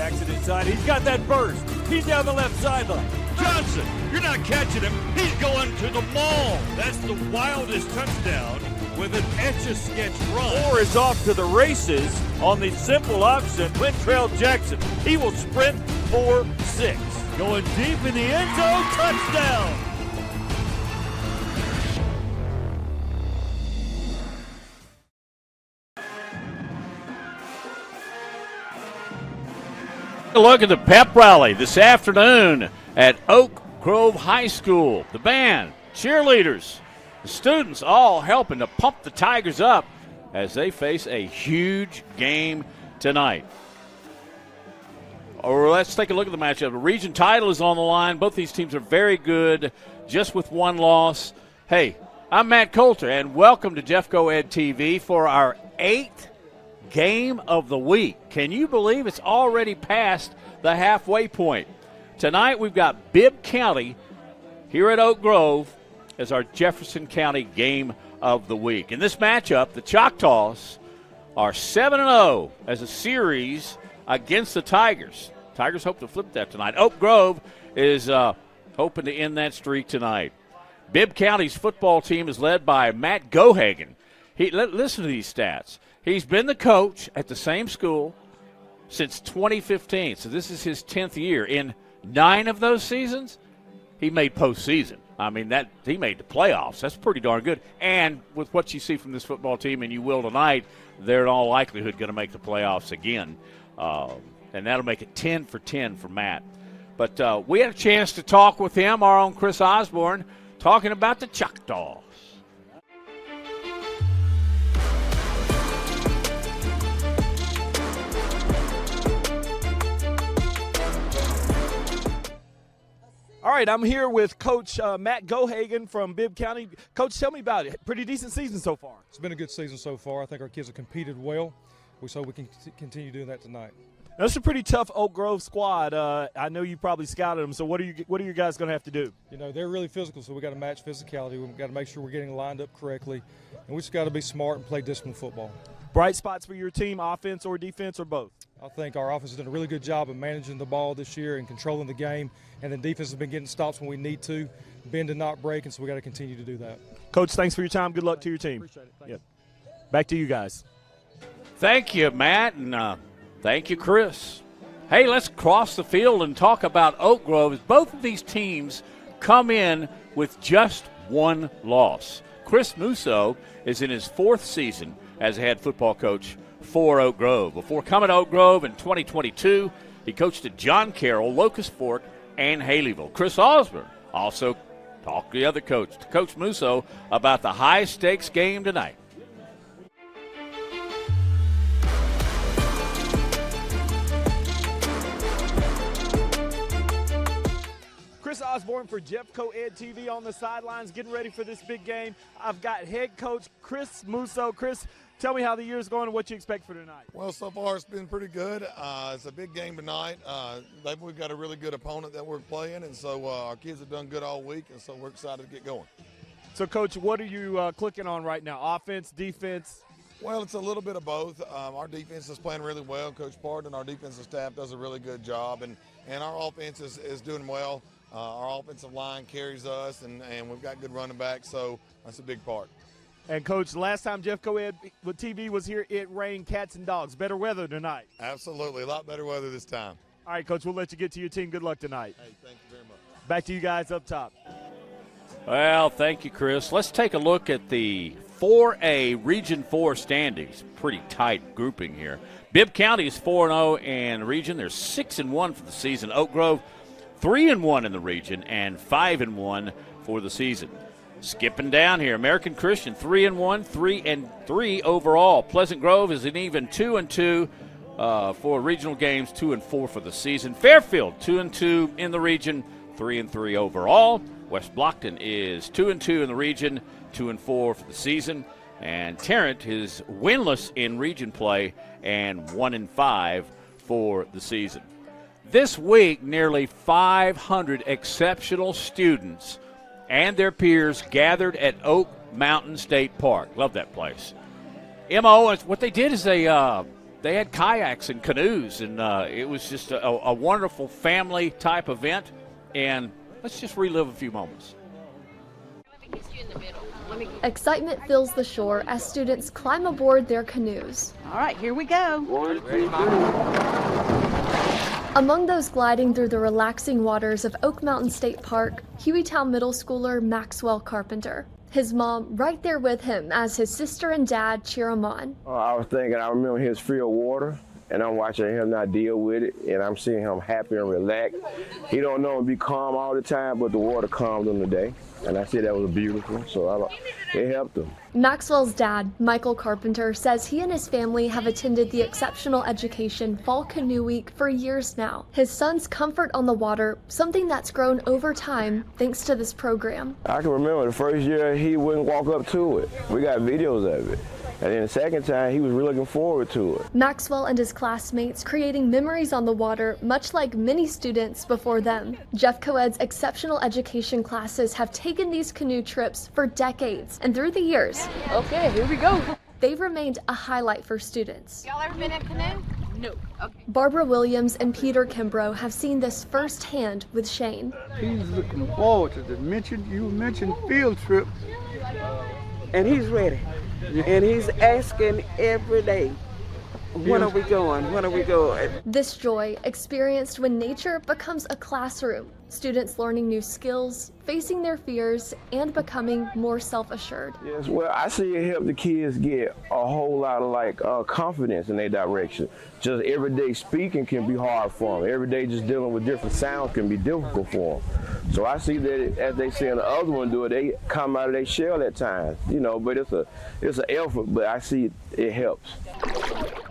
Jackson inside. He's got that burst. He's down the left sideline. Johnson, you're not catching him. He's going to the mall. That's the wildest touchdown with an etch-a-sketch run. Moore is off to the races on the simple option. Quintrell Jackson. He will sprint 4-6. Going deep in the end zone. Touchdown. A look at the pep rally this afternoon at Oak Grove High School. The band, cheerleaders, the students all helping to pump the Tigers up as they face a huge game tonight. Or let's take a look at the matchup. The region title is on the line. Both these teams are very good, just with one loss. Hey, I'm Matt Coulter, and welcome to Bibb Co Ed TV for our 8th game of the week. Can you believe it's already past the halfway point? Tonight we've got Bibb County here at Oak Grove as our Jefferson County game of the week. In this matchup, the Choctaws are 7-0 as a series against the Tigers. Tigers hope to flip that tonight. Oak Grove is hoping to end that streak tonight. Bibb County's football team is led by Matt Gohagen. Listen to these stats. He's been the coach at the same school since 2015, so this is his 10th year. In 9 of those seasons, he made postseason. I mean, that he made the playoffs. That's pretty darn good. And with what you see from this football team, and you will tonight, they're in all likelihood going to make the playoffs again. And that'll make it 10 for 10 for Matt. But we had a chance to talk with him, our own Chris Osborne, talking about the Choctaws. All right, I'm here with Coach Matt Gohagen from Bibb County. Coach, tell me about it. Pretty decent season so far. It's been a good season so far. I think our kids have competed well. So we can continue doing that tonight. That's a pretty tough Oak Grove squad. I know you probably scouted them. So what are you guys going to have to do? You know, they're really physical, so we got to match physicality. We've got to make sure we're getting lined up correctly, and we just got to be smart and play disciplined football. Bright spots for your team, offense or defense or both? I think our offense has done a really good job of managing the ball this year and controlling the game, and then defense has been getting stops when we need to, bend and not break, and so we got to continue to do that. Coach, thanks for your time. Good luck to your team. Appreciate it. Yep. Back to you guys. Thank you, Matt, and thank you, Chris. Hey, let's cross the field and talk about Oak Grove. Both of these teams come in with just one loss. Chris Musso is in his 4th season as a head football coach for Oak Grove. Before coming to Oak Grove in 2022, he coached at John Carroll, Locust Fork, and Haleyville. Chris Osborne also talked to the other coach, to Coach Musso, about the high-stakes game tonight. Chris Osborne for Bibb Co Ed TV on the sidelines, getting ready for this big game. I've got head coach Chris Musso. Chris, tell me how the year's going and what you expect for tonight. Well, so far it's been pretty good. It's a big game tonight. We've got a really good opponent that we're playing, and so our kids have done good all week, and so we're excited to get going. So, Coach, what are you clicking on right now? Offense, defense? Well, it's a little bit of both. Our defense is playing really well. Coach Pardon, our defensive staff, does a really good job, and our offense is doing well. Our offensive line carries us, and we've got good running backs, so that's a big part. And, Coach, last time Bibb Co Ed with TV was here, it rained cats and dogs. Better weather tonight. Absolutely. A lot better weather this time. All right, Coach, we'll let you get to your team. Good luck tonight. Hey, thank you very much. Back to you guys up top. Well, thank you, Chris. Let's take a look at the 4A Region 4 standings. Pretty tight grouping here. Bibb County is 4-0 in the region. They're 6-1 for the season. Oak Grove 3-1 in the region and 5-1 for the season. Skipping down here, American Christian 3-1, 3-3 overall. Pleasant Grove is an even 2-2 for regional games, 2-4 for the season. Fairfield 2-2 in the region, 3-3 overall. West Blockton is 2-2 in the region, 2-4 for the season. And Tarrant is winless in region play and 1-5 for the season. This week, nearly 500 exceptional students and their peers gathered at Oak Mountain State Park. Love that place. MO, what they did is they they had kayaks and canoes, and it was just a wonderful family-type event. And let's just relive a few moments. Excitement fills the shore as students climb aboard their canoes. All right, here we go. Among those gliding through the relaxing waters of Oak Mountain State Park, Hueytown Middle Schooler Maxwell Carpenter. His mom right there with him as his sister and dad cheer him on. I was thinking, I remember his fear of water, and I'm watching him not deal with it, and I'm seeing him happy and relaxed. He don't know him be calm all the time, but the water calmed him today. And I said that was beautiful, so it helped him. Maxwell's dad, Michael Carpenter, says he and his family have attended the Exceptional Education Fall Canoe Week for years now. His son's comfort on the water, something that's grown over time thanks to this program. I can remember the first year he wouldn't walk up to it. We got videos of it. And then the second time, he was really looking forward to it. Maxwell and his classmates creating memories on the water, much like many students before them. Jeff Co-Ed's exceptional education classes have taken these canoe trips for decades, and through the years, Okay, here we go. they've remained a highlight for students. Y'all ever been in a canoe? No. Okay. Barbara Williams and Peter Kimbrough have seen this firsthand with Shane. He's looking forward to you mentioned field trip. And he's ready. And he's asking every day, when are we going? When are we going? This joy, experienced when nature becomes a classroom, students learning new skills, facing their fears, and becoming more self-assured. Yes, well, I see it help the kids get a whole lot of confidence in their direction. Just everyday speaking can be hard for them. Every day just dealing with different sounds can be difficult for them. So I see that as they see the other one do it, they come out of their shell at times, but it's an effort, but I see it helps.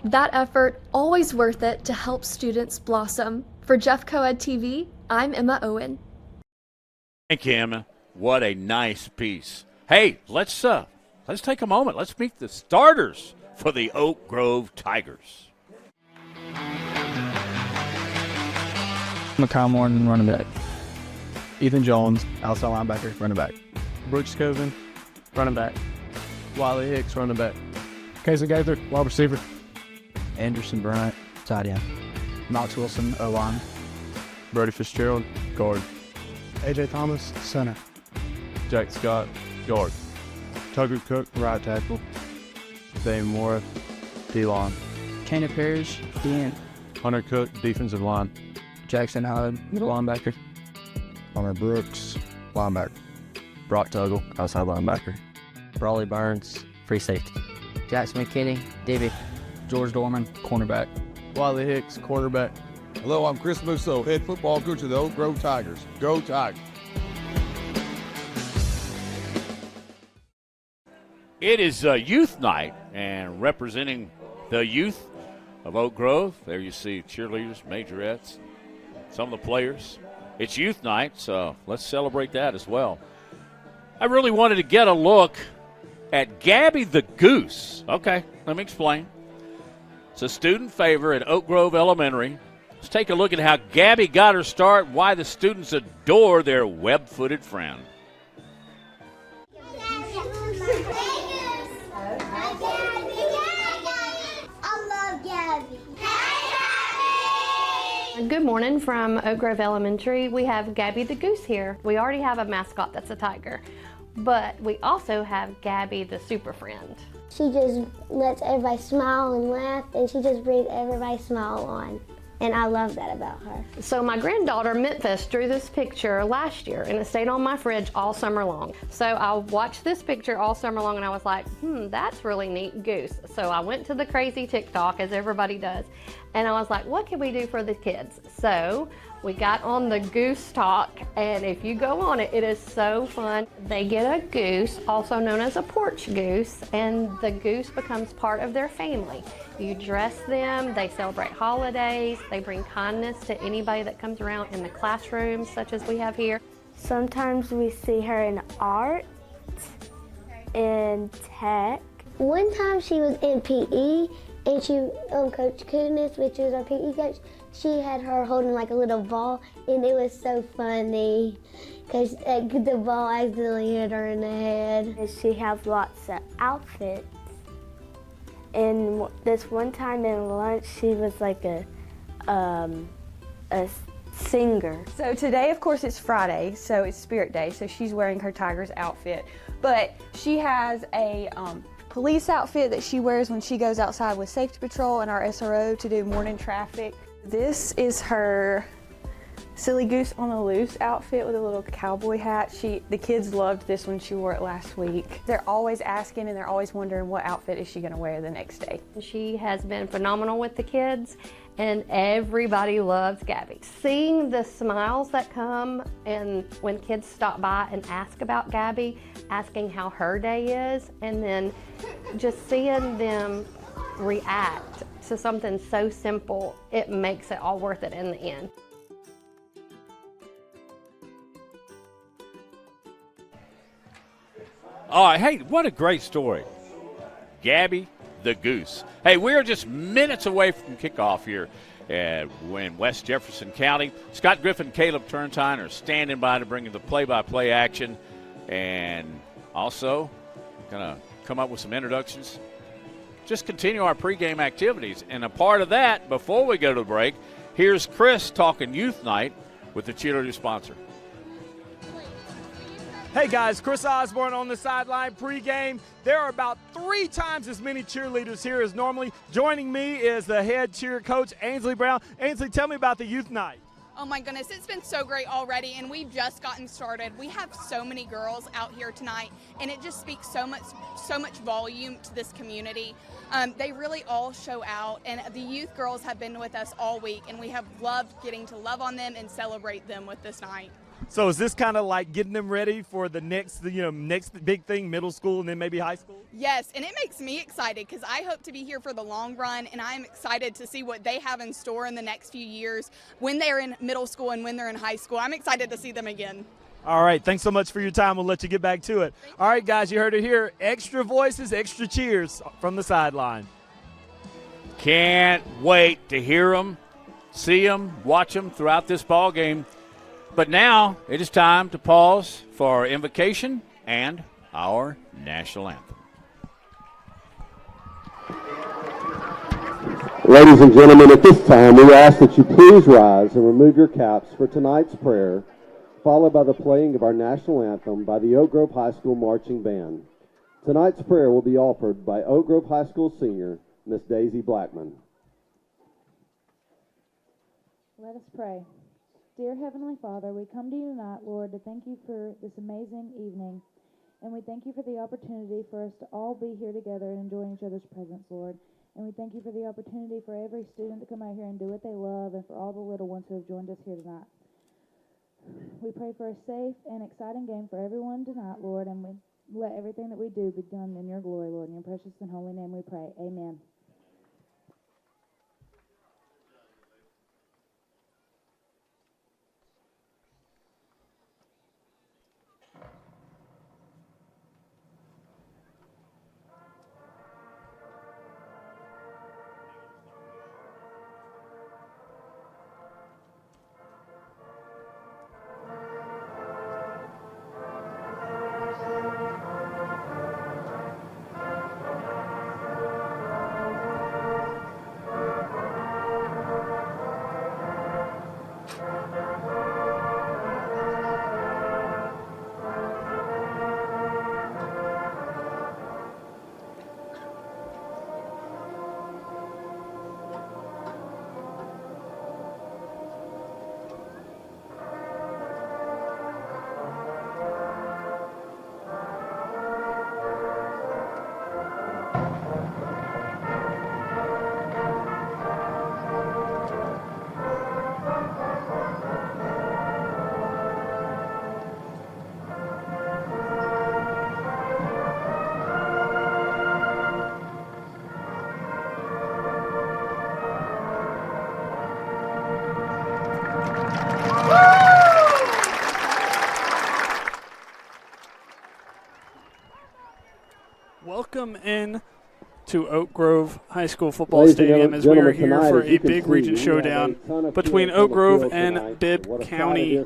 That effort, always worth it to help students blossom. For Jeff Co-Ed TV, I'm Emma Owen. Thank you, Emma. What a nice piece. Hey, let's take a moment. Let's meet the starters for the Oak Grove Tigers. Makai Morton, running back. Ethan Jones, outside linebacker, running back. Brooks Coven, running back. Wiley Hicks, running back. Casey Gaither, wide receiver. Anderson Bryant, tight end. Knox Wilson, O-line. Brody Fitzgerald, guard. AJ Thomas, center. Jack Scott, guard. Tugger Cook, right tackle. Dave Moore, D-line. Tanner Parrish, DN. Hunter Cook, defensive line. Jackson Hyde, linebacker. Connor Brooks, linebacker. Brock Tuggle, outside linebacker. Brawley Burns, free safety. Jackson McKinney, DB. George Dorman, cornerback. Wiley Hicks, quarterback. Hello, I'm Chris Musso, head football coach of the Oak Grove Tigers. Go Tigers! It is youth night, and representing the youth of Oak Grove, there you see cheerleaders, majorettes, some of the players. It's youth night, so let's celebrate that as well. I really wanted to get a look at Gabby the Goose. Okay, let me explain. It's a student favorite at Oak Grove Elementary. Let's take a look at how Gabby got her start, why the students adore their web-footed friend. Good morning from Oak Grove Elementary. We have Gabby the Goose here. We already have a mascot that's a tiger, but we also have Gabby the super friend. She just lets everybody smile and laugh, and she just brings everybody's smile on. And I love that about her. So my granddaughter, Memphis, drew this picture last year, and it stayed on my fridge all summer long. So I watched this picture all summer long, and I was like, that's really neat, goose. So I went to the crazy TikTok, as everybody does, and I was like, what can we do for the kids? So we got on the Goose Talk, and if you go on it, it is so fun. They get a goose, also known as a porch goose, and the goose becomes part of their family. You dress them, they celebrate holidays, they bring kindness to anybody that comes around in the classrooms, such as we have here. Sometimes we see her in art, in tech. One time she was in PE, and Coach Kunis, which is our PE coach, she had her holding like a little ball, and it was so funny because the ball accidentally hit her in the head. And she has lots of outfits, And this one time in lunch, she was like a singer. So today, of course, it's Friday, so it's Spirit Day, so she's wearing her Tigers outfit. But she has a police outfit that she wears when she goes outside with Safety Patrol and our SRO to do morning traffic. This is her Silly Goose on the Loose outfit with a little cowboy hat. The kids loved this when she wore it last week. They're always asking and they're always wondering what outfit is she going to wear the next day. She has been phenomenal with the kids, and everybody loves Gabby. Seeing the smiles that come and when kids stop by and ask about Gabby, asking how her day is, and then just seeing them react to something so simple, it makes it all worth it in the end. All right, hey, what a great story. Gabby the Goose. Hey, we're just minutes away from kickoff here in West Jefferson County. Scott Griffin and Caleb Turntine are standing by to bring you the play-by-play action. And also, going to come up with some introductions. Just continue our pregame activities. And a part of that, before we go to the break, here's Chris talking Youth Night with the cheerleader sponsor. Hey guys, Chris Osborne on the sideline pregame. There are about 3 times as many cheerleaders here as normally. Joining me is the head cheer coach, Ainsley Brown. Ainsley, tell me about the youth night. Oh my goodness, it's been so great already, and we've just gotten started. We have so many girls out here tonight, and it just speaks so much volume to this community. They really all show out, and the youth girls have been with us all week, and we have loved getting to love on them and celebrate them with this night. So is this kind of like getting them ready for the next big thing, middle school and then maybe high school? Yes, and it makes me excited because I hope to be here for the long run, and I am excited to see what they have in store in the next few years when they're in middle school and when they're in high school. I'm excited to see them again. All right, thanks so much for your time. We'll let you get back to it. All right, guys, you heard it here. Extra voices, extra cheers from the sideline. Can't wait to hear them, see them, watch them throughout this ball game. But now it is time to pause for our invocation and our national anthem. Ladies and gentlemen, at this time, we ask that you please rise and remove your caps for tonight's prayer, followed by the playing of our national anthem by the Oak Grove High School Marching Band. Tonight's prayer will be offered by Oak Grove High School senior, Miss Daisy Blackman. Let us pray. Dear Heavenly Father, we come to you tonight, Lord, to thank you for this amazing evening. And we thank you for the opportunity for us to all be here together and enjoy each other's presence, Lord. And we thank you for the opportunity for every student to come out here and do what they love, and for all the little ones who have joined us here tonight. We pray for a safe and exciting game for everyone tonight, Lord, and we let everything that we do be done in your glory, Lord. In your precious and holy name we pray. Amen. Welcome in to Oak Grove High School Football Stadium as we are here for a big region showdown between Oak Grove and Bibb County.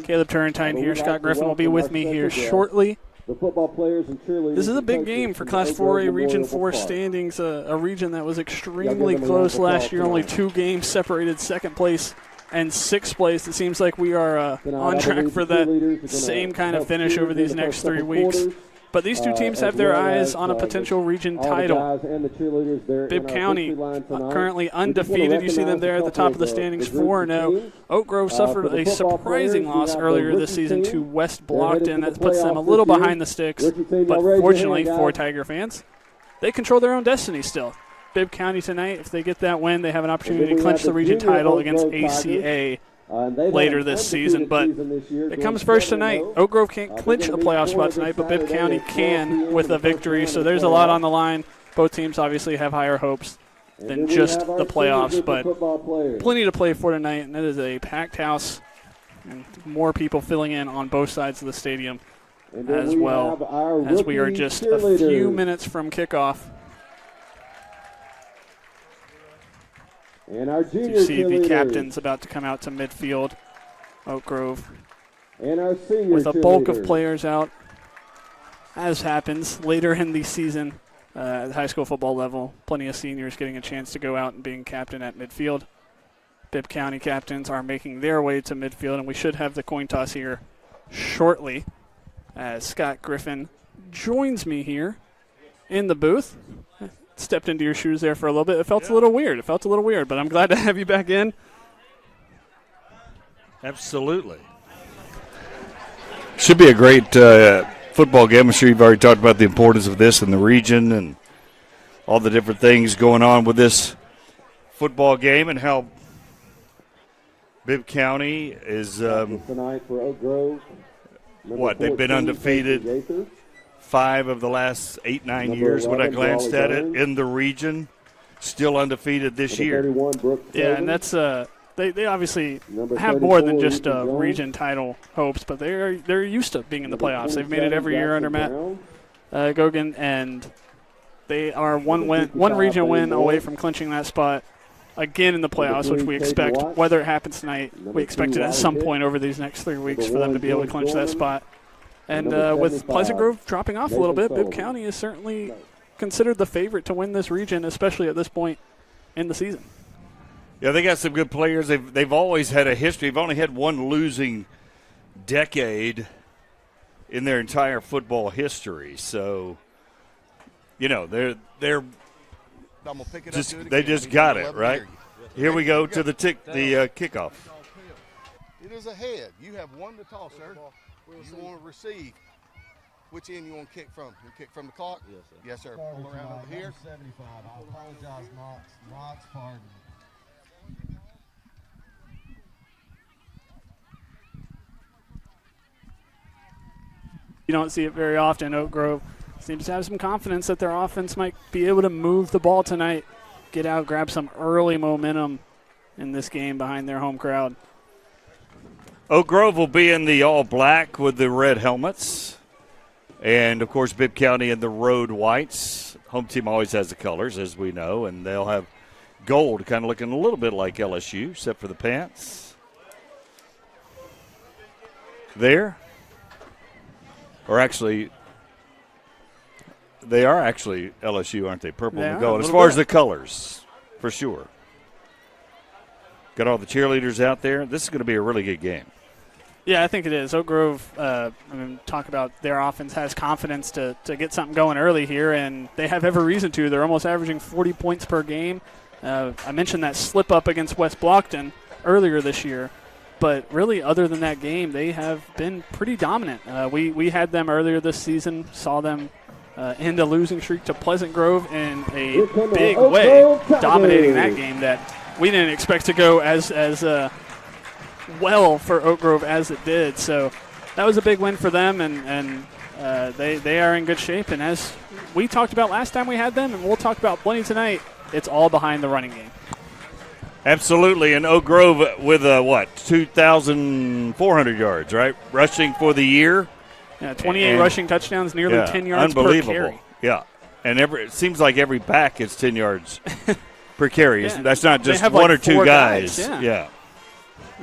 Caleb Turrentine here. Scott Griffin will be with me here shortly. The football players and cheerleaders. This is a big game for Class 4A Region 4 standings, a region that was extremely close last year. Only 2 games separated second place and 6th place. It seems like we are on track for that same kind of finish over these next 3 weeks. But these 2 teams have their eyes on a potential region title. Bibb County currently undefeated. You see them there at the top of the standings, 4-0. Oak Grove suffered a surprising loss earlier this season to West Blockton. That puts them a little behind the sticks. But fortunately for Tiger fans, they control their own destiny still. Bibb County tonight, if they get that win, they have an opportunity to clinch the region title against ACA later this season, but it comes first tonight. Oak Grove can't clinch a playoff spot tonight, but Bibb County can with a victory, so there's a lot on the line. Both teams obviously have higher hopes than just the playoffs, but plenty to play for tonight, and it is a packed house and more people filling in on both sides of the stadium as well, as we are just a few minutes from kickoff. And our junior you see the captains about to come out to midfield. Oak Grove and our senior with a bulk of players out, as happens later in the season at the high school football level. Plenty of seniors getting a chance to go out and being captain at midfield. Bibb County captains are making their way to midfield, and we should have the coin toss here shortly as Scott Griffin joins me here in the booth. Stepped into your shoes there for a little bit. It felt a little weird. But I'm glad to have you back in. Absolutely. Should be a great football game. I'm sure you've already talked about the importance of this in the region and all the different things going on with this football game and how Bibb County is tonight for Oak Grove. They've been undefeated 5 of the last 8-9 years when I glanced at it in the region. Still undefeated this year. Yeah, and that's they obviously have more than just region title hopes, but they're used to being in the playoffs. They've made it every year under Matt Gogan, and they are one region win away from clinching that spot again in the playoffs, which we expect. Whether it happens tonight, we expect it at some point over these next 3 weeks for them to be able to clinch that spot. And with Pleasant Grove dropping off a little bit, Bibb County is certainly considered the favorite to win this region, especially at this point in the season. Yeah, they got some good players. They've always had a history. They've only had one losing decade in their entire football history. So, they're they just got it right. Here we go to the kickoff. It is ahead. You have one to toss, sir. You want to receive. Which end you want to kick from? You kick from the clock? Yes, sir. Yes, sir. Pull around over here. 75. I apologize, Knox. Pardon. You don't see it very often. Oak Grove seems to have some confidence that their offense might be able to move the ball tonight, get out, grab some early momentum in this game behind their home crowd. Oak Grove will be in the all-black with the red helmets. And, of course, Bibb County in the road whites. Home team always has the colors, as we know. And they'll have gold, kind of looking a little bit like LSU, except for the pants. There. Or actually, they are actually LSU, aren't they? Purple and gold. As far as the colors, for sure. Got all the cheerleaders out there. This is going to be a really good game. Yeah, I think it is. Oak Grove, talk about their offense has confidence to get something going early here, and they have every reason to. They're almost averaging 40 points per game. I mentioned that slip-up against West Blockton earlier this year, but really other than that game, they have been pretty dominant. We had them earlier this season, saw them end a losing streak to Pleasant Grove in a big way, dominating that game that we didn't expect to go as well for Oak Grove as it did. So that was a big win for them, and they are in good shape. And as we talked about last time we had them, and we'll talk about plenty tonight, it's all behind the running game. Absolutely, and Oak Grove with 2,400 yards, right? Rushing for the year. Yeah, 28 rushing touchdowns, nearly 10 yards per carry. Yeah, and it seems like every back is 10 yards per carry. Yeah. That's not just one or two guys. Yeah.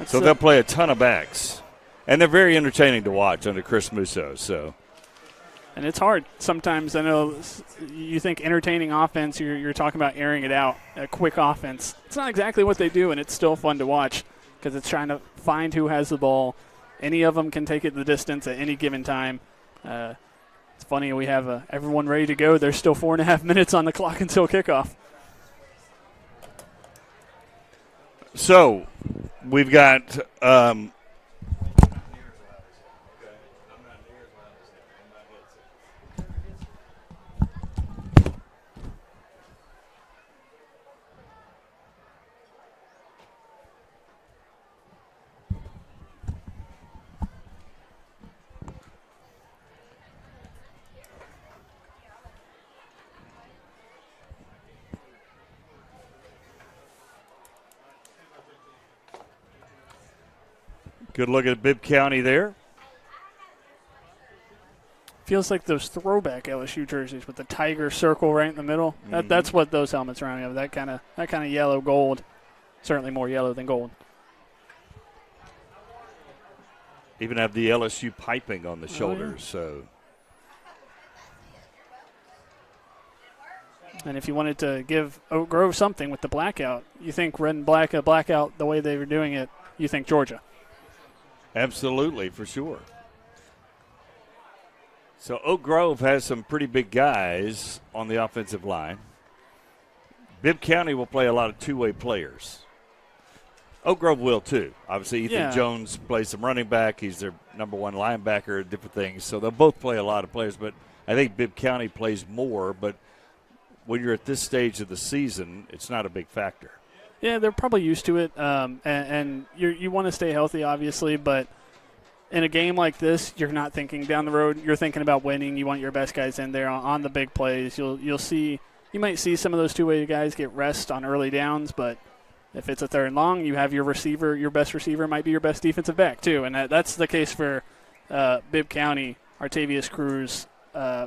So they'll play a ton of backs. And they're very entertaining to watch under Chris Musso. So And it's hard. Sometimes I know you think entertaining offense, you're talking about airing it out, a quick offense. It's not exactly what they do, and it's still fun to watch because it's trying to find who has the ball. Any of them can take it the distance at any given time. It's funny, we have everyone ready to go. There's still 4.5 minutes on the clock until kickoff. So we've got good look at Bibb County there. Feels like those throwback LSU jerseys with the tiger circle right in the middle. That's what those helmets remind me of. That kind of yellow gold. Certainly more yellow than gold. Even have the LSU piping on the shoulders. So. And if you wanted to give Oak Grove something with the blackout, you think red and black, a blackout the way they were doing it, you think Georgia. Absolutely, for sure. So Oak Grove has some pretty big guys on the offensive line. Bibb County will play a lot of two-way players. Oak Grove will too. Obviously, Ethan Jones plays some running back. He's their number one linebacker, different things. So they'll both play a lot of players, but I think Bibb County plays more. But when you're at this stage of the season, it's not a big factor. Yeah, they're probably used to it, and you want to stay healthy, obviously, but in a game like this, you're not thinking down the road. You're thinking about winning. You want your best guys in there on the big plays. You might see some of those two-way guys get rest on early downs, but if it's a third and long, you have your receiver. Your best receiver might be your best defensive back too, and that's the case for Bibb County. Artavius Cruz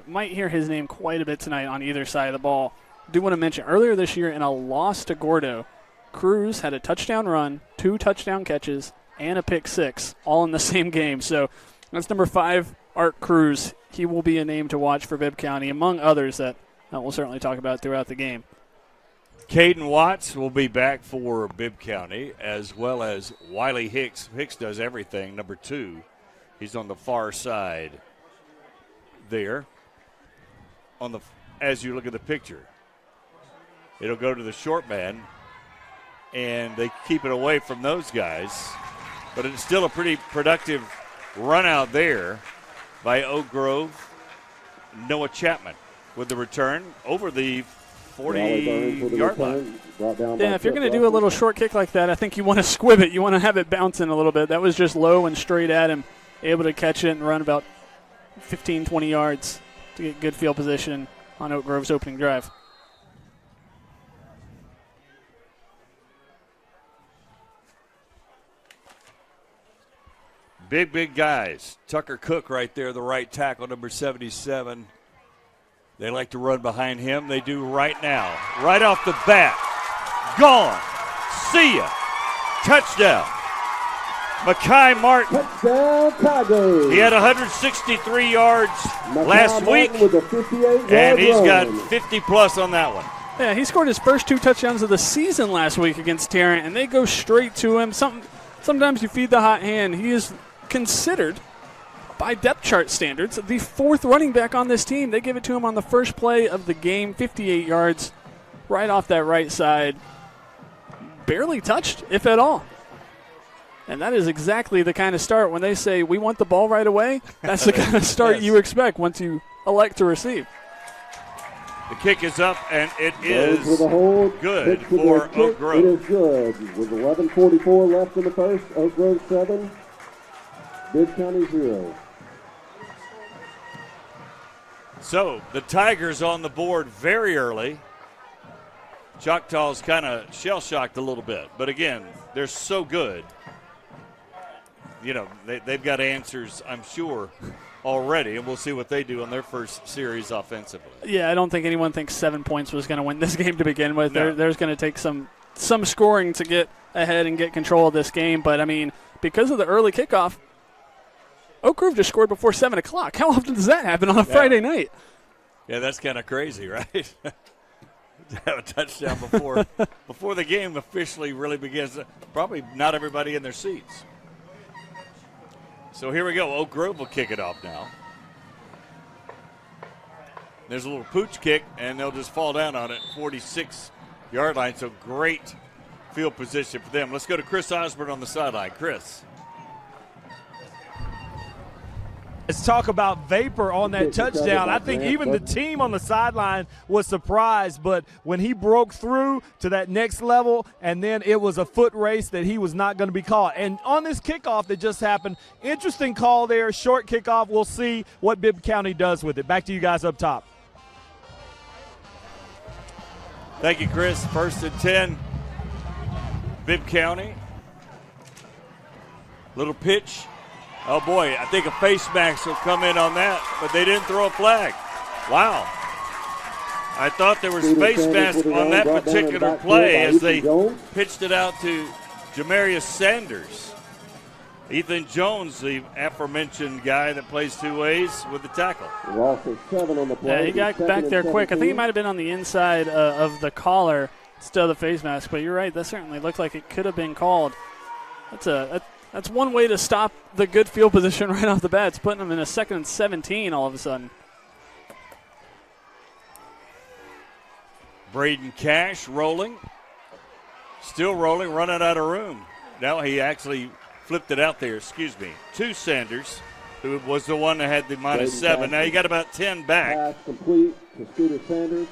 might hear his name quite a bit tonight on either side of the ball. I do want to mention earlier this year in a loss to Gordo, Cruz had a touchdown run, 2 touchdown catches, and a pick 6, all in the same game. So that's number 5, Art Cruz. He will be a name to watch for Bibb County, among others that we'll certainly talk about throughout the game. Caden Watts will be back for Bibb County, as well as Wiley Hicks. Hicks does everything, number 2. He's on the far side there. As you look at the picture, it'll go to the short man, and they keep it away from those guys. But it's still a pretty productive run out there by Oak Grove. Noah Chapman with the return over the 40-yard line. Yeah, if you're going to do a little short kick like that, I think you want to squib it. You want to have it bouncing a little bit. That was just low and straight at him, able to catch it and run about 15, 20 yards to get good field position on Oak Grove's opening drive. Big guys. Tucker Cook right there, the right tackle, number 77. They like to run behind him. They do right now. Right off the bat. Gone. See ya. Touchdown. Makai Martin. Touchdown, Tigers. He had 163 yards last week, and he's got 50-plus on that one. Yeah, he scored his first 2 touchdowns of the season last week against Tarrant, and they go straight to him. Sometimes you feed the hot hand. He is considered, by depth chart standards, the 4th running back on this team. They give it to him on the first play of the game, 58 yards, right off that right side. Barely touched, if at all. And that is exactly the kind of start when they say, we want the ball right away. That's the kind of start you expect once you elect to receive. The kick is up, and it is good for Oak Grove. It is good. With 11:44 left in the first, Oak Grove 7, Bibb County 0. So the Tigers on the board very early. Choctaw's kind of shell-shocked a little bit. But, again, they're so good. You know, they've got answers, I'm sure, already, and we'll see what they do on their first series offensively. Yeah, I don't think anyone thinks 7 points was going to win this game to begin with. No. There's going to take some scoring to get ahead and get control of this game. But, I mean, because of the early kickoff, Oak Grove just scored before 7 o'clock. How often does that happen on a Friday night? Yeah, that's kind of crazy, right? To have a touchdown before the game officially really begins. Probably not everybody in their seats. So here we go. Oak Grove will kick it off now. There's a little pooch kick, and they'll just fall down on it. 46-yard line, so great field position for them. Let's go to Chris Osborne on the sideline. Chris. Let's talk about vapor on that touchdown. I think even the team on the sideline was surprised, but when he broke through to that next level, and then it was a foot race that he was not going to be caught. And on this kickoff that just happened, interesting call there, short kickoff. We'll see what Bibb County does with it. Back to you guys up top. Thank you, Chris. 1st and 10. Bibb County. Little pitch. Oh, boy, I think a face mask will come in on that, but they didn't throw a flag. Wow. I thought there was face mask on that particular play as they pitched it out to Jamarius Sanders. Ethan Jones, the aforementioned guy that plays two ways with the tackle. Yeah, he got back there quick. I think he might have been on the inside of the collar instead of the face mask, but you're right. That certainly looked like it could have been called. That's one way to stop the good field position right off the bat. It's putting them in a 2nd and 17 all of a sudden. Braden Cash rolling. Still rolling, running out of room. Now he actually flipped it out there, to Sanders, who was the one that had the -7. Now you got about 10 back. Pass complete to Scooter Sanders.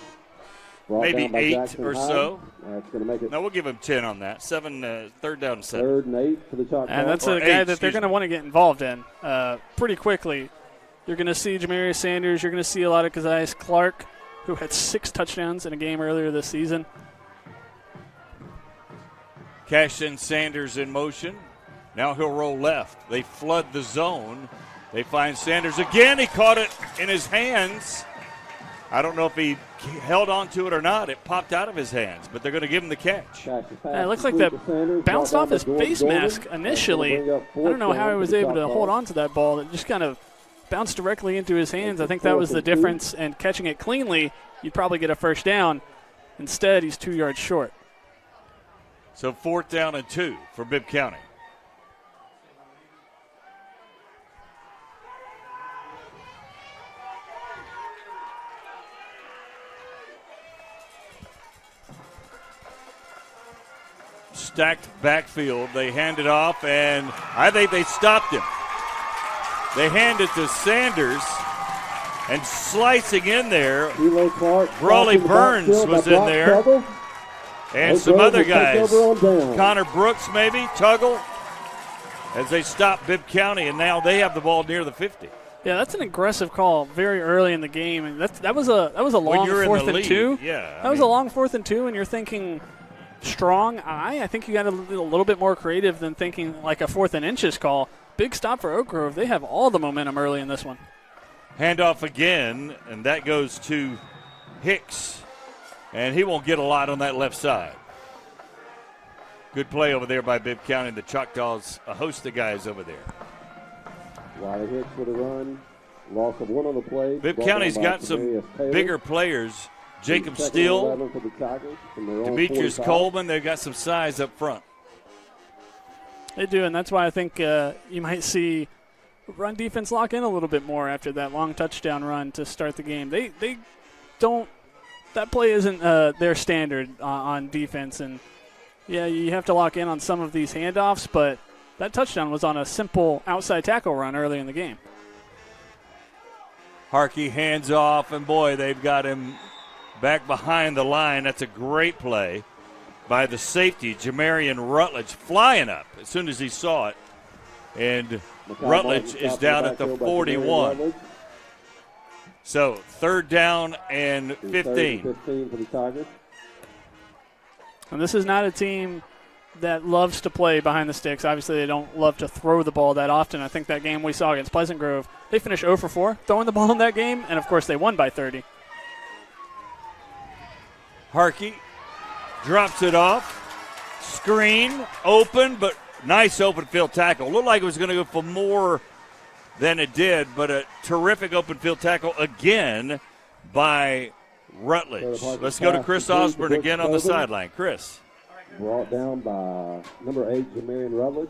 Maybe 8 Jackson or Hyde. so. That's going to make it. No, we'll give him 10 on that. 3rd down and 7. 3rd and 8 for the Choctaws. And that's a guy that they're going to want to get involved in pretty quickly. You're going to see Jamarius Sanders. You're going to see a lot of Kezias Clark, who had 6 touchdowns in a game earlier this season. Cash and Sanders in motion. Now he'll roll left. They flood the zone. They find Sanders again. He caught it in his hands. I don't know if he held on to it or not. It popped out of his hands, but they're going to give him the catch. It looks like that bounced off his face mask initially. I don't know how he was able to hold on to that ball. It just kind of bounced directly into his hands. I think that was the difference, and catching it cleanly, you'd probably get a first down. Instead, he's 2 yards short. So 4th down and 2 for Bibb County. Stacked backfield. They hand it off, and I think they stopped him. They hand it to Sanders, and slicing in there, Brawley Burns was in there, and some other guys. Connor Brooks maybe, Tuggle, as they stop Bibb County, and now they have the ball near the 50. Yeah, that's an aggressive call very early in the game, and that was a long 4th and 2. Yeah, that was a long 4th and 2, and you're thinking strong eye. I think you got a little bit more creative than thinking like a 4th and inches call. Big stop for Oak Grove. They have all the momentum early in this one. Handoff again, and that goes to Hicks, and he won't get a lot on that left side. Good play over there by Bibb County. The Choctaws, a host of guys over there. Wiley Hicks with a run. Loss of 1 on the play. Bibb County's got some bigger players. Jacob Steele, Demetrius Coleman, they've got some size up front. They do, and that's why I think you might see run defense lock in a little bit more after that long touchdown run to start the game. They don't – that play isn't their standard on defense, and, yeah, you have to lock in on some of these handoffs, but that touchdown was on a simple outside tackle run early in the game. Harkey hands off, and, boy, they've got him – back behind the line. That's a great play by the safety, Jamarian Rutledge, flying up as soon as he saw it. And Rutledge is down at the 41. So 3rd down and 15. 15 for the Tigers. And this is not a team that loves to play behind the sticks. Obviously, they don't love to throw the ball that often. I think that game we saw against Pleasant Grove, they finished 0 for 4 throwing the ball in that game, and, of course, they won by 30. Harkey drops it off. Screen, open, but nice open field tackle. Looked like it was going to go for more than it did, but a terrific open field tackle again by Rutledge. Let's go to Chris Osborne again on the sideline. Chris. Brought down by number 8, Jamarian Rutledge.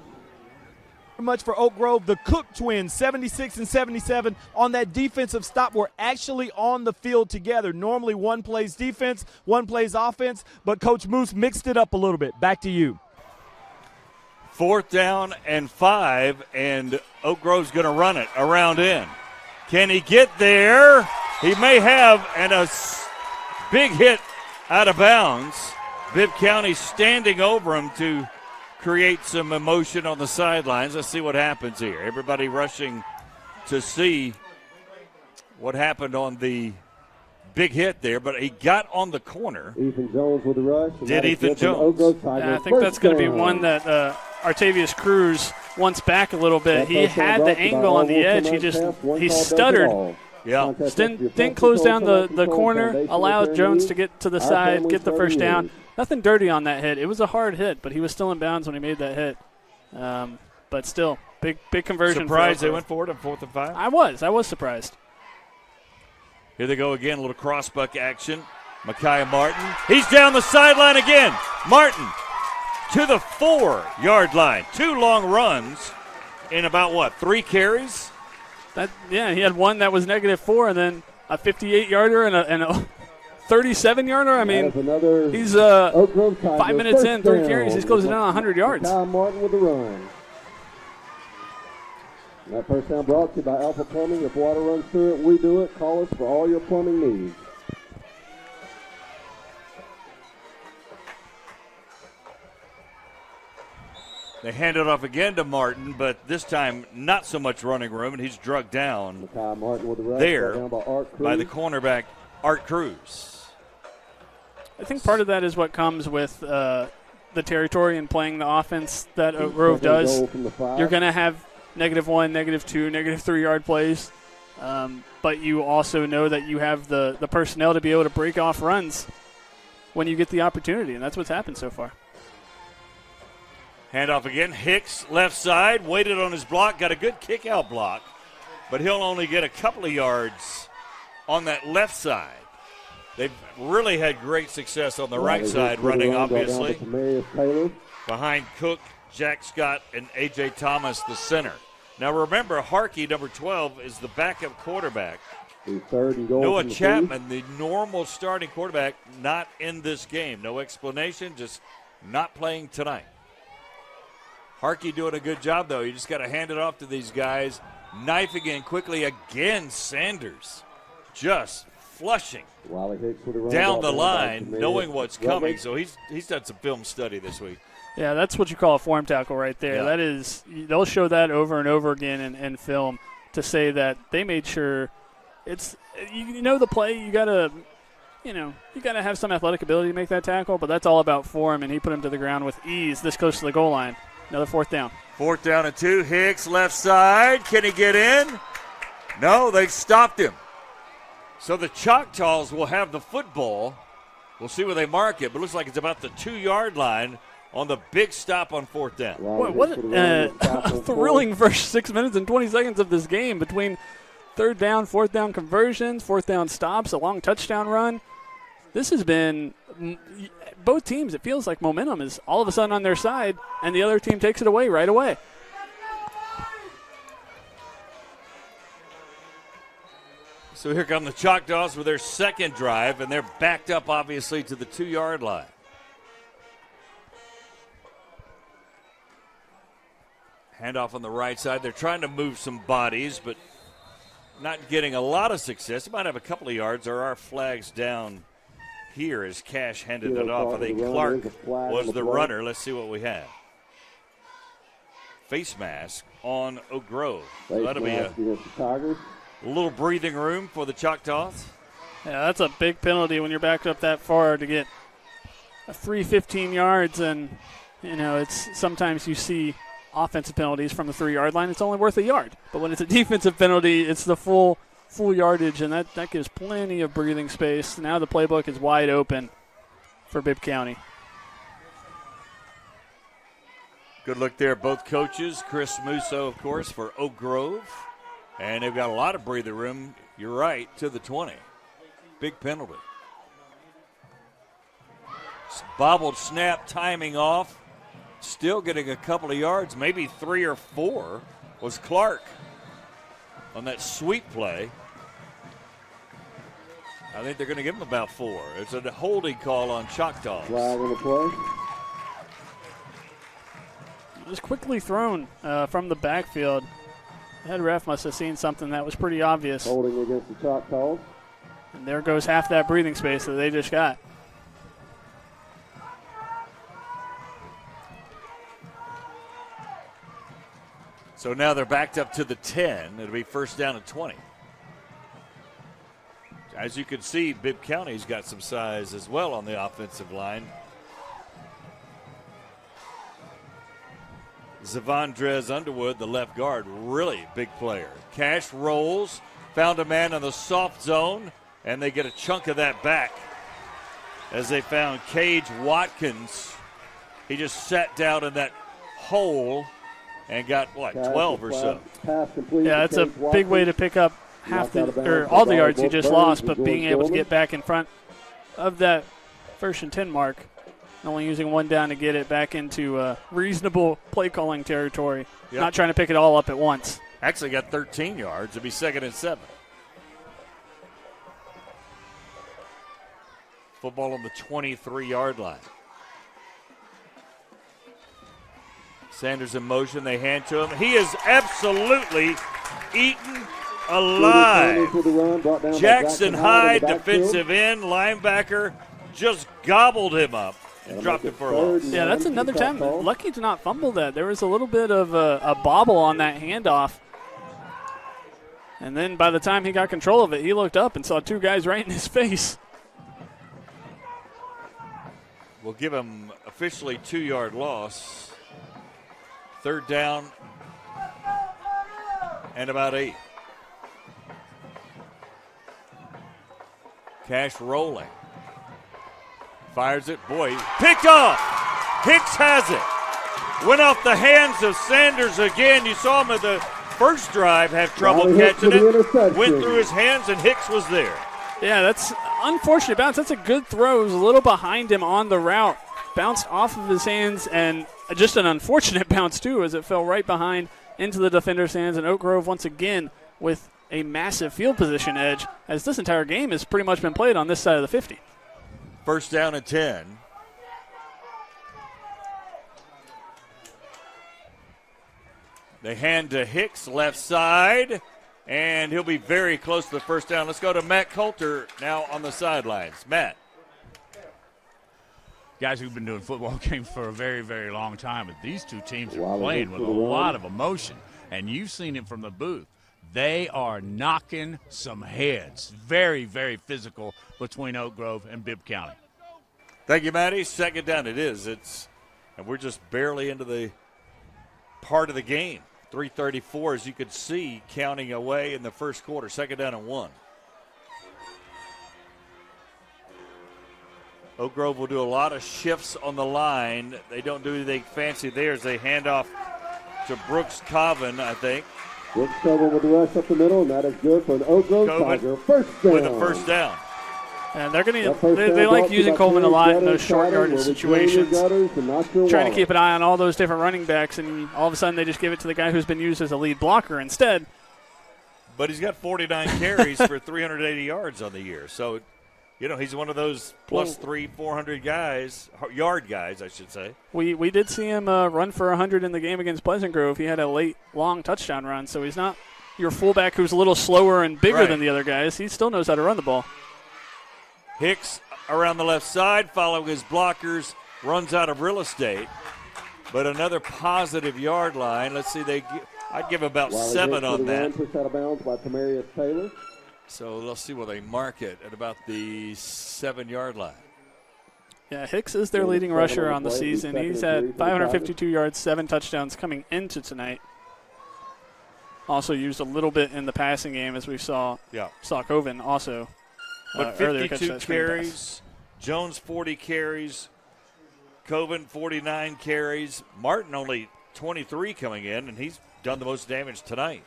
Much for Oak Grove. The Cook twins, 76 and 77 on that defensive stop, were actually on the field together. Normally one plays defense, one plays offense, but Coach Moose mixed it up a little bit. Back to you. 4th down and 5, and Oak Grove's going to run it around in. Can he get there? He may have, and a big hit out of bounds. Bibb County standing over him to create some emotion on the sidelines. Let's see what happens here. Everybody rushing to see what happened on the big hit there, but he got on the corner. Ethan Jones with the rush. Did Ethan Jones? Yeah, I think that's going to be one that Artavius Cruz wants back a little bit. He had the angle on the edge. He stuttered. Yeah. Didn't close down the corner, allowed Jones to get to the side, get the first down. Nothing dirty on that hit. It was a hard hit, but he was still in bounds when he made that hit. But still, big conversion. Surprised they went for it on 4th and 5? I was surprised. Here they go again, a little crossbuck action. Micaiah Martin. He's down the sideline again. Martin to the 4-yard line. 2 long runs in about, 3 carries? He had one that was -4 and then a 58-yarder and a 37-yarder. I mean, he's 5 minutes in, 3 carries. He's closing in on 100 yards. Kyle Martin with the run. That first down brought to you by Alpha Plumbing. If water runs through it, we do it. Call us for all your plumbing needs. They hand it off again to Martin, but this time not so much running room, and he's drugged down Martin with the rush, there down by the cornerback, Art Cruz. I think part of that is what comes with the territory and playing the offense that Oak Grove does. You're going to have -1, -2, -3 yard plays, but you also know that you have the personnel to be able to break off runs when you get the opportunity, and that's what's happened so far. Handoff again. Hicks, left side, waited on his block, got a good kick-out block, but he'll only get a couple of yards on that left side. They've really had great success on the right side, running, obviously. Behind Cook, Jack Scott, and A.J. Thomas, the center. Now, remember, Harkey, number 12, is the backup quarterback. Noah Chapman, the normal starting quarterback, not in this game. No explanation, just not playing tonight. Harkey doing a good job, though. You just got to hand it off to these guys. Knifing in quickly again, Sanders just flushing down the line, knowing what's coming. So he's done some film study this week. Yeah, that's what you call a form tackle right there. Yeah. That is, they'll show that over and over again in film to say that they made sure it's, you know, the play, you gotta have some athletic ability to make that tackle, but that's all about form, and he put him to the ground with ease this close to the goal line. Another 4th down. 4th down and 2. Hicks, left side. Can he get in? No, they've stopped him. So the Choctaws will have the football. We'll see where they mark it, but it looks like it's about the 2-yard line on the big stop on 4th down. Boy, what a thrilling first 6 minutes and 20 seconds of this game between 3rd down, 4th down conversions, 4th down stops, a long touchdown run. This has been both teams, it feels like momentum is all of a sudden on their side, and the other team takes it away right away. So here come the Choctaws with their second drive, and they're backed up, obviously, to the 2-yard line. Handoff on the right side. They're trying to move some bodies, but not getting a lot of success. They might have a couple of yards. There are flags down here as Cash handed it off. I think Clark was the runner. Let's see what we have. Face mask on Oak Grove. So that'll be a little breathing room for the Choctaws. Yeah, that's a big penalty when you're backed up that far to get a free 15 yards. And, it's sometimes you see offensive penalties from the 3-yard line. It's only worth a yard. But when it's a defensive penalty, it's the full yardage, and that gives plenty of breathing space. Now the playbook is wide open for Bibb County. Good look there, both coaches. Chris Musso, of course, for Oak Grove. And they've got a lot of breather room, you're right, to the 20. Big penalty. Bobbled snap, timing off. Still getting a couple of yards, maybe 3 or 4, was Clark on that sweep play. I think they're going to give him about 4. It's a holding call on Choctaws. Flag on the play. It was quickly thrown from the backfield. The head ref must have seen something that was pretty obvious. Holding against the Choctaws. And there goes half that breathing space that they just got. So now they're backed up to the 10. It'll be first down and 20. As you can see, Bibb County's got some size as well on the offensive line. Zavondrez Underwood, the left guard, really big player. Cash rolls, found a man in the soft zone, and they get a chunk of that back as they found Cage Watkins. He just sat down in that hole and got, 12 or so. Yeah, that's a big way to pick up all the yards he just lost, but being able to get back in front of that 1st and 10 mark. Only using one down to get it back into reasonable play calling territory. Yep. Not trying to pick it all up at once. Actually got 13 yards. It'll be 2nd and 7. Football on the 23-yard line. Sanders in motion. They hand to him. He is absolutely eaten alive. Jackson Hyde, defensive end, linebacker, just gobbled him up. And dropped it for a loss. Yeah, that's another time. Lucky to not fumble that. There was a little bit of a bobble on that handoff. And then by the time he got control of it, he looked up and saw 2 guys right in his face. We'll give him officially 2-yard loss. 3rd down and about 8. Cash rolling. Fires it. Boy, picked off. Hicks has it. Went off the hands of Sanders again. You saw him at the first drive have trouble catching it. Went through his hands, and Hicks was there. Yeah, that's unfortunate bounce. That's a good throw. It was a little behind him on the route. Bounced off of his hands, and just an unfortunate bounce, too, as it fell right behind into the defender's hands. And Oak Grove, once again, with a massive field position edge, as this entire game has pretty much been played on this side of the 50. 1st down and 10. They hand to Hicks, left side, and he'll be very close to the 1st down. Let's go to Matt Coulter now on the sidelines. Matt. Guys who've been doing football games for a very, very long time, but these two teams are playing with a lot of emotion, and you've seen it from the booth. They are knocking some heads. Very, very physical between Oak Grove and Bibb County. Thank you, Matty. 2nd down it is. And we're just barely into the part of the game. 3:34, as you could see, counting away in the first quarter. 2nd down and 1. Oak Grove will do a lot of shifts on the line. They don't do anything fancy there as they hand off to Brooks Coven, I think. Brooks Coven with the rush up the middle, and that is good for an Oak Grove Tiger. 1st down. With a 1st down. And they're going to they like using Coleman a lot in those short yardage situations, trying to keep an eye on all those different running backs, and all of a sudden they just give it to the guy who's been used as a lead blocker instead. But he's got 49 carries for 380 yards on the year. So, he's one of those plus 400 guys, yard guys, I should say. We did see him run for 100 in the game against Pleasant Grove. He had a late, long touchdown run, so he's not your fullback who's a little slower and bigger than the other guys. He still knows how to run the ball. Hicks around the left side, following his blockers, runs out of real estate. But another positive yard line. Let's see, I'd give about 7 on that. Pushed out of bounds by Tamarius Taylor. So let's see where they mark it at about the 7-yard line. Yeah, Hicks is their leading rusher on the season. He's had 552 yards, 7 touchdowns coming into tonight. Also used a little bit in the passing game, as we saw. Yeah. Saw Coven also. But 52 carries, Jones 40 carries, Coven 49 carries, Martin only 23 coming in, and he's done the most damage tonight.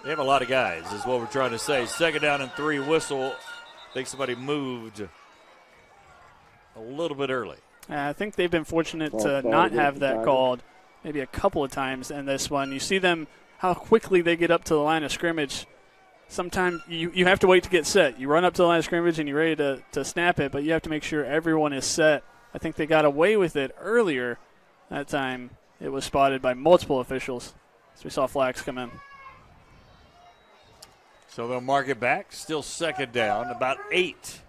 They have a lot of guys, is what we're trying to say. Second down and 3 whistle. I think somebody moved a little bit early. I think they've been fortunate to not have that called maybe a couple of times in this one. You see them, how quickly they get up to the line of scrimmage. Sometimes you have to wait to get set. You run up to the line of scrimmage and you're ready to snap it, but you have to make sure everyone is set. I think they got away with it earlier. That time it was spotted by multiple officials as we saw flags come in. So they'll mark it back. Still second down, about 8.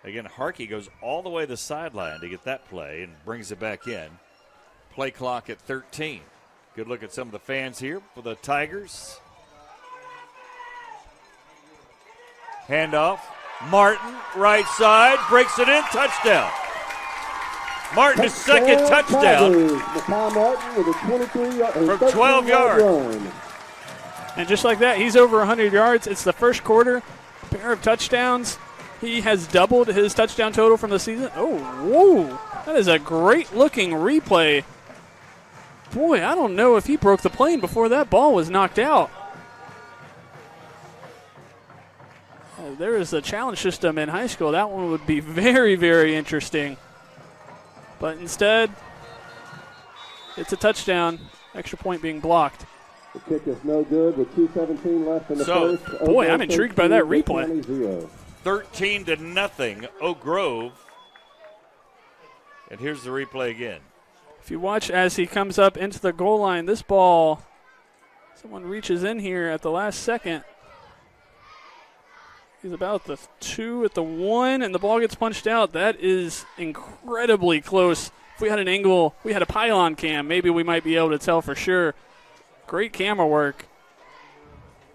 Again, Harkey goes all the way to the sideline to get that play and brings it back in. Play clock at 13. Good look at some of the fans here for the Tigers. Handoff. Martin, right side, breaks it in, touchdown. Martin's second touchdown from 12 yards. And just like that, he's over 100 yards. It's the first quarter, pair of touchdowns. He has doubled his touchdown total from the season. Oh, whoa. That is a great-looking replay. Boy, I don't know if he broke the plane before that ball was knocked out. There is a challenge system in high school. That one would be very, very interesting. But instead, it's a touchdown. Extra point being blocked. The kick is no good with 2:17 left in the first. Boy, I'm intrigued by that replay. 13-0, Oak Grove. And here's the replay again. If you watch as he comes up into the goal line, this ball, someone reaches in here at the last second. He's about the 2 at the 1, and the ball gets punched out. That is incredibly close. If we had an angle, we had a pylon cam, maybe we might be able to tell for sure. Great camera work.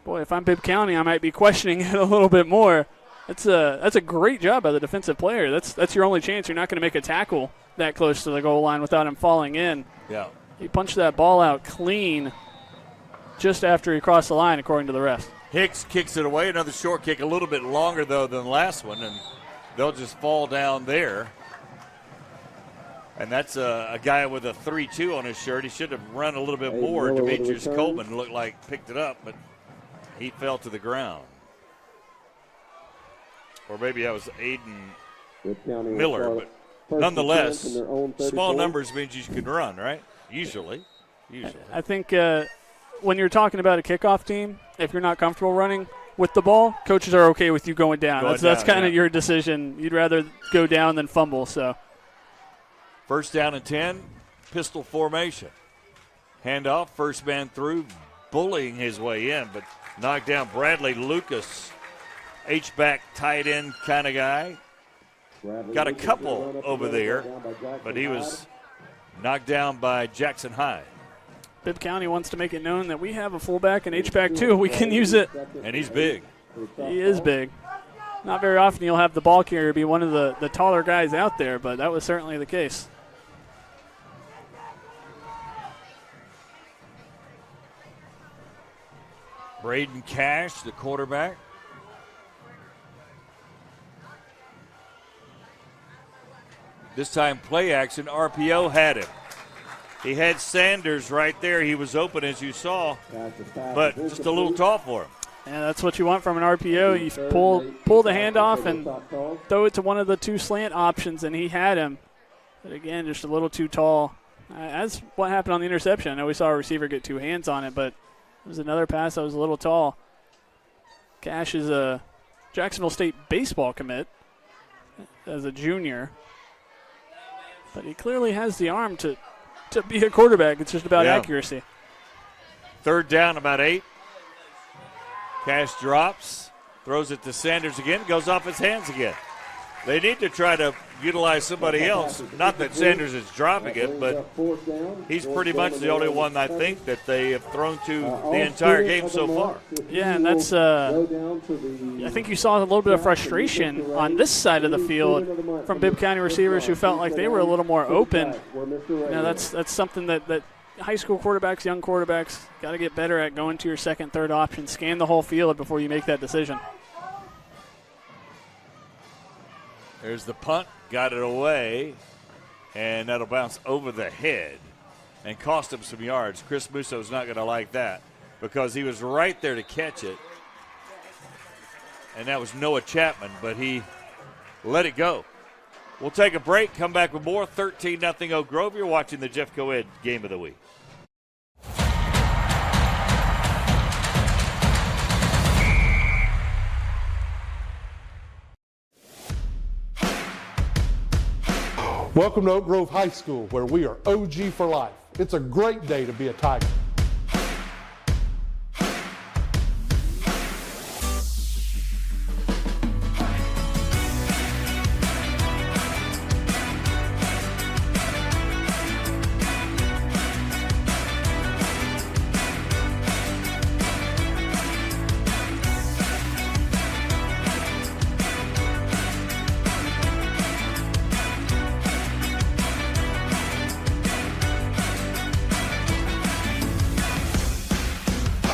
Boy, if I'm Bibb County, I might be questioning it a little bit more. That's a great job by the defensive player. That's your only chance. You're not going to make a tackle that close to the goal line without him falling in. Yeah. He punched that ball out clean just after he crossed the line, according to the rest. Hicks kicks it away. Another short kick, a little bit longer, though, than the last one, and they'll just fall down there. And that's a guy with a 3-2 on his shirt. He should have run a little bit more. Demetrius Coleman looked like picked it up, but he fell to the ground. Or maybe that was Aiden Miller. But nonetheless, small numbers means you can run, right? Usually. I think when you're talking about a kickoff team, if you're not comfortable running with the ball, coaches are okay with you going down. That's kind of your decision. You'd rather go down than fumble. So, first down and 10, pistol formation. Handoff, first man through, bullying his way in, but knocked down Bradley Lucas, H-back tight end kind of guy. Got a couple over there, but he was knocked down by Jackson Hyde. Bibb County wants to make it known that we have a fullback and H-back too. We can use it. And he's big. He is big. Not very often you'll have the ball carrier be one of the taller guys out there, but that was certainly the case. Braden Cash, the quarterback. This time play action, RPO had him. He had Sanders right there. He was open, as you saw, but just a little tall for him. Yeah, that's what you want from an RPO. You pull the handoff and throw it to one of the 2 slant options, and he had him. But again, just a little too tall. That's what happened on the interception. I know we saw a receiver get 2 hands on it, but it was another pass that was a little tall. Cash is a Jacksonville State baseball commit as a junior, but he clearly has the arm to be a quarterback. It's just about accuracy. Third down, about 8. Cash drops, throws it to Sanders again, goes off his hands again. They need to try to utilize somebody else. Not that Sanders is dropping it, but he's pretty much the only one, I think, that they have thrown to the entire game so far. Yeah, and that's I think you saw a little bit of frustration on this side of the field from Bibb County receivers who felt like they were a little more open. That's something that high school quarterbacks, young quarterbacks, got to get better at going to your second, third option. Scan the whole field before you make that decision. There's the punt, got it away, and that'll bounce over the head and cost him some yards. Chris Musso's not going to like that because he was right there to catch it. And that was Noah Chapman, but he let it go. We'll take a break, come back with more. 13-0 Oak Grove. You're watching the Jeff Co-Ed Game of the Week. Welcome to Oak Grove High School, where we are OG for life. It's a great day to be a Tiger.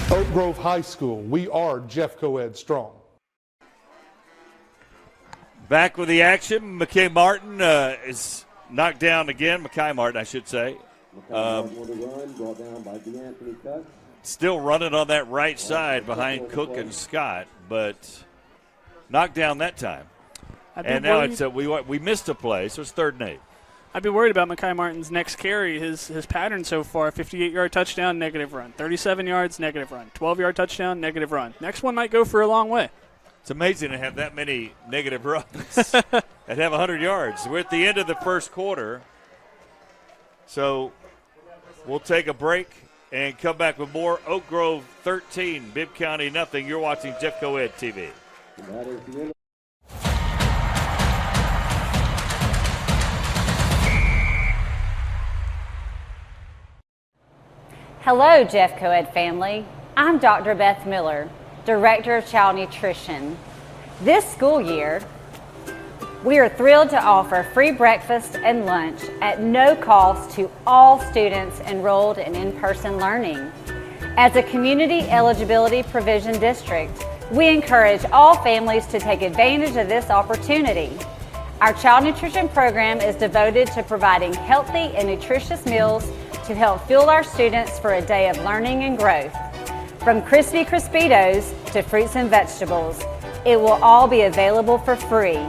Oak Grove High School, we are Jeff Co-Ed strong. Back with the action. McKay Martin is knocked down again. Mackay Martin, I should say. Still running on that right side behind Cook and Scott, but knocked down that time. And now it's we missed a play, so it's 3rd and 8. I'd be worried about Mackay Martin's next carry. His pattern so far, 58-yard touchdown, negative run. 37 yards, negative run. 12-yard touchdown, negative run. Next one might go for a long way. It's amazing to have that many negative runs and have 100 yards. We're at the end of the first quarter, so we'll take a break and come back with more. Oak Grove 13, Bibb County nothing. You're watching Jeff Co-Ed TV. Hello, Jeff Co-Ed family. I'm Dr. Beth Miller, Director of Child Nutrition. This school year, we are thrilled to offer free breakfast and lunch at no cost to all students enrolled in in-person learning. As a community eligibility provision district, we encourage all families to take advantage of this opportunity. Our child nutrition program is devoted to providing healthy and nutritious meals to help fuel our students for a day of learning and growth. From crispy Crispitos to fruits and vegetables, it will all be available for free.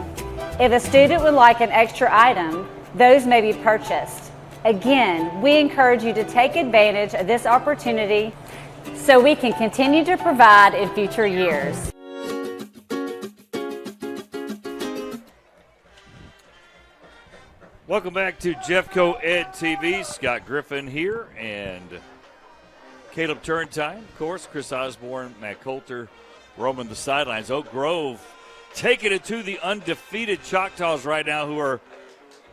If a student would like an extra item, those may be purchased. Again, we encourage you to take advantage of this opportunity so we can continue to provide in future years. Welcome back to Jeff Co-Ed TV. Scott Griffin here and Caleb Turntine, of course, Chris Osborne, Matt Coulter, roaming the sidelines. Oak Grove taking it to the undefeated Choctaws right now, who are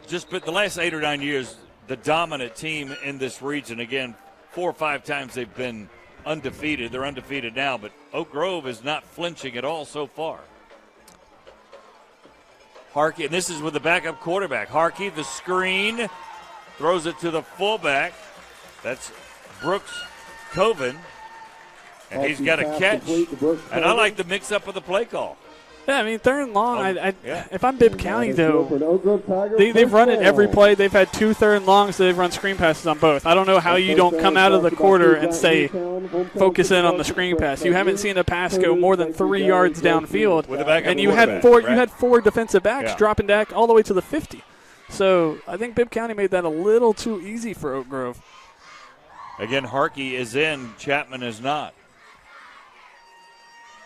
just the last 8 or 9 years the dominant team in this region. Again, 4 or 5 times they've been undefeated. They're undefeated now, but Oak Grove is not flinching at all so far. Harkey, and this is with the backup quarterback. Harkey, the screen, throws it to the fullback. That's Brooks Coven, and he's got a catch. And I like the mix-up of the play call. Yeah, I mean, 3rd and long. If I'm Bibb County, though, they've run it every play. They've had 2 3rd and longs, so they've run screen passes on both. I don't know how you don't come out of the quarter and say, focus in on the screen pass. You haven't seen a pass go more than 3 yards downfield, and you had 4 defensive backs dropping back all the way to the 50. So I think Bibb County made that a little too easy for Oak Grove. Again, Harkey is in, Chapman is not.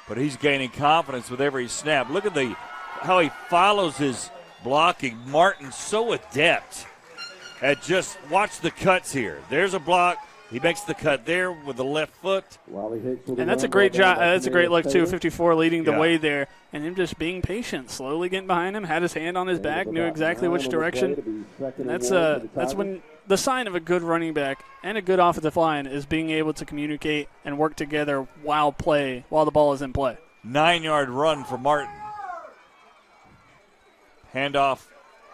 But he's gaining confidence with every snap. Look at how he follows his blocking. Martin's so adept at watch the cuts here. There's a block. He makes the cut there with the left foot. And that's a great job. That's a great look, too. 54 leading the way there. And him just being patient, slowly getting behind him, had his hand on his back, knew exactly which direction. And that's when the sign of a good running back and a good offensive line is being able to communicate and work together while the ball is in play. 9-yard run for Martin. Handoff,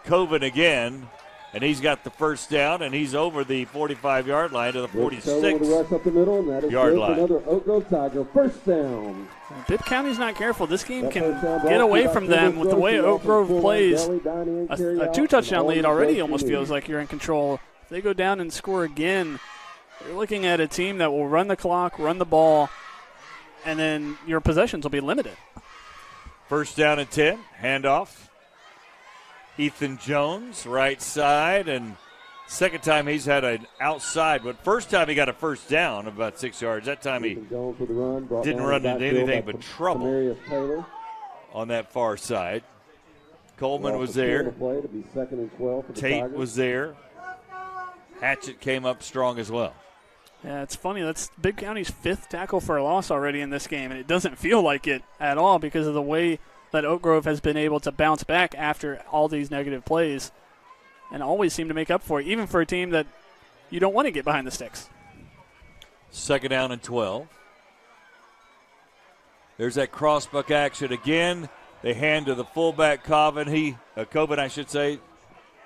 Coven again, and he's got the first down, and he's over the 45-yard line to the 46-yard line. Another Oak Grove Tiger first down. Bibb County's not careful. This game can get away from them with the way Oak Grove plays. A 2-touchdown lead already almost feels like you're in control If they go down and score again, you're looking at a team that will run the clock, run the ball, and then your possessions will be limited. First down and 10, handoff. Ethan Jones, right side, and second time he's had an outside, but first time he got a first down of about 6 yards. That time he didn't run into anything but trouble on that far side. Coleman was there. Tate was there. Hatchett came up strong as well. Yeah, it's funny. That's Bibb County's 5th tackle for a loss already in this game, and it doesn't feel like it at all because of the way that Oak Grove has been able to bounce back after all these negative plays and always seem to make up for it, even for a team that you don't want to get behind the sticks. Second down and 12. There's that crossbuck action again. They hand to the fullback, Coben,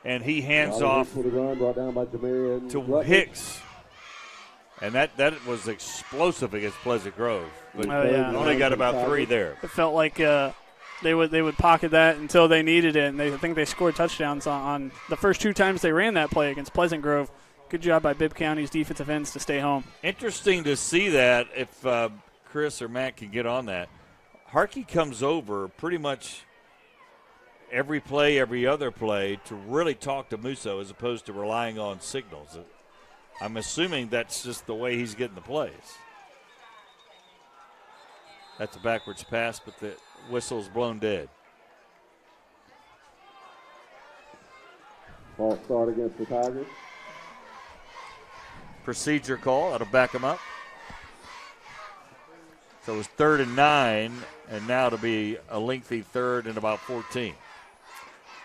and he hands off to Hicks. And that was explosive against Pleasant Grove. But only got about 3 there. It felt like they would pocket that until they needed it, and I think they scored touchdowns on the first 2 times they ran that play against Pleasant Grove. Good job by Bibb County's defensive ends to stay home. Interesting to see that, if Chris or Matt can get on that. Harkey comes over pretty much every play, every other play, to really talk to Musso as opposed to relying on signals. I'm assuming that's just the way he's getting the plays. That's a backwards pass, but the whistle's blown dead. False start against the Tigers. Procedure call. That'll back him up. So it was 3rd and 9, and now to be a lengthy 3rd and about 14.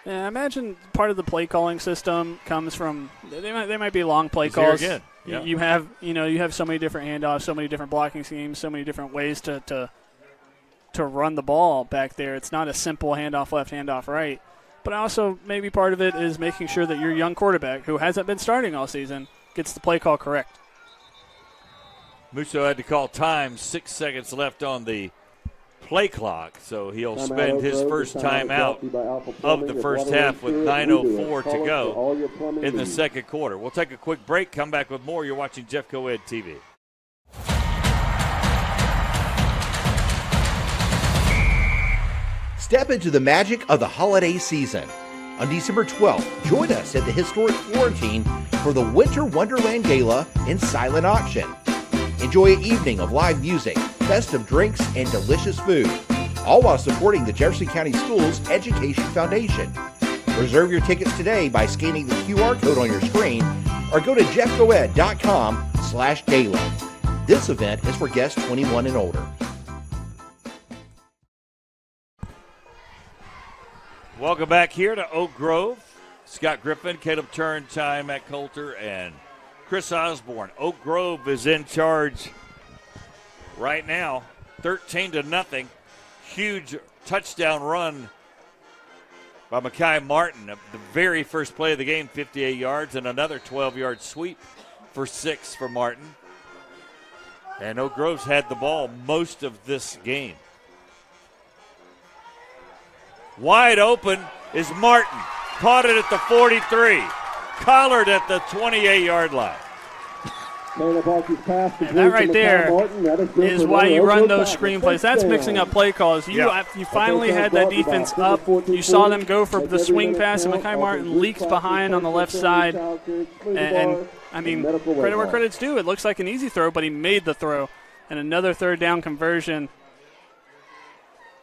Yeah, I imagine part of the play calling system comes from they might be long play calls. Here again. Yeah. You have so many different handoffs, so many different blocking schemes, so many different ways to run the ball back there. It's not a simple handoff left, handoff right. But also maybe part of it is making sure that your young quarterback, who hasn't been starting all season, gets the play call correct. Musso had to call time, 6 seconds left on the play clock, so he'll spend his first timeout of the first half with 9:04 to go in the second quarter. We'll take a quick break, come back with more. You're watching Jeff Co-Ed TV. Step into the magic of the holiday season. On December 12th, join us at the historic Florentine for the Winter Wonderland Gala and Silent Auction. Enjoy an evening of live music, festive drinks, and delicious food, all while supporting the Jefferson County Schools Education Foundation. Reserve your tickets today by scanning the QR code on your screen or go to jeffcoed.com/gala. This event is for guests 21 and older. Welcome back here to Oak Grove. Scott Griffin, Caleb Turrentine, Matt Coulter, and Chris Osborne. Oak Grove is in charge right now, 13-0. Huge touchdown run by Mekhi Martin. The very first play of the game, 58 yards, and another 12-yard sweep for 6 for Martin. And Oak Grove's had the ball most of this game. Wide open is Martin. Caught it at the 43. Collared at the 28-yard line. And that right there is why you run those screen plays. That's mixing up play calls. You finally had that defense up. You saw them go for the swing pass, and Mekhi Martin leaks behind on the left side. And I mean, credit where credit's due. It looks like an easy throw, but he made the throw. And another 3rd down conversion.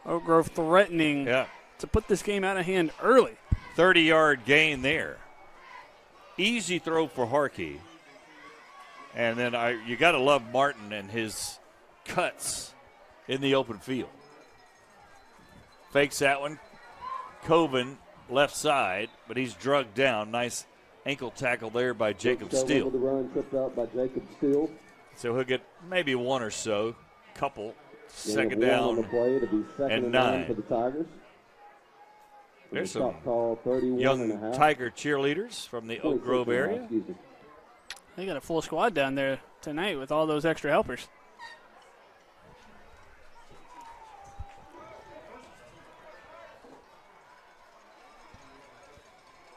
Oak Grove threatening to put this game out of hand early. 30-yard gain there. Easy throw for Harkey. And then you got to love Martin and his cuts in the open field. Fakes that one. Coben left side, but he's drugged down. Nice ankle tackle there by Jacob Steele. So he'll get maybe one or so. Couple. Second down and 9. There's some young Tiger cheerleaders from the Oak Grove area. They got a full squad down there tonight with all those extra helpers.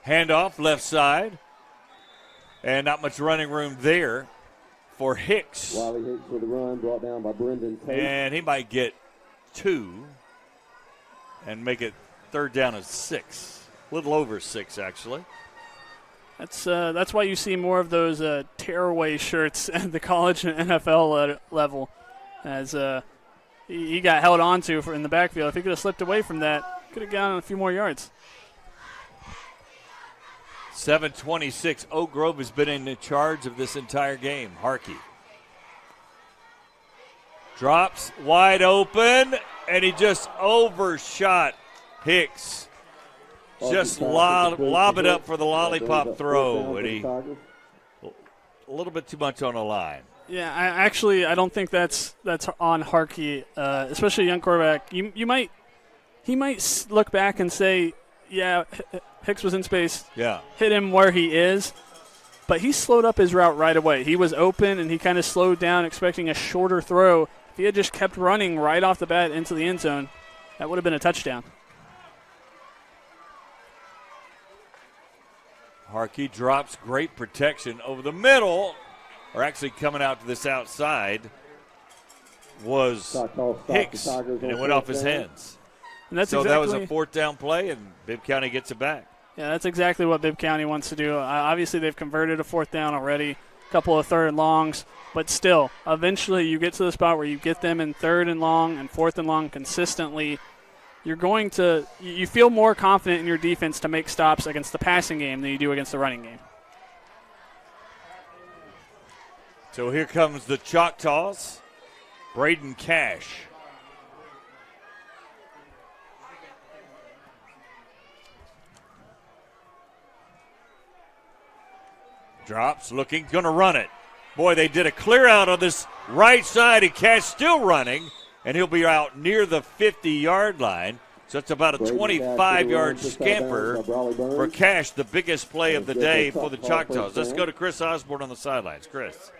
Handoff left side. And not much running room there for Hicks. Wiley Hicks with a run brought down by Brendan Tate. And he might get 2 and make it 3rd down and 6. A little over 6, actually. That's why you see more of those tearaway shirts at the college and NFL level, as he got held on to in the backfield. If he could have slipped away from that, could have gotten a few more yards. 7:26. Oak Grove has been in charge of this entire game. Harkey drops wide open, and he just overshot Hicks. Just lob it up for the lollipop throw, and he a little bit too much on the line. Yeah, I don't think that's on Harkey, especially a young quarterback. He might look back and say, yeah, Hicks was in space. Yeah. Hit him where he is. But he slowed up his route right away. He was open, and he kind of slowed down, expecting a shorter throw. If he had just kept running right off the bat into the end zone, that would have been a touchdown. Harkey drops, great protection over the middle, or actually coming out to this outside was Hicks, and it went off his hands. And that's so that was a 4th down play, and Bibb County gets it back. Yeah, that's exactly what Bibb County wants to do. Obviously, they've converted a 4th down already, a couple of 3rd and longs, but still, eventually you get to the spot where you get them in 3rd and long and 4th and long consistently. You feel more confident in your defense to make stops against the passing game than you do against the running game. So here comes the Choctaws. Braden Cash. Drops, looking, going to run it. Boy, they did a clear out on this right side, and Cash still running, and he'll be out near the 50-yard line. So it's about a 25-yard scamper for Cash, the biggest play of the day for the Choctaws. Let's go to Chris Osborne on the sidelines. Chris.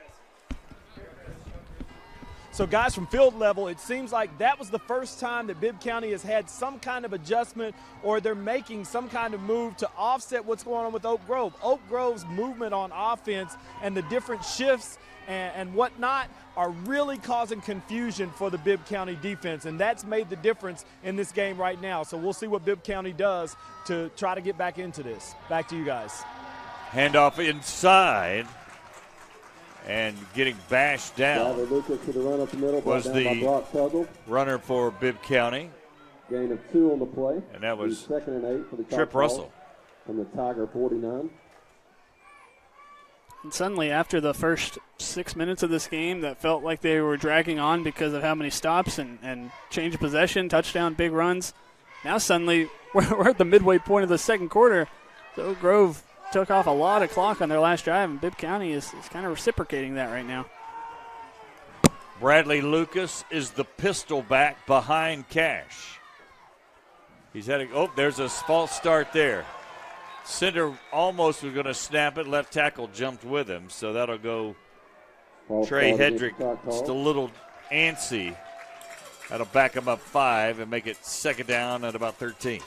So, guys, from field level, it seems like that was the first time that Bibb County has had some kind of adjustment, or they're making some kind of move to offset what's going on with Oak Grove. Oak Grove's movement on offense and the different shifts and whatnot are really causing confusion for the Bibb County defense, and that's made the difference in this game right now. So we'll see what Bibb County does to try to get back into this. Back to you guys. Handoff inside. And getting bashed down was the runner for Bibb County. Gain of 2 on the play. And that was 2nd and 8 for the Trip Russell. From the Tiger 49. And suddenly, after the first 6 minutes of this game, that felt like they were dragging on because of how many stops and change of possession, touchdown, big runs. Now suddenly, we're at the midway point of the second quarter. So Oak Grove took off a lot of clock on their last drive, and Bibb County is kind of reciprocating that right now. Bradley Lucas is the pistol back behind Cash. He's heading, there's a false start there. Cinder almost was going to snap it. Left tackle jumped with him, so that'll go Trey Hedrick. Just a little antsy. That'll back him up 5 and make it 2nd down at about 13.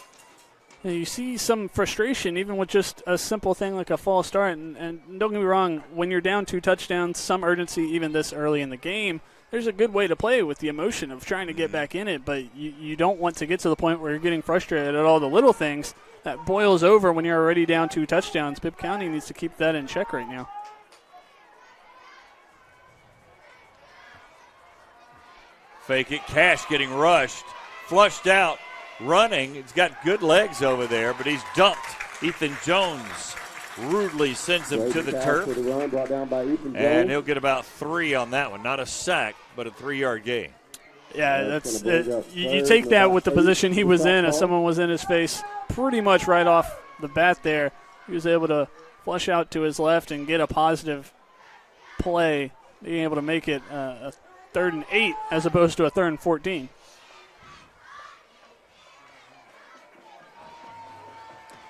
You see some frustration even with just a simple thing like a false start. And don't get me wrong, when you're down 2 touchdowns, some urgency even this early in the game, there's a good way to play with the emotion of trying to get back in it. But you don't want to get to the point where you're getting frustrated at all the little things. That boils over when you're already down 2 touchdowns. Bibb County needs to keep that in check right now. Fake it. Cash getting rushed. Flushed out. Running. He's got good legs over there, but he's dumped. Ethan Jones rudely sends him to the turf. And he'll get about 3 on that one. Not a sack, but a 3-yard gain. Yeah, that's you take that with the position he was in, as someone was in his face pretty much right off the bat there. He was able to flush out to his left and get a positive play, being able to make it a 3rd and 8 as opposed to a 3rd and 14.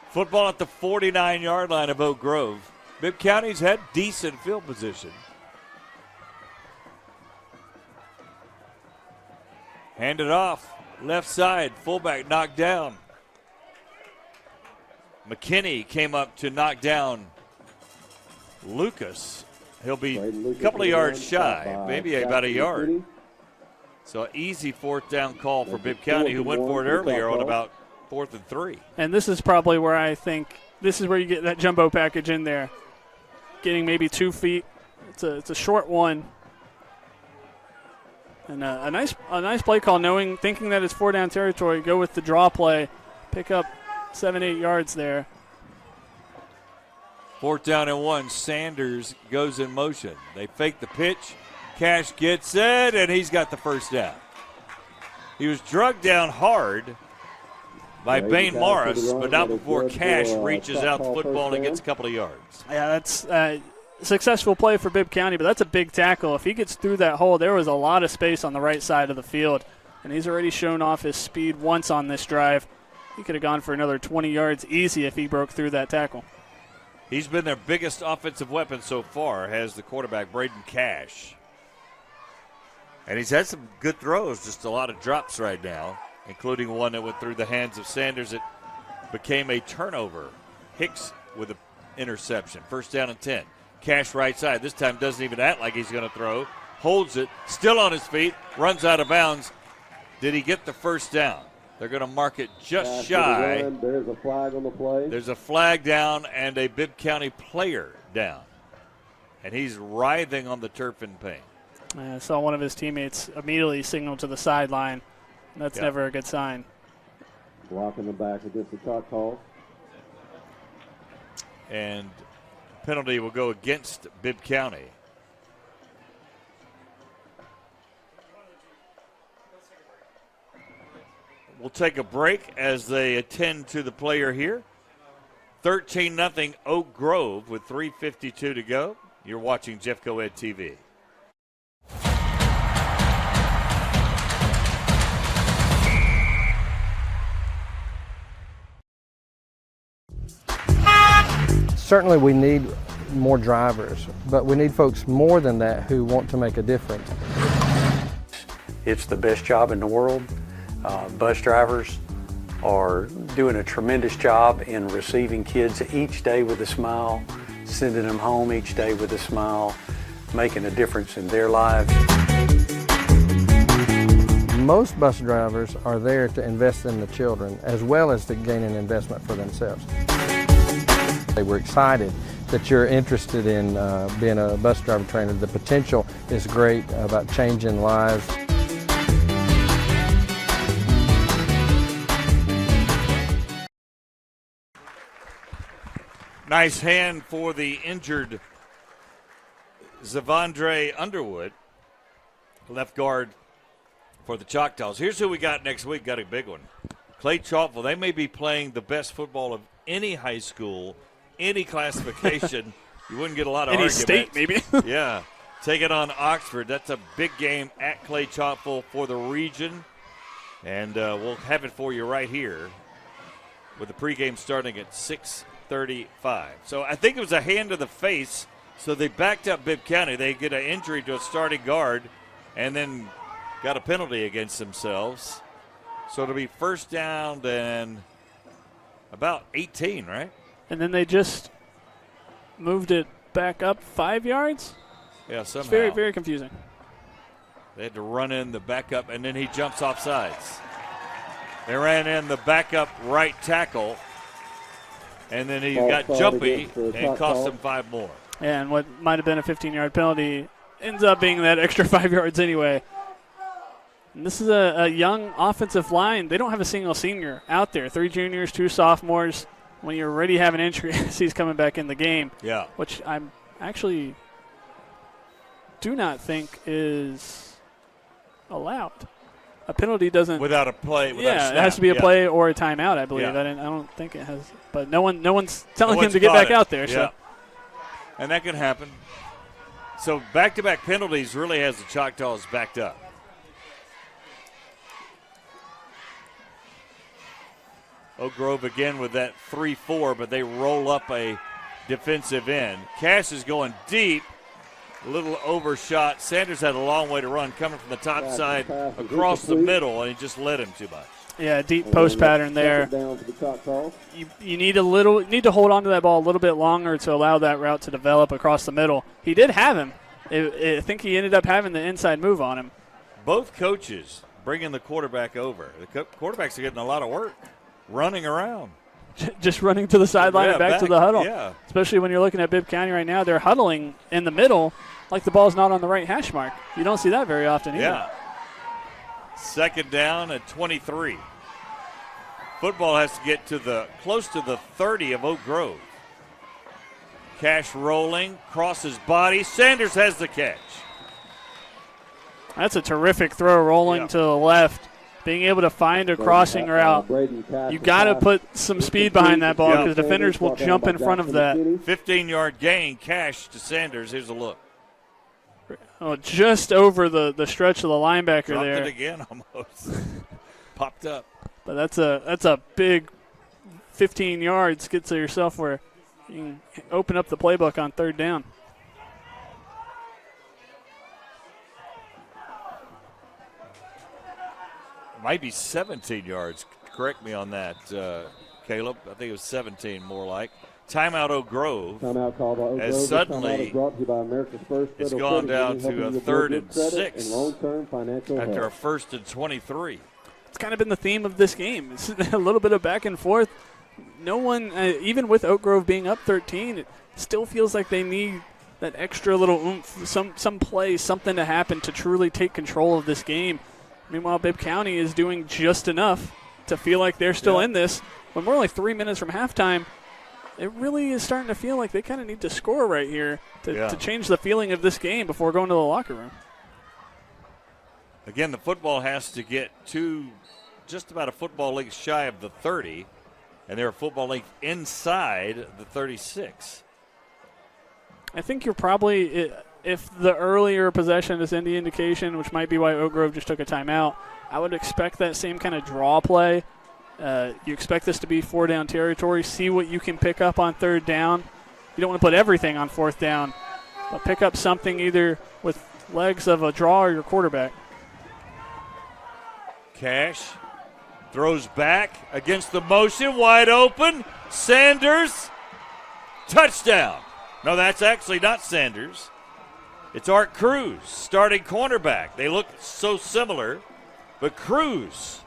Football at the 49-yard line of Oak Grove. Bibb County's had decent field position. Handed off. Left side. Fullback knocked down. McKinney came up to knock down Lucas. He'll be a couple of yards shy, maybe about a yard. So an easy fourth down call for Bibb County, who went for it earlier on about 4th and 3. And this is probably where I think this is where you get that jumbo package in there. Getting maybe 2 feet. It's a short one. And a nice play call, thinking that it's 4-down territory, go with the draw play, pick up 7-8 yards there. 4th down and 1. Sanders goes in motion. They fake the pitch. Cash gets it, and he's got the first down. He was drugged down hard by Bain Morris, but not before Cash reaches out the football and gets a couple of yards. Yeah, that's a successful play for Bibb County, but that's a big tackle. If he gets through that hole, there was a lot of space on the right side of the field, and he's already shown off his speed once on this drive. He could have gone for another 20 yards easy if he broke through that tackle. He's been their biggest offensive weapon so far, has the quarterback Braden Cash. And he's had some good throws, just a lot of drops right now, including one that went through the hands of Sanders. It became a turnover. Hicks with an interception. 1st down and 10. Cash right side. This time doesn't even act like he's going to throw. Holds it, still on his feet, runs out of bounds. Did he get the first down? They're going to mark it just shy. There's a flag on the play. There's a flag down and a Bibb County player down. And he's writhing on the turf in pain. I saw one of his teammates immediately signal to the sideline. That's never a good sign. Blocking the back against the Choctaws. And penalty will go against Bibb County. We'll take a break as they attend to the player here. 13-0 Oak Grove with 3:52 to go. You're watching Jeff Co Ed TV. Certainly we need more drivers, but we need folks more than that who want to make a difference. It's the best job in the world. Bus drivers are doing a tremendous job in receiving kids each day with a smile, sending them home each day with a smile, making a difference in their lives. Most bus drivers are there to invest in the children as well as to gain an investment for themselves. We're excited that you're interested in being a bus driver trainer. The potential is great about changing lives. Nice hand for the injured Zavondre Underwood, left guard for the Choctaws. Here's who we got next week. Got a big one. Clay Chalkville. They may be playing the best football of any high school, any classification. You wouldn't get a lot of any arguments. State, maybe. Yeah. Take it on Oxford. That's a big game at Clay Chalkville for the region. And we'll have it for you right here with the pregame starting at 6:35. So I think it was a hand to the face. So they backed up Bibb County. They get an injury to a starting guard and then got a penalty against themselves. So it'll be 1st down and about 18, right? And then they just moved it back up 5 yards? Yeah, somehow. It's very, very confusing. They had to run in the backup, and then he jumps off sides. They ran in the backup right tackle, and then he got jumpy and cost them 5 more. And what might have been a 15-yard penalty ends up being that extra 5 yards anyway. And this is a young offensive line. They don't have a single senior out there. 3 juniors, 2 sophomores. When you already have an injury, he's coming back in the game. Yeah. Which I'm actually do not think is allowed. A penalty doesn't. Without a play. Without a snap. It has to be a Yeah. play or a timeout, I believe. Yeah. I don't think it has. But no one's telling him to get back out there. Yeah. So. And that can happen. So back-to-back penalties really has the Choctaws backed up. Oak Grove again with that 3-4, but they roll up a defensive end. Cash is going deep, A little overshot. Sanders had a long way to run coming from the top side across the middle, and he just led him too much. Yeah, deep post pattern there. You need to hold on to that ball a little bit longer to allow that route to develop across the middle. He did have him. I think he ended up having the inside move on him. Both coaches bringing the quarterback over. The quarterbacks are getting a lot of work running around. Just running to the sideline and back to the huddle. Yeah. Especially when you're looking at Bibb County right now. They're huddling in the middle like the ball's not on the right hash mark. You don't see that very often either. Yeah. Second down at 23. Football has to get to close to the 30 of Oak Grove. Cash rolling, crosses body. Sanders has the catch. That's a terrific throw rolling to the left. Being able to find a crossing route. You got to put some speed behind that ball because defenders will jump in front of that. 15-yard gain, Cash to Sanders. Here's a look. Oh, just over the stretch of the linebacker Dropped there. it again almost. Popped up. But that's a big 15 yards. Get to yourself where you can open up the playbook on third down. Might be 17 yards. Correct me on that, Caleb. I think it was 17 more like. Timeout Oak Grove. Timeout called by Oak Grove. As suddenly Timeout is brought to you by America's First it's Federal gone Credit down Union, to a helping you third build and credit 6 and long-term financial after a help. first and 23. It's kind of been the theme of this game. It's a little bit of back and forth. No one, even with Oak Grove being up 13, it still feels like they need that extra little oomph, some play, something to happen to truly take control of this game. Meanwhile, Bibb County is doing just enough to feel like they're still in this. When we're only 3 minutes from halftime, it really is starting to feel like they kind of need to score right here to change the feeling of this game before going to the locker room. Again, the football has to get to just about a football length shy of the 30, and they're a football length inside the 36. I think you're probably, if the earlier possession is any indication, which might be why Oak Grove just took a timeout, I would expect that same kind of draw play. You expect this to be 4-down territory. See what you can pick up on third down. You don't want to put everything on fourth down, but pick up something either with legs of a draw or your quarterback. Cash throws back against the motion, wide open. Sanders, touchdown. No, that's actually not Sanders. It's Art Cruz, starting cornerback. They look so similar, but Cruz,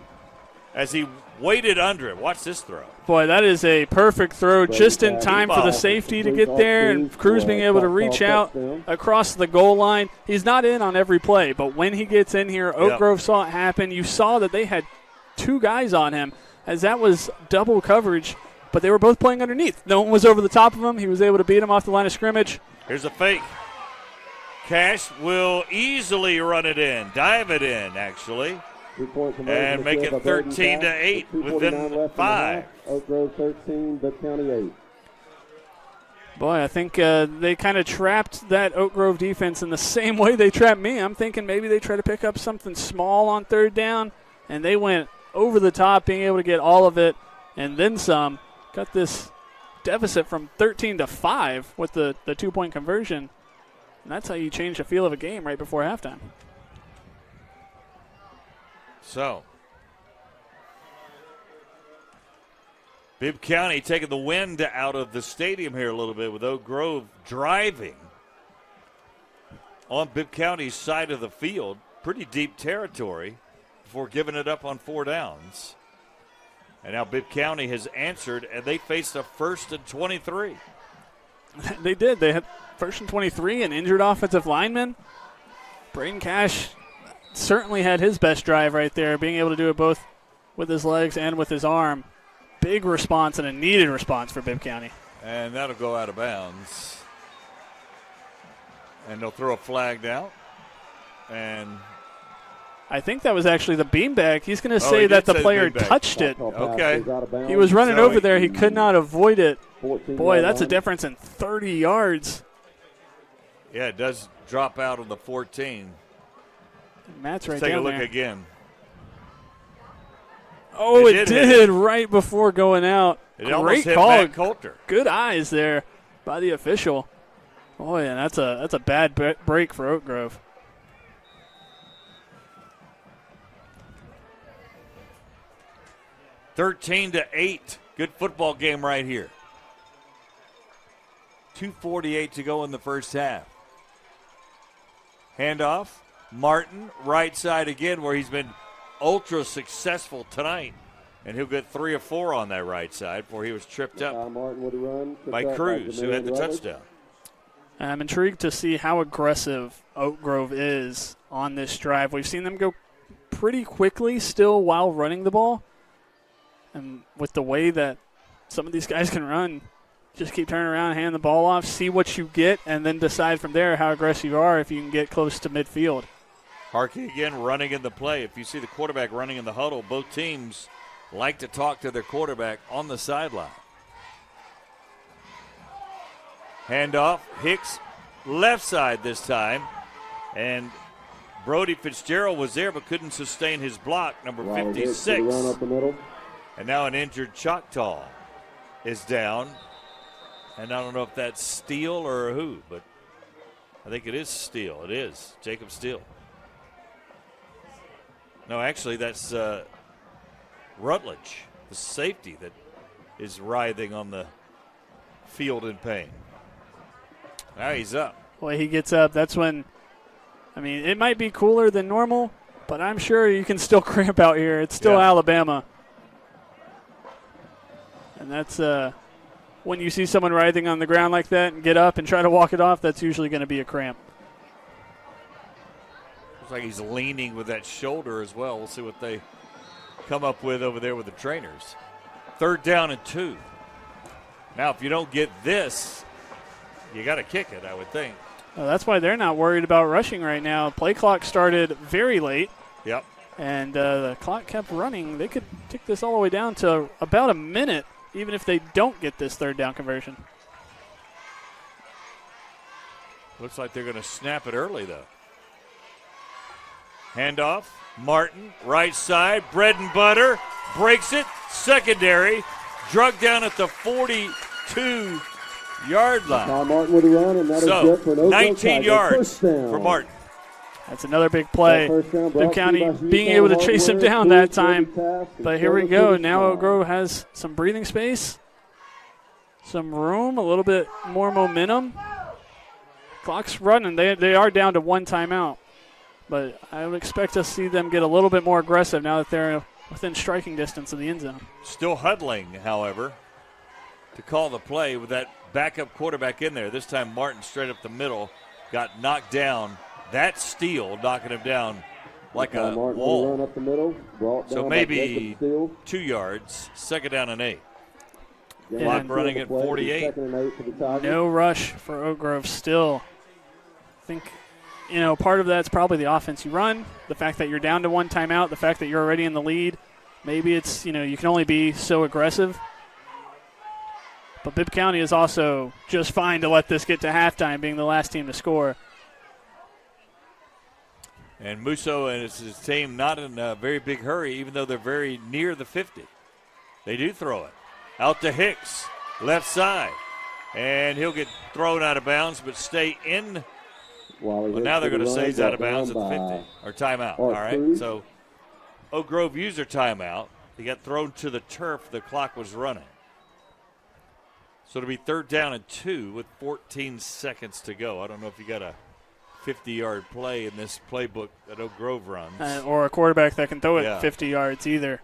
as he waited under it. Watch this throw. Boy, that is a perfect throw just in time for the safety to get there, and Cruz being able to reach out across the goal line. He's not in on every play, but when he gets in here, Oak Grove saw it happen. You saw that they had two guys on him, as that was double coverage, but they were both playing underneath. No one was over the top of him. He was able to beat him off the line of scrimmage. Here's a fake. Cash will easily run it in, dive it in, actually. And make it 13-8 within 5. Oak Grove 13, Bibb County 8. Boy, I think they kind of trapped that Oak Grove defense in the same way they trapped me. I'm thinking maybe they try to pick up something small on third down, and they went over the top, being able to get all of it and then some. Got this deficit from 13-5 with the 2-point conversion. And that's how you change the feel of a game right before halftime. So, Bibb County taking the wind out of the stadium here a little bit with Oak Grove driving on Bibb County's side of the field. Pretty deep territory before giving it up on 4 downs. And now Bibb County has answered, and they faced a 1st and 23. They did. They had 1st and 23, an injured offensive lineman. Braden Cash certainly had his best drive right there, being able to do it both with his legs and with his arm. Big response and a needed response for Bibb County. And that'll go out of bounds. And they'll throw a flag down. And I think that was actually the beanbag. He's going to say that the player touched it. Okay. He was running over there. He could not avoid it. Boy, that's a difference in 30 yards. Yeah, it does drop out on the 14. Matt's right Let's take a down look there. again. Oh, it did right before going out. It almost Great hit call. Matt Coulter. Good eyes there by the official. Oh, yeah, that's a bad break for Oak Grove. (13-8). Good football game right here. 2:48 to go in the first half. Handoff. Martin, right side again, where he's been ultra successful tonight. And he'll get 3 or 4 on that right side before he was tripped up by Cruz, who had the touchdown. I'm intrigued to see how aggressive Oak Grove is on this drive. We've seen them go pretty quickly still while running the ball. And with the way that some of these guys can run, just keep turning around, hand the ball off, see what you get, and then decide from there how aggressive you are if you can get close to midfield. Harkey again running in the play. If you see the quarterback running in the huddle, both teams like to talk to their quarterback on the sideline. Handoff. Hicks left side this time. And Brody Fitzgerald was there but couldn't sustain his block, number 56. Run up the middle. And now an injured Choctaw is down. And I don't know if that's Steele or who, but I think it is Steele. It is Jacob Steele. No, actually, that's Rutledge, the safety that is writhing on the field in pain. Now he's up. Boy, he gets up. That's when, I mean, it might be cooler than normal, but I'm sure you can still cramp out here. It's still Alabama. And that's when you see someone writhing on the ground like that and get up and try to walk it off, that's usually going to be a cramp. Looks like he's leaning with that shoulder as well. We'll see what they come up with over there with the trainers. 3rd down and 2. Now, if you don't get this, you got to kick it, I would think. Well, that's why they're not worried about rushing right now. Play clock started very late. Yep. And the clock kept running. They could tick this all the way down to about a minute, even if they don't get this 3rd down conversion. Looks like they're going to snap it early, though. Handoff. Martin, right side, bread and butter, breaks it, secondary, drug down at the 42-yard line. Now Martin with a run, and that is good for an Oak Grove 19 yards for Martin. That's another big play. Bibb County being able to chase him down that time. But here we go. Now Oak Grove has some breathing space, some room, a little bit more momentum. Clock's running. They are down to 1 timeout. But I would expect to see them get a little bit more aggressive now that they're within striking distance of the end zone. Still huddling, however, to call the play with that backup quarterback in there. This time Martin straight up the middle, got knocked down. That Steele knocking him down like a wall. Run up the middle, so maybe 2 yards, 2nd down and 8. Clock running at 48. No rush for Oak Grove still. I think, part of that's probably the offense you run, the fact that you're down to 1 timeout, the fact that you're already in the lead. Maybe it's, you can only be so aggressive. But Bibb County is also just fine to let this get to halftime, being the last team to score. And Musso and his team not in a very big hurry, even though they're very near the 50. They do throw it. Out to Hicks, left side. And he'll get thrown out of bounds, but stay in. Well, now they're going to say he's out of bounds at the 50. Or timeout, all right? So Oak Grove used their timeout. He got thrown to the turf. The clock was running. So it'll be 3rd down and 2 with 14 seconds to go. I don't know if you got a 50-yard play in this playbook that Oak Grove runs. Or a quarterback that can throw it 50 yards either.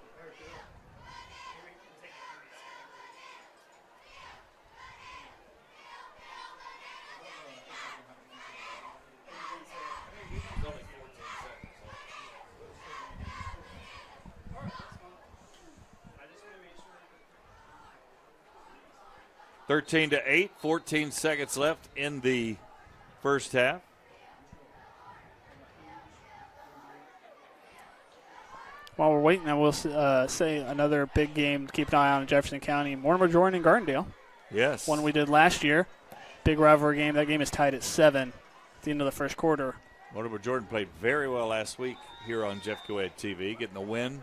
(13 to 8), 14 seconds left in the first half. While we're waiting, I will say another big game to keep an eye on in Jefferson County. Mortimer Jordan and Gardendale. Yes. One we did last year. Big rivalry game. That game is tied at 7 at the end of the first quarter. Mortimer Jordan played very well last week here on Jeff Co TV, getting the win.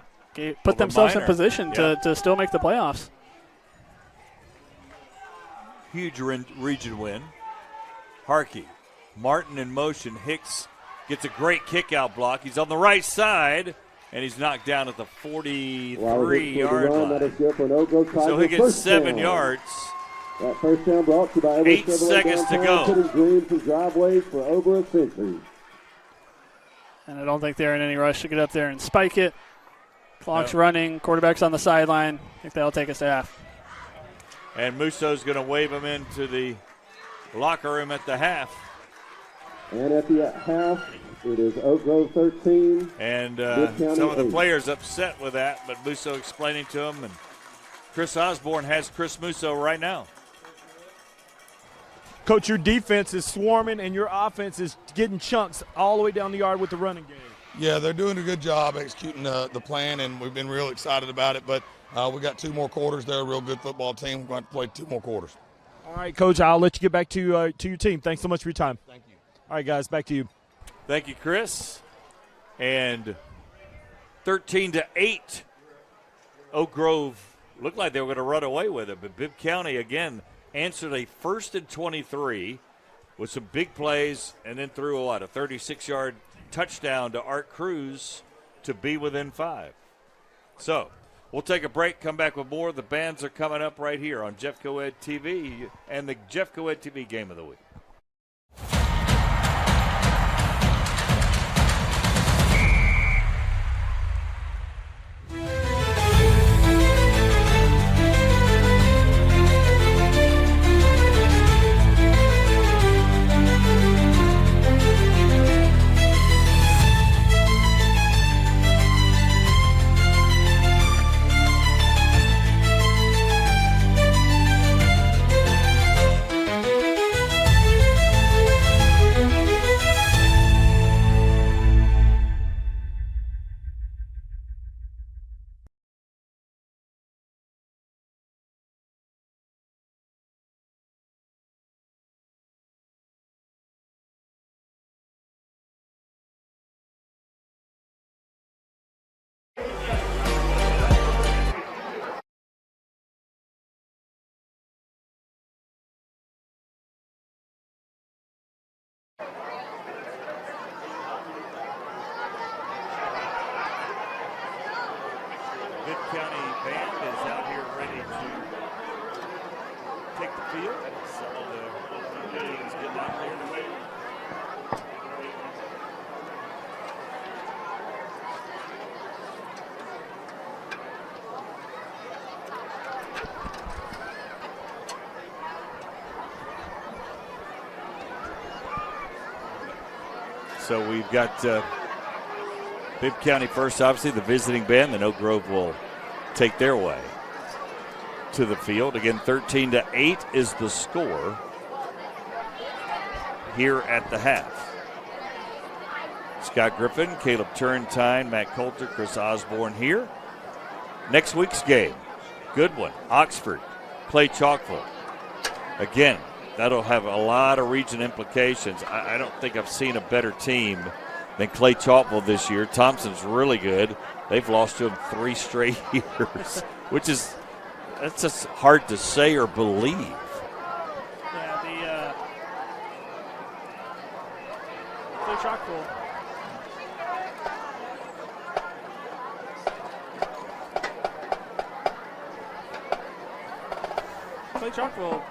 Put themselves in position to still make the playoffs. Huge region win. Harkey. Martin in motion. Hicks gets a great kick-out block. He's on the right side, and he's knocked down at the 43-yard line. So he gets 7 yards. That first down brought to you by 8 seconds to go. Putting dreams and driveways for over a century. And I don't think they're in any rush to get up there and spike it. Clock's running. Quarterback's on the sideline. I think that'll take us to half. And Musso's going to wave him into the locker room at the half. And at the half, it is Oak Grove 13. And some of the players upset with that, but Musso explaining to him. And Chris Osborne has Chris Musso right now. Coach, your defense is swarming and your offense is getting chunks all the way down the yard with the running game. Yeah, they're doing a good job executing the plan, and we've been real excited about it. But we got 2 more quarters. They're a real good football team. We're going to play 2 more quarters. All right, Coach, I'll let you get back to your team. Thanks so much for your time. Thank you. All right, guys, back to you. Thank you, Chris. And 13-8, Oak Grove looked like they were going to run away with it, but Bibb County, again, answered a 1st and 23 with some big plays and then threw a 36-yard touchdown to Art Cruz to be within 5. So we'll take a break, come back with more. The bands are coming up right here on Jeff Co-Ed TV and the Jeff Co-Ed TV Game of the Week. Bibb County band is out here ready to take the field. Some of the teams getting out there to wait. So we've got Bibb County first, obviously, the visiting band. Then Oak Grove will take their way to the field. Again, 13-8 is the score here at the half. Scott Griffin, Caleb Turrentine, Matt Coulter, Chris Osborne here. Next week's game, good one, Oxford, Clay Chalkville. Again, that'll have a lot of region implications. I don't think I've seen a better team than Clay Chalkville this year. Thompson's really good. They've lost to him 3 straight years, which is that's just hard to say or believe. Yeah, Clay Chalkville. Clay Chalkville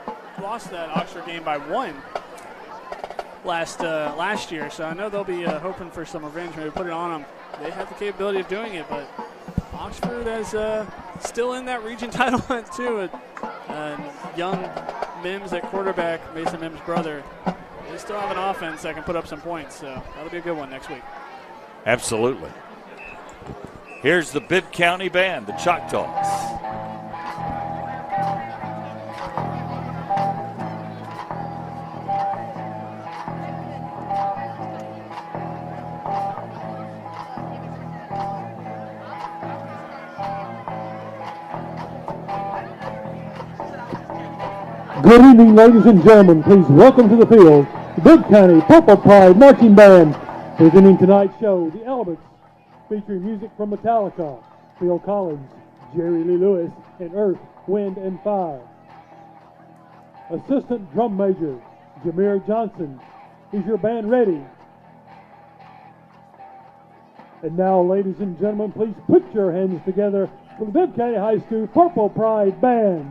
lost that Oxford game by 1 last year, so I know they'll be hoping for some revenge, maybe put it on them. They have the capability of doing it, but Oxford is still in that region title hunt too. Young Mims at quarterback, Mason Mims' brother. They still have an offense that can put up some points, so that'll be a good one next week. Absolutely. Here's the Bibb County band, the Choctaws. Good evening, ladies and gentlemen. Please welcome to the field the Bibb County Purple Pride Marching Band, presenting tonight's show, The Elements, featuring music from Metallica, Phil Collins, Jerry Lee Lewis, and Earth, Wind, and Fire. Assistant Drum Major, Jameer Johnson. Is your band ready? And now, ladies and gentlemen, please put your hands together for the Bibb County High School Purple Pride Band.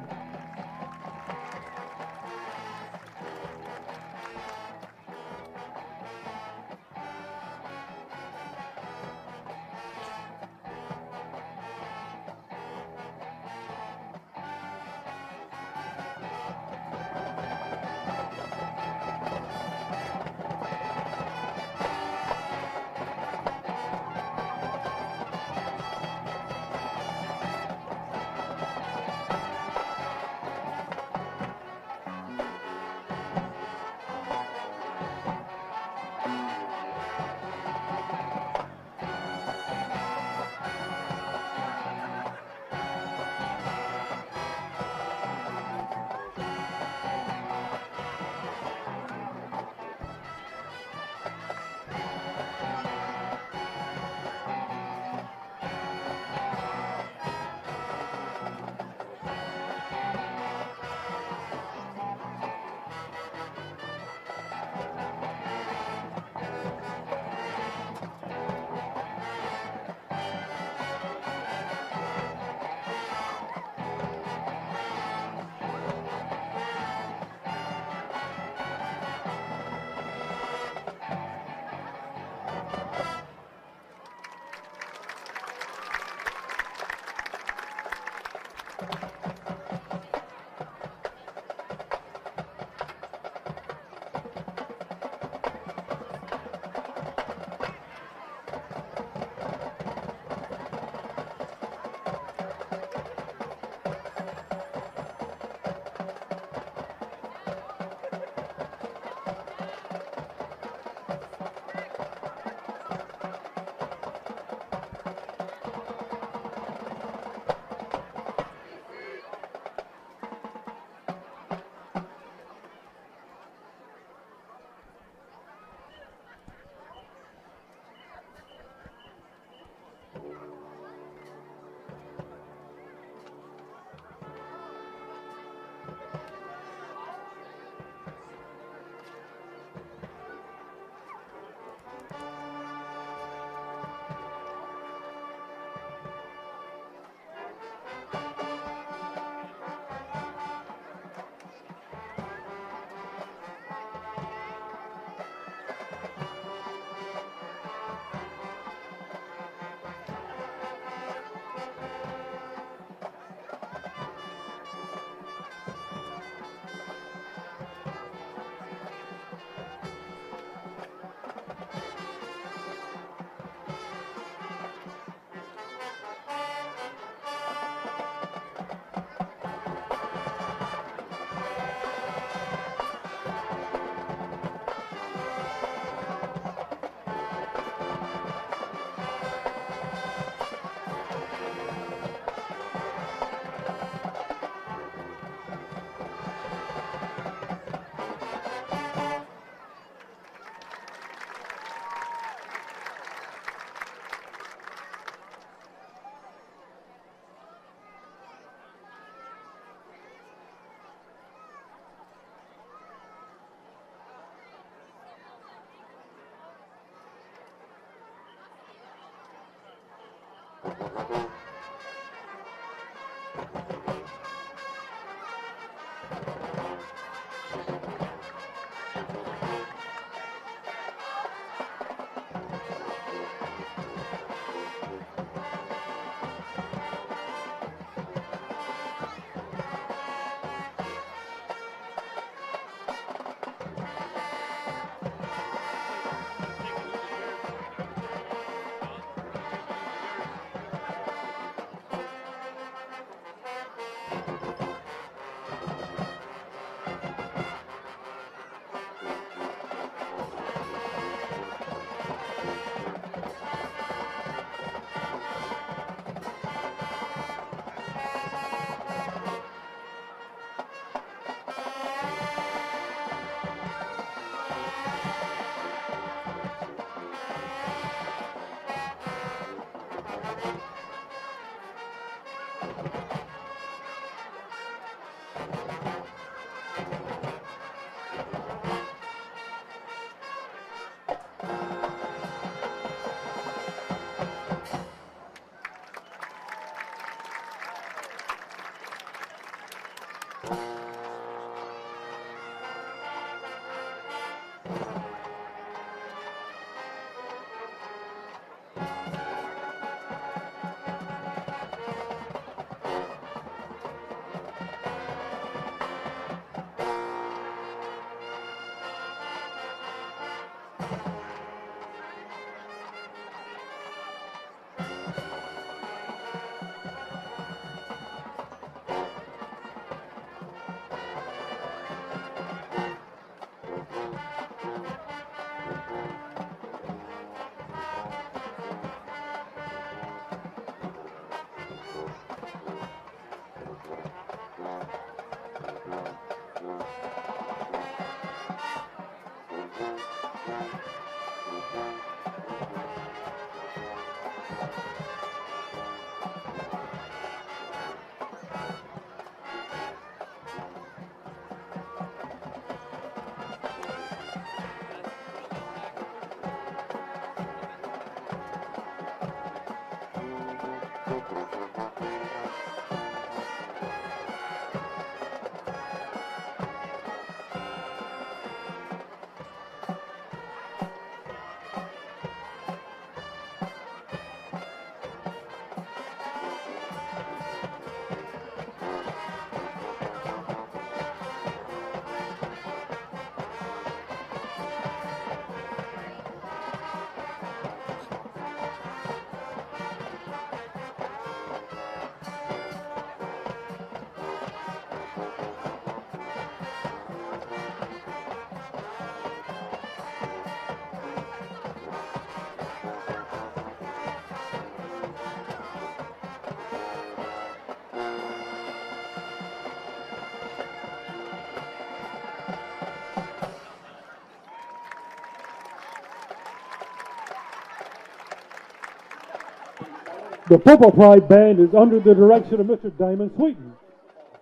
The Purple Pride Band is under the direction of Mr. Damon Sweeten,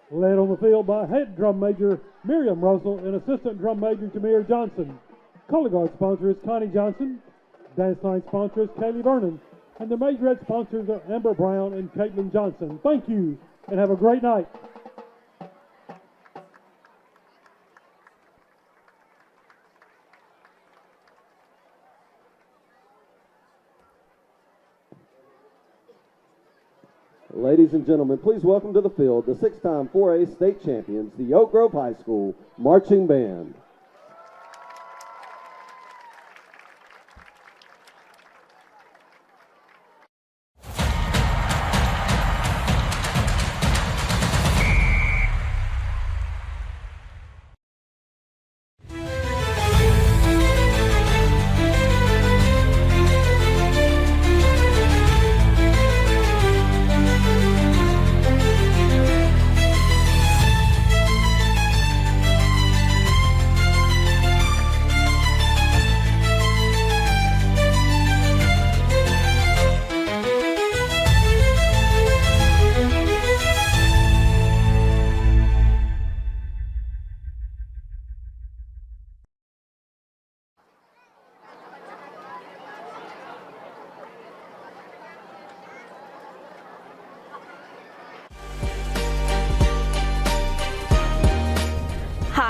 led on the field by head drum major Miriam Russell and assistant drum major Jameer Johnson. Color guard sponsor is Connie Johnson. Dance line sponsor is Kaylee Vernon. And the majorette sponsors are Amber Brown and Caitlin Johnson. Thank you and have a great night. Ladies and gentlemen, please welcome to the field the 6-time 4A state champions, the Oak Grove High School Marching Band.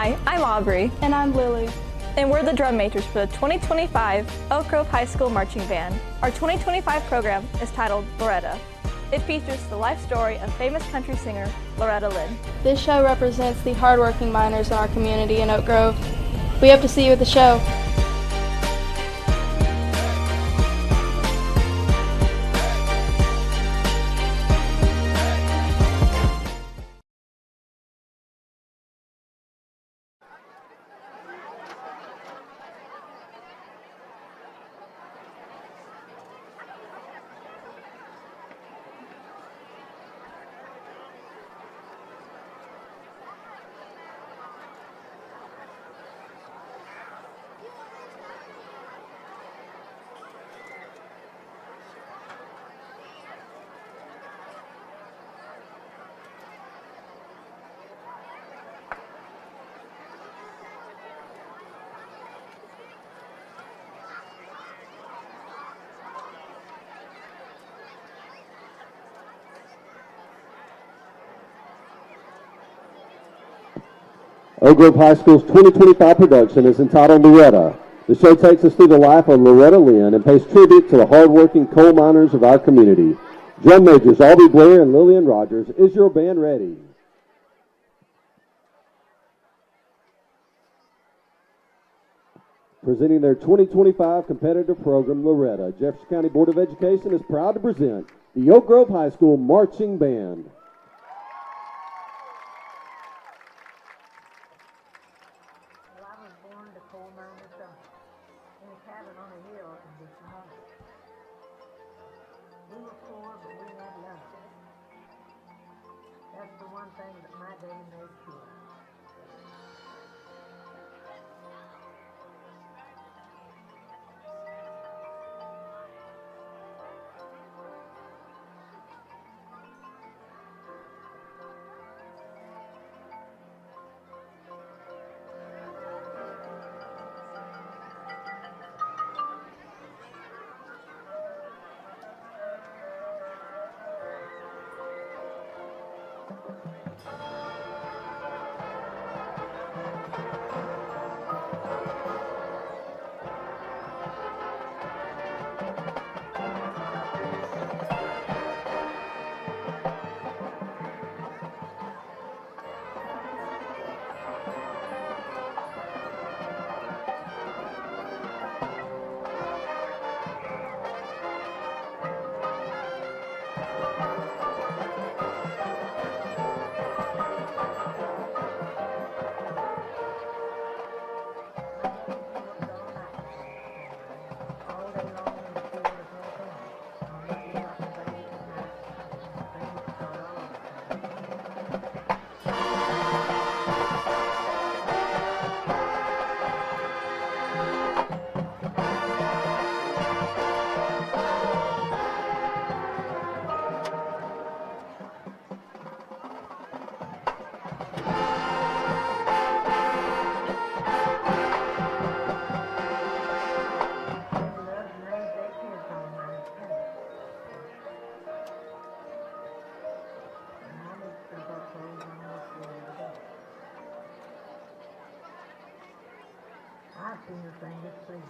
Hi, I'm Aubrey. And I'm Lily. And we're the drum majors for the 2025 Oak Grove High School Marching Band. Our 2025 program is titled Loretta. It features the life story of famous country singer Loretta Lynn. This show represents the hardworking miners in our community in Oak Grove. We hope to see you at the show. Oak Grove High School's 2025 production is entitled Loretta. The show takes us through the life of Loretta Lynn and pays tribute to the hardworking coal miners of our community. Drum majors Albie Blair and Lillian Rogers, is your band ready? Presenting their 2025 competitive program, Loretta, Jefferson County Board of Education is proud to present the Oak Grove High School Marching Band. Well, I was born to coal miners in a cabin on a hill in this mountain. We were poor, but we had love. That's the one thing that my daddy made sure. I've seen the thing that's free.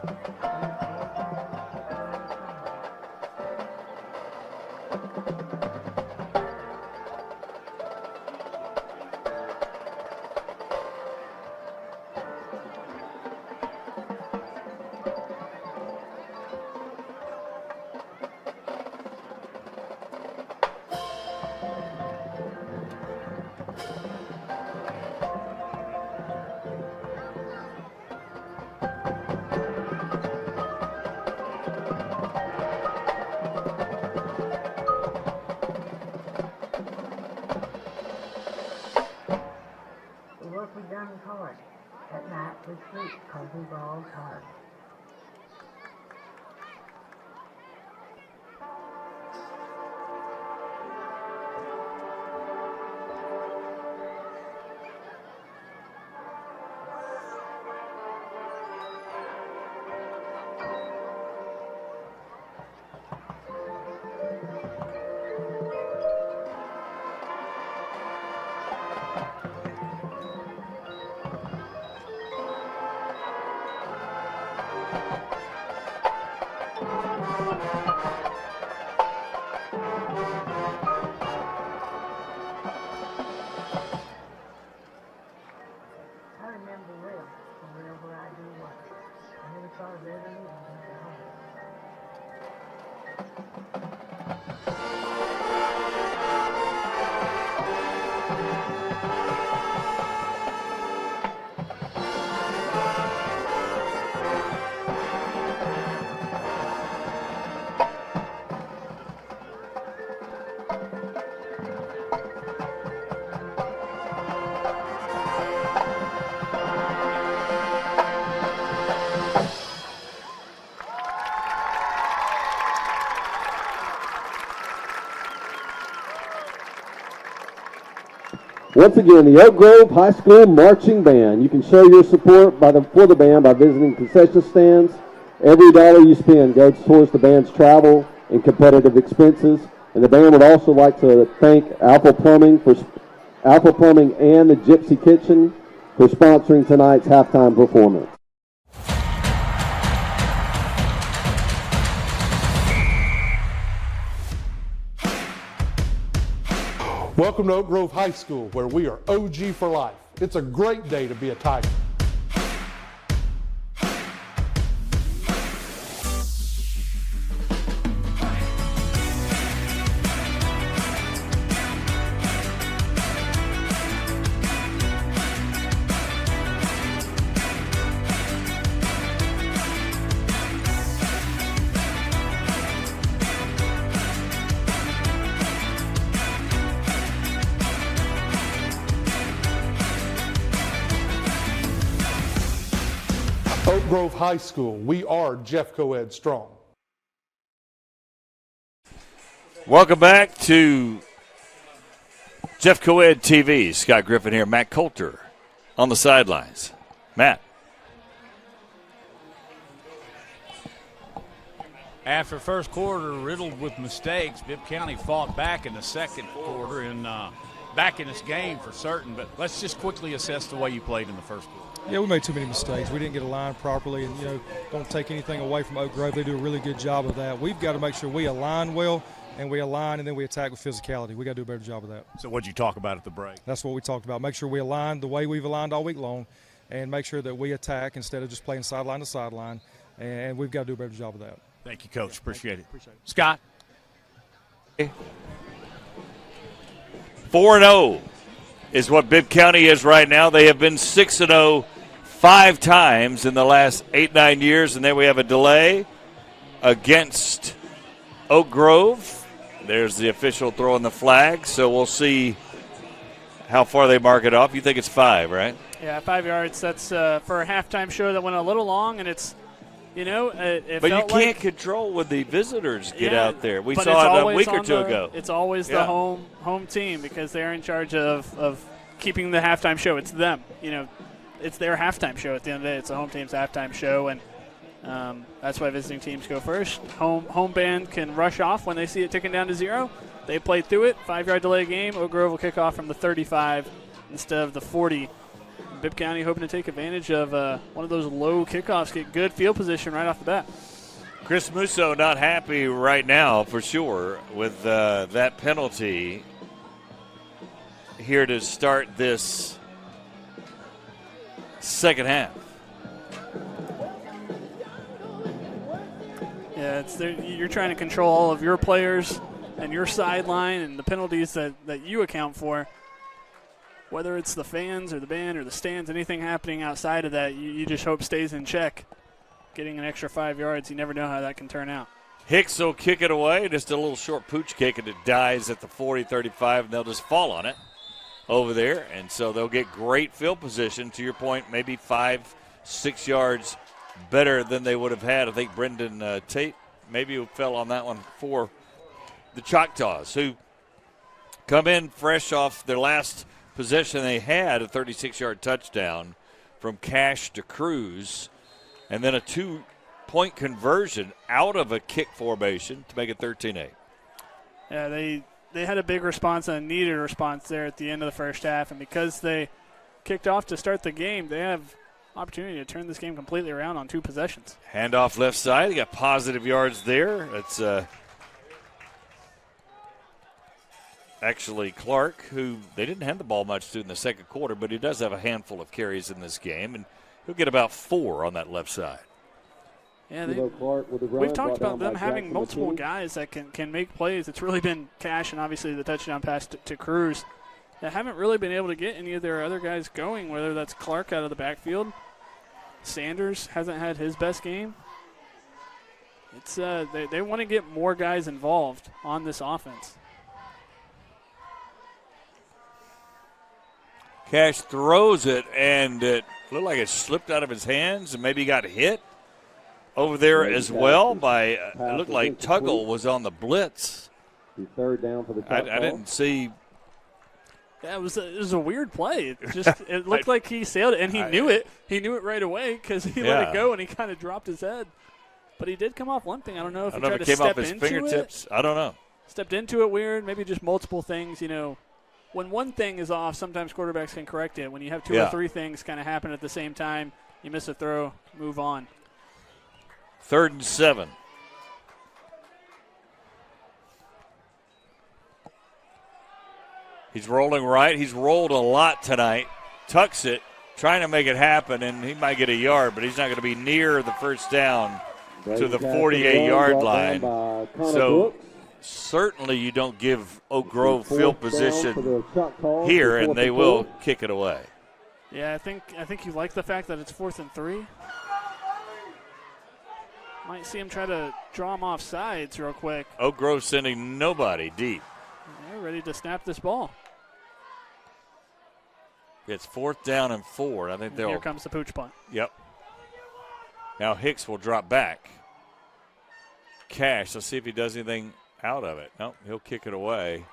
The work we done is hard. At night we sleep because we were all tired. I remember well, from wherever I do work. I never thought of ever leaving my home. Once again, the Oak Grove High School Marching Band. You can show your support for the band by visiting concession stands. Every dollar you spend goes towards the band's travel and competitive expenses. And the band would also like to thank Alpha Plumbing and the Gypsy Kitchen for sponsoring tonight's halftime performance. Welcome to Oak Grove High School, where we are OG for life. It's a great day to be a Tiger. Oak Grove High School, we are Jeff Co-ed strong. Welcome back to Jeff Co-ed TV. Scott Griffin here, Matt Coulter on the sidelines. Matt. After first quarter riddled with mistakes, Bibb County fought back in the second quarter and back in this game for certain. But let's just quickly assess the way you played in the first quarter. Yeah, we made too many mistakes. We didn't get aligned properly, and don't take anything away from Oak Grove. They do a really good job of that. We've got to make sure we align well, and we align, and then we attack with physicality. We got to do a better job of that. So what'd you talk about at the break? That's what we talked about. Make sure we align the way we've aligned all week long, and make sure that we attack instead of just playing sideline to sideline. And we've got to do a better job of that. Thank you, Coach. Appreciate it. Scott. 4-0 is what Bibb County is right now. They have been 6-0 5 times in the last 8-9 years, and then we have a delay against Oak Grove. There's the official throwing the flag, so we'll see how far they mark it off. You think it's 5, right? Yeah, 5 yards. That's for a halftime show that went a little long, and it's, it but you felt can't like, control when the visitors get yeah, out there. We but saw it's it a week or two ago. It's always the home team because they're in charge of keeping the halftime show. It's them. It's their halftime show at the end of the day. It's the home team's halftime show, and that's why visiting teams go first. Home band can rush off when they see it ticking down to 0. They played through it. 5-yard delay game. Oak Grove will kick off from the 35 instead of the 40 Bibb County hoping to take advantage of one of those low kickoffs, get good field position right off the bat. Chris Musso not happy right now for sure with that penalty here to start this second half. Yeah, you're trying to control all of your players and your sideline and the penalties that you account for. Whether it's the fans or the band or the stands, anything happening outside of that, you just hope stays in check. Getting an extra 5 yards, you never know how that can turn out. Hicks will kick it away, just a little short pooch kick, and it dies at the 40-35, and they'll just fall on it over there. And so they'll get great field position, to your point, maybe 5-6 yards better than they would have had. I think Brendan Tate maybe fell on that one for the Choctaws, who come in fresh off their last possession they had, a 36-yard touchdown from Cash to Cruz, and then a 2-point conversion out of a kick formation to make it 13-8. Yeah, they had a big response and a needed response there at the end of the first half, and because they kicked off to start the game, they have opportunity to turn this game completely around on 2 possessions. Handoff left side. They got positive yards there. It's actually Clark, who they didn't hand the ball much to in the second quarter, but he does have a handful of carries in this game, and he'll get about 4 on that left side. Yeah, we've talked about them having multiple guys that can make plays. It's really been Cash and obviously the touchdown pass to Cruz that haven't really been able to get any of their other guys going, whether that's Clark out of the backfield. Sanders hasn't had his best game. It's they want to get more guys involved on this offense. Cash throws it, and it looked like it slipped out of his hands, and maybe got hit over there as well by, it looked like Tuggle was on the blitz. Third down for the I didn't see. Yeah, it was a weird play. It looked like he sailed it, and he knew it. He knew it right away because he let it go, and he kind of dropped his head. But he did come off limping. I don't know if he tried to step into fingertips. I don't know. Stepped into it weird, maybe just multiple things, When one thing is off, sometimes quarterbacks can correct it. When you have 2 or 3 things kind of happen at the same time, you miss a throw, move on. 3rd and 7. He's rolling right. He's rolled a lot tonight. Tucks it, trying to make it happen, and he might get a yard, but he's not going to be near the first down to the 48-yard line. So certainly you don't give Oak Grove field position here, and they will kick it away. Yeah, I think you like the fact that it's 4th and 3. Might see him try to draw him off sides real quick. Oak Grove sending nobody deep. They're ready to snap this ball. It's 4th down and 4. I think Here comes the pooch punt. Yep. Now Hicks will drop back. Cash, let's see if he does anything out of it. Nope, he'll kick it away.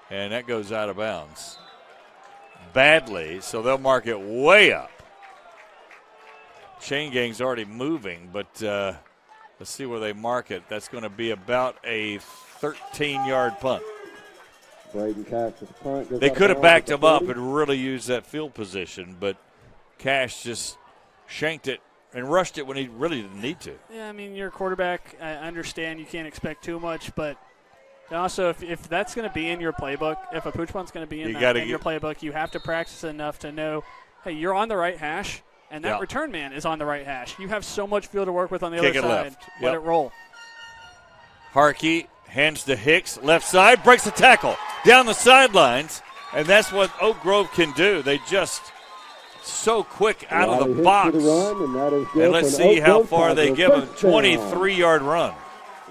And that goes out of bounds. Badly, so they'll mark it way up. Chain gang's already moving, but let's see where they mark it. That's going to be about a 13-yard punt. They could have backed him up and really used that field position, but Cash just shanked it and rushed it when he really didn't need to. Yeah, I mean, you're a quarterback. I understand you can't expect too much, but also if that's going to be in your playbook, if a pooch punt's going to be in your playbook, you have to practice enough to know, hey, you're on the right hash, and that return man is on the right hash. You have so much field to work with on the other side. Left. Let it roll. Harkey hands to Hicks, left side, breaks the tackle down the sidelines, and that's what Oak Grove can do. They just so quick out of the box. And let's see how far they give him. 23-yard run.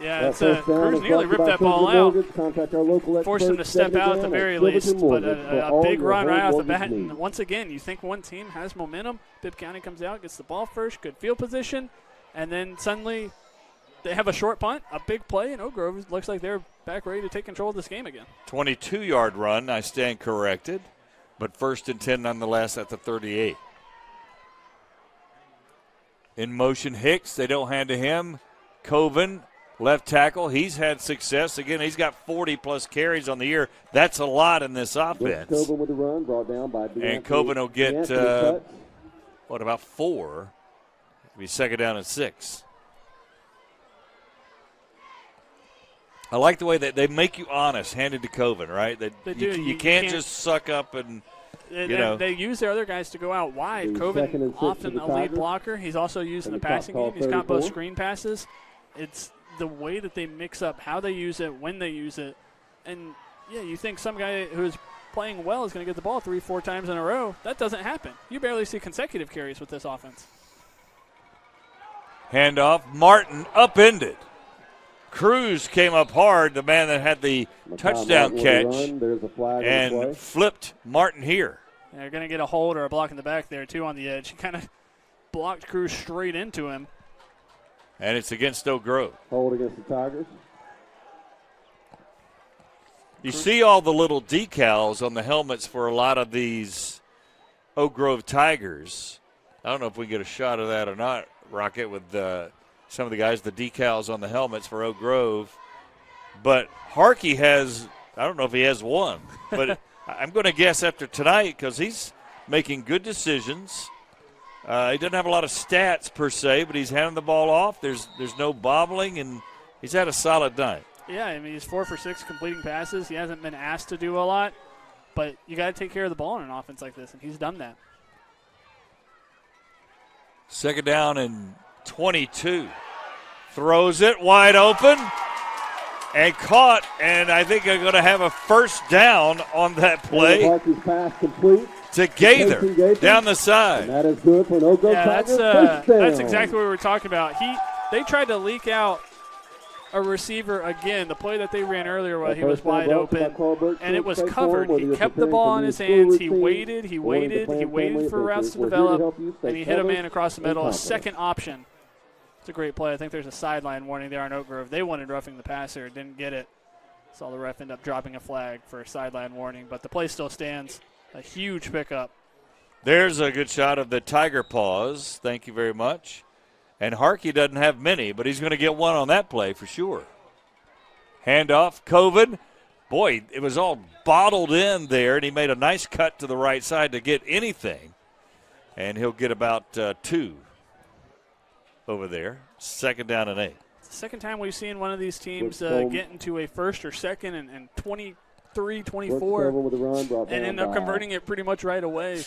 Yeah, Cruz nearly ripped that ball out. Forced him to step out at the very least, but a big run right off the bat. And once again, you think one team has momentum. Bibb County comes out, gets the ball first, good field position, and then suddenly they have a short punt, a big play, and Oak Grove looks like they're back ready to take control of this game again. 22-yard run, I stand corrected, but 1st and 10 nonetheless at the 38. In motion, Hicks, they don't hand to him. Coven left tackle. He's had success. Again, he's got 40-plus carries on the year. That's a lot in this offense. Coven with the run, brought down by And Coven will get, about 4? It'll be second down and 6. I like the way that they make you honest, handed to Coven, right? They do. You can't just suck up and, They use their other guys to go out wide. Coven, often a lead blocker. He's also used in the passing game. He's got both screen passes. It's the way that they mix up how they use it, when they use it. And, yeah, you think some guy who's playing well is going to get the ball 3-4 times in a row. That doesn't happen. You barely see consecutive carries with this offense. Handoff. Martin upended. Cruz came up hard, the man that had the touchdown catch, and flipped Martin here. Yeah, they're going to get a hold or a block in the back there, too, on the edge. He kind of blocked Cruz straight into him. And it's against Oak Grove. Hold against the Tigers. You see all the little decals on the helmets for a lot of these Oak Grove Tigers. I don't know if we get a shot of that or not, Rocket, with some of the guys, the decals on the helmets for Oak Grove. But Harkey has, I don't know if he has one, but I'm going to guess after tonight because he's making good decisions. He doesn't have a lot of stats per se, but he's handing the ball off. There's no bobbling, and he's had a solid night. Yeah, I mean, he's 4 for 6 completing passes. He hasn't been asked to do a lot, but you got to take care of the ball in an offense like this, and he's done that. Second down and 22. Throws it wide open and caught, and I think they're going to have a first down on that play. Harkey's pass complete to Gaither down the side. And that is good for an Oak Grove Tiger. That's exactly what we were talking about. They tried to leak out a receiver again. The play that they ran earlier while he was wide open, and it was covered. He kept the ball in his hands. He waited for routes to develop, and he hit a man across the middle. A second option. It's a great play. I think there's a sideline warning there on Oak Grove. They wanted roughing the passer, didn't get it. Saw the ref end up dropping a flag for a sideline warning, but the play still stands. A huge pickup. There's a good shot of the Tiger paws. Thank you very much. And Harkey doesn't have many, but he's going to get one on that play for sure. Handoff, Coven. Boy, it was all bottled in there, and he made a nice cut to the right side to get anything. And he'll get about 2 over there. Second down and 8. It's the second time we've seen one of these teams get into a first or second and 23, 24, and end up converting it pretty much right away.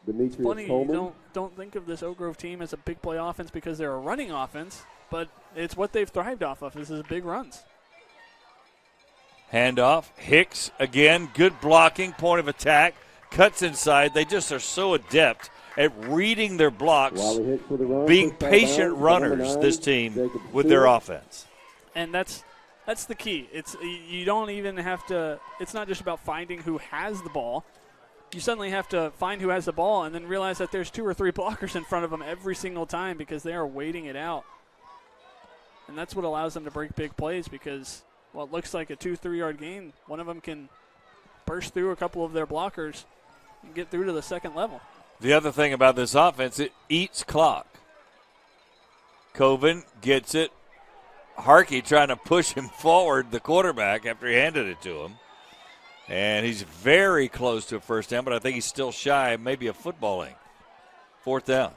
It's funny, you don't think of this Oak Grove team as a big play offense because they're a running offense, but it's what they've thrived off of. This is big runs. Handoff, Hicks again, good blocking, point of attack, cuts inside. They just are so adept at reading their blocks, being patient runners, this team, with their offense. And that's the key. You don't even have to – it's not just about finding who has the ball. You suddenly have to find who has the ball and then realize that there's 2 or 3 blockers in front of them every single time because they are waiting it out. And that's what allows them to break big plays because what looks like a 2-3 yard gain, one of them can burst through a couple of their blockers and get through to the second level. The other thing about this offense, it eats clock. Coven gets it. Harkey trying to push him forward, the quarterback, after he handed it to him. And he's very close to a first down, but I think he's still shy, maybe a footballing. Fourth down.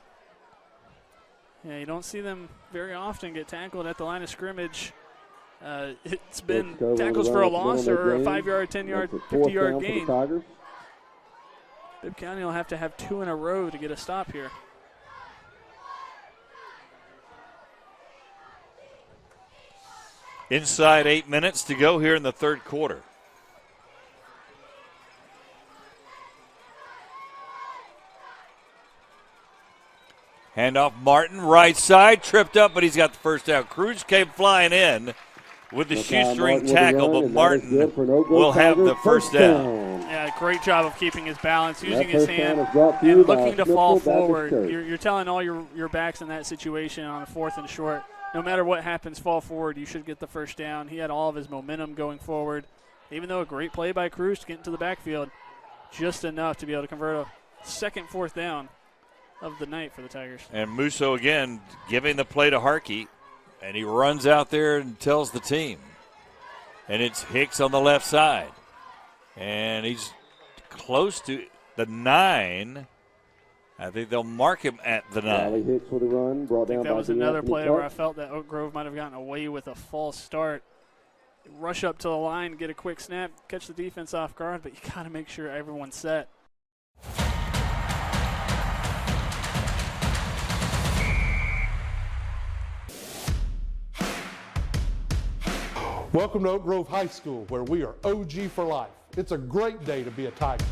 Yeah, you don't see them very often get tackled at the line of scrimmage. It's been tackles for a loss or a 5-yard, 10-yard, 50-yard gain. Bibb County will have to have 2 in a row to get a stop here. Inside 8 minutes to go here in the third quarter. Handoff Martin, right side, tripped up, but he's got the first down. Cruz came flying in with the shoestring tackle, but Martin will have the first down. Yeah, great job of keeping his balance, using his hand, and looking to fall forward. You're telling all your backs in that situation on a 4th and short, no matter what happens, fall forward. You should get the first down. He had all of his momentum going forward. Even though a great play by Cruz to get into the backfield, just enough to be able to convert a second 4th down of the night for the Tigers. And Musso again giving the play to Harkey. And he runs out there and tells the team. And it's Hicks on the left side. And he's close to the 9. I think they'll mark him at the 9. Hicks with a run, brought I think down that by was another D'Anthony play Clark. where I felt that Oak Grove might have gotten away with a false start. Rush up to the line, get a quick snap, catch the defense off guard, but you got to make sure everyone's set. Welcome to Oak Grove High School, where we are OG for life. It's a great day to be a Tiger.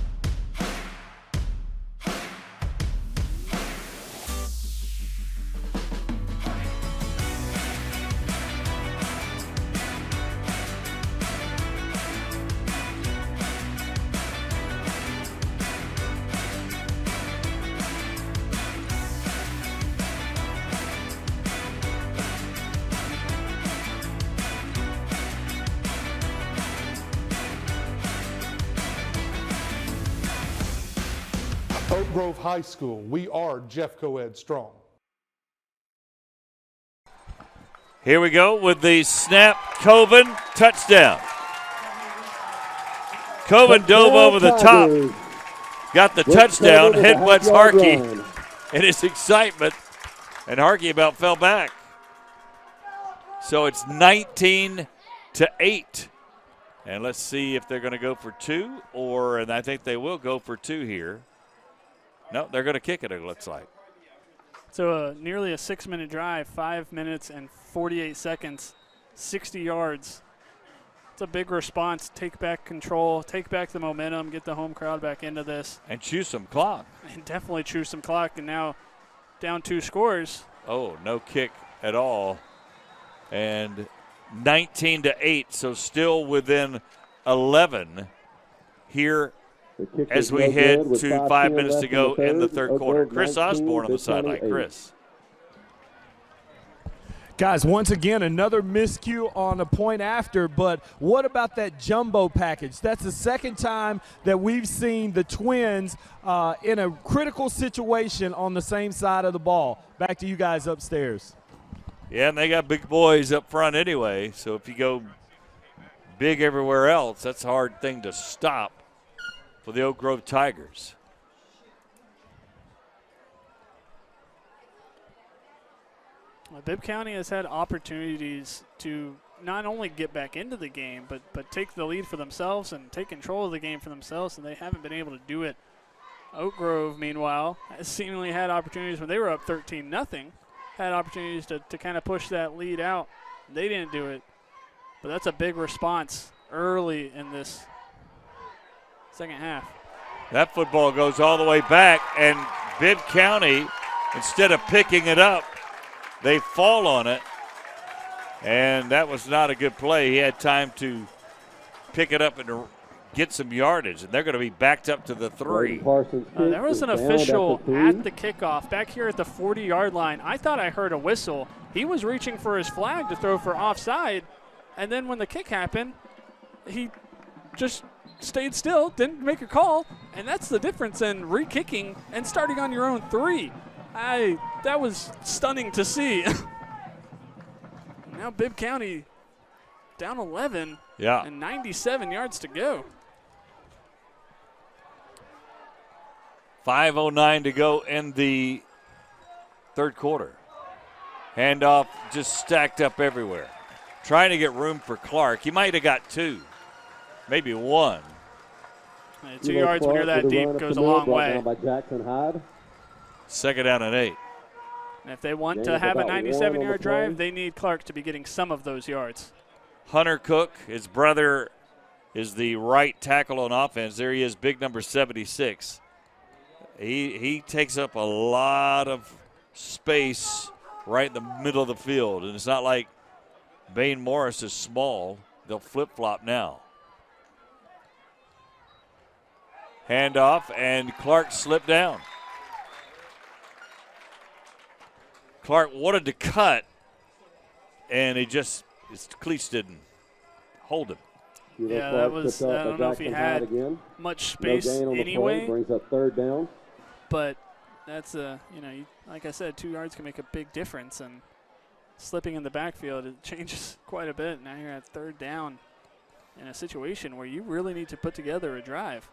Oak Grove High School, we are Jeff Co-ed strong. Here we go with the snap. Coven, touchdown. Coven dove over the top, got the touchdown, headbutts Harkey in his excitement, and Harkey about fell back. So it's 19-8. And let's see if they're going to go for 2, and I think they will go for 2 here. No, they're going to kick it looks like. So nearly a 6-minute drive, 5 minutes and 48 seconds, 60 yards. It's a big response. Take back control, take back the momentum, get the home crowd back into this. And chew some clock. And definitely chew some clock, and now down 2 scores. Oh, no kick at all. And 19-8, so still within 11 here as we head to 5 minutes to go in the third quarter. Chris Osborne on the sideline. Chris. Guys, once again, another miscue on a point after, but what about that jumbo package? That's the second time that we've seen the Twins in a critical situation on the same side of the ball. Back to you guys upstairs. Yeah, and they got big boys up front anyway, so if you go big everywhere else, that's a hard thing to stop for the Oak Grove Tigers. Well, Bibb County has had opportunities to not only get back into the game, but take the lead for themselves and take control of the game for themselves, and they haven't been able to do it. Oak Grove, meanwhile, has seemingly had opportunities when they were up 13-0, had opportunities to kind of push that lead out. They didn't do it, but that's a big response early in this second half. That football goes all the way back, and Bibb County, instead of picking it up, they fall on it, and that was not a good play. He had time to pick it up and get some yardage, and they're going to be backed up to the 3. There was an official at the kickoff back here at the 40-yard line. I thought I heard a whistle. He was reaching for his flag to throw for offside, and then when the kick happened, he just stayed still, didn't make a call, and that's the difference in re-kicking and starting on your own 3. That was stunning to see. Now Bibb County down 11 and 97 yards to go. 5:09 to go in the third quarter. Handoff just stacked up everywhere. Trying to get room for Clark. He might have got 2, maybe 1. 2 yards when you're that deep goes a long way. By Jackson Hyde. Second down and 8. And if they want to have a 97-yard drive, they need Clark to be getting some of those yards. Hunter Cook, his brother, is the right tackle on offense. There he is, big number 76. He takes up a lot of space right in the middle of the field, and it's not like Bain Morris is small. They'll flip-flop now. Handoff, and Clark slipped down. Clark wanted to cut, and his cleats didn't hold him. Yeah, that was, I don't know if he had much space anyway. Brings up third down. But that's, like I said, 2 yards can make a big difference. And slipping in the backfield, it changes quite a bit. Now you're at third down in a situation where you really need to put together a drive.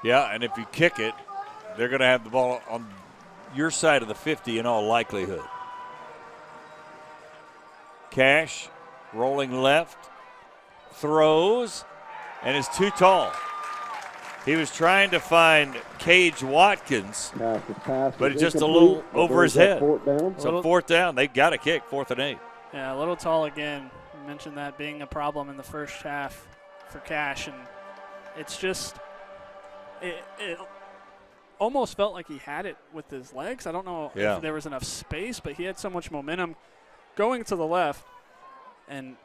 Yeah, and if you kick it, they're going to have the ball on your side of the 50 in all likelihood. Cash rolling left, throws, and is too tall. He was trying to find Cage Watkins, but it's just a little over his head. So fourth down, they've got to kick, 4th and 8. Yeah, a little tall again. You mentioned that being a problem in the first half for Cash, and it's just it almost felt like he had it with his legs. I don't know if there was enough space, but he had so much momentum going to the left, and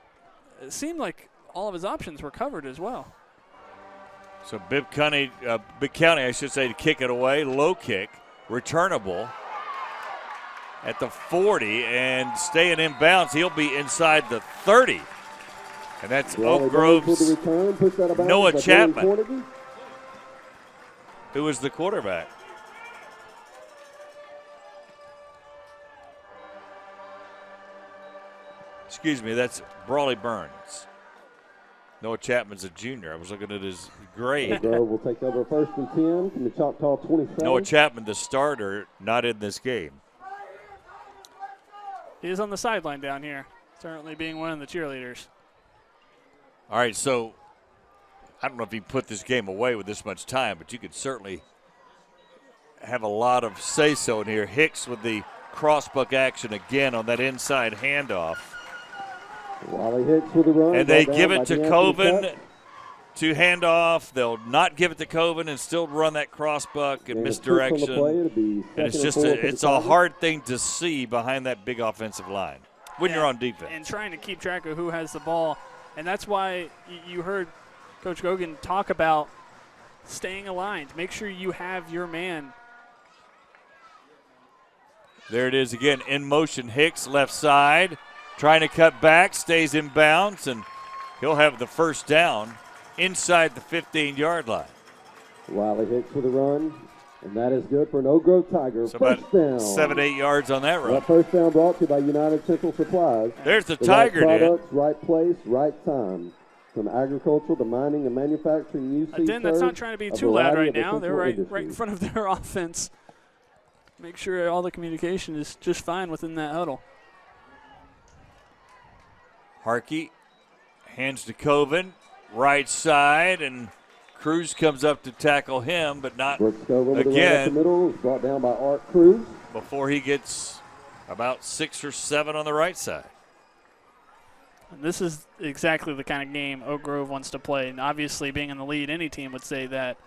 it seemed like all of his options were covered as well. So Bibb County, I should say, to kick it away. Low kick, returnable at the 40 and staying in bounds. He'll be inside the 30. And that's Oak Grove's Noah Chapman, who was the quarterback. Excuse me, that's Brawley Burns. Noah Chapman's a junior. I was looking at his grade. Grove will take over 1st and 10 from the Choctaw 27. Noah Chapman, the starter, not in this game. He is on the sideline down here, certainly being one of the cheerleaders. All right, so I don't know if he put this game away with this much time, but you could certainly have a lot of say-so in here. Hicks with the crossbuck action again on that inside handoff. Wally Hicks with the run. And they give it to Coven to hand off. They'll not give it to Coven and still run that crossbuck and misdirection. And it's just it's a hard thing to see behind that big offensive line when you're on defense. And trying to keep track of who has the ball. And that's why you heard Coach Gogan talk about staying aligned. Make sure you have your man. There it is again, in motion. Hicks, left side, trying to cut back, stays in bounds, and he'll have the first down inside the 15-yard line. Wiley Hicks with a run, and that is good for an Oak Grove Tiger. So first down. 7-8 yards on that run. That first down brought to you by United Central Supplies. There's the Tiger, right products, right place, right time. From agricultural to mining and manufacturing, UC Again, that's not trying to be too loud right now. They're right in front of their offense. Make sure all the communication is just fine within that huddle. Harkey hands to Coven, right side, and Cruz comes up to tackle him, but not again. The middle is brought down by Art Cruz. Before he gets about 6 or 7 on the right side. And this is exactly the kind of game Oak Grove wants to play. And obviously, being in the lead, any team would say that.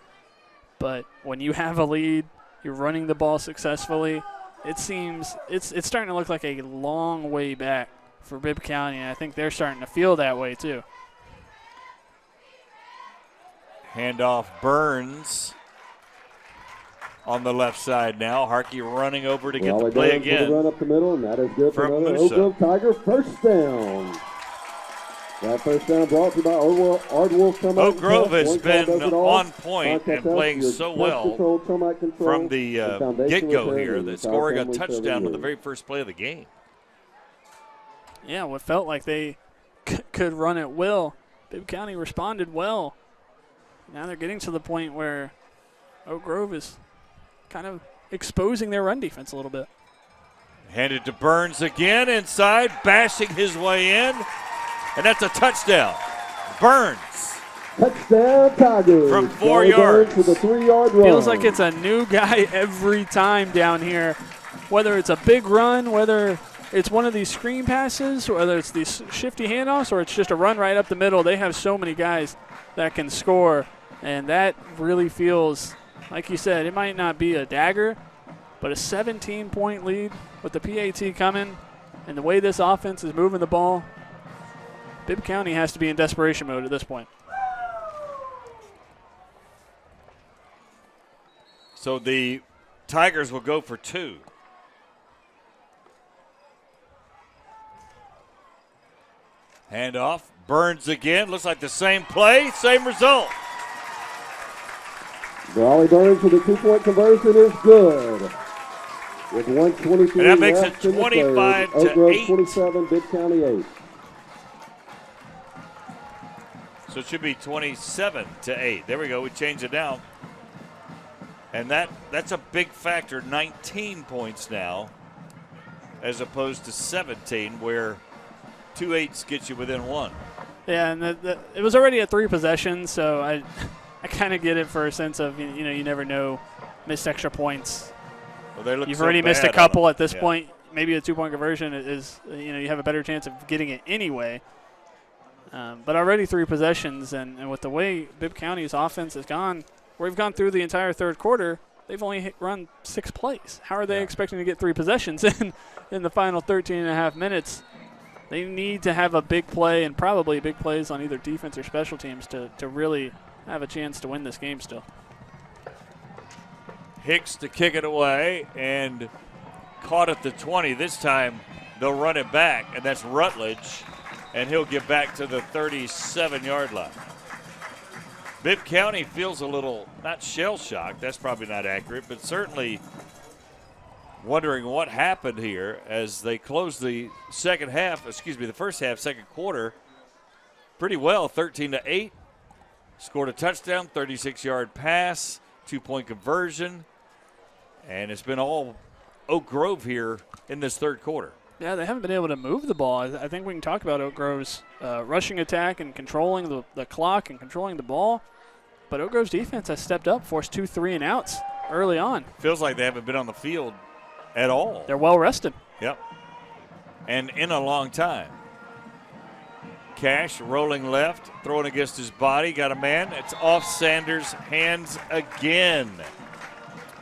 But when you have a lead, you're running the ball successfully, it seems it's starting to look like a long way back for Bibb County, and I think they're starting to feel that way too. Handoff Burns on the left side now. Harkey running over to get the play again. Run up the middle, and that is good for another Oak Grove Tiger first down. That first down brought to you by Ardwolf. Oak Grove has been on point and playing so well from the get-go here that scoring a touchdown on the very first play of the game. Yeah, what felt like they could run at will. Bibb County responded well. Now they're getting to the point where Oak Grove is kind of exposing their run defense a little bit. Handed to Burns again inside, bashing his way in. And that's a touchdown. Burns. Touchdown Tigers. From 4 yards. With a 3-yard run. Feels like it's a new guy every time down here. Whether it's a big run, whether it's one of these screen passes, whether it's these shifty handoffs, or it's just a run right up the middle. They have so many guys that can score. And that really feels, like you said, it might not be a dagger, but a 17-point lead with the PAT coming and the way this offense is moving the ball. Bibb County has to be in desperation mode at this point. So the Tigers will go for 2. Handoff. Burns again. Looks like the same play, same result. Brawley Burns with a 2-point conversion is good. With 1:23 And that makes left it in the 25 third, to Oak Grove 8. 27, Bibb County 8. So it should be 27 to 8. There we go. We changed it down. And that's a big factor. 19 points now as opposed to 17, where 2 8s get you within 1. Yeah, and it was already at 3 possessions, so I kind of get it for a sense of, you never know, missed extra points. Well, they look You've so already missed a bad couple on at this yeah. point. Maybe a 2-point conversion is, you have a better chance of getting it anyway. But already 3 possessions, and with the way Bibb County's offense has gone, we've gone through the entire third quarter, they've only run 6 plays. How are they expecting to get 3 possessions in the final 13 and a half minutes? They need to have a big play and probably big plays on either defense or special teams to really have a chance to win this game still. Hicks to kick it away and caught at the 20. This time they'll run it back, and that's Rutledge, and he'll get back to the 37-yard line. Bibb County feels a little, not shell-shocked, that's probably not accurate, but certainly wondering what happened here as they closed the first half, second quarter, pretty well, 13 to 8. Scored a touchdown, 36-yard pass, 2-point conversion, and it's been all Oak Grove here in this third quarter. Yeah, they haven't been able to move the ball. I think we can talk about Oak Grove's rushing attack and controlling the clock and controlling the ball. But Oak Grove's defense has stepped up, forced 2 3-and-outs early on. Feels like they haven't been on the field at all. They're well rested. Yep. And in a long time. Cash rolling left, throwing against his body, got a man. It's off Sanders' hands again.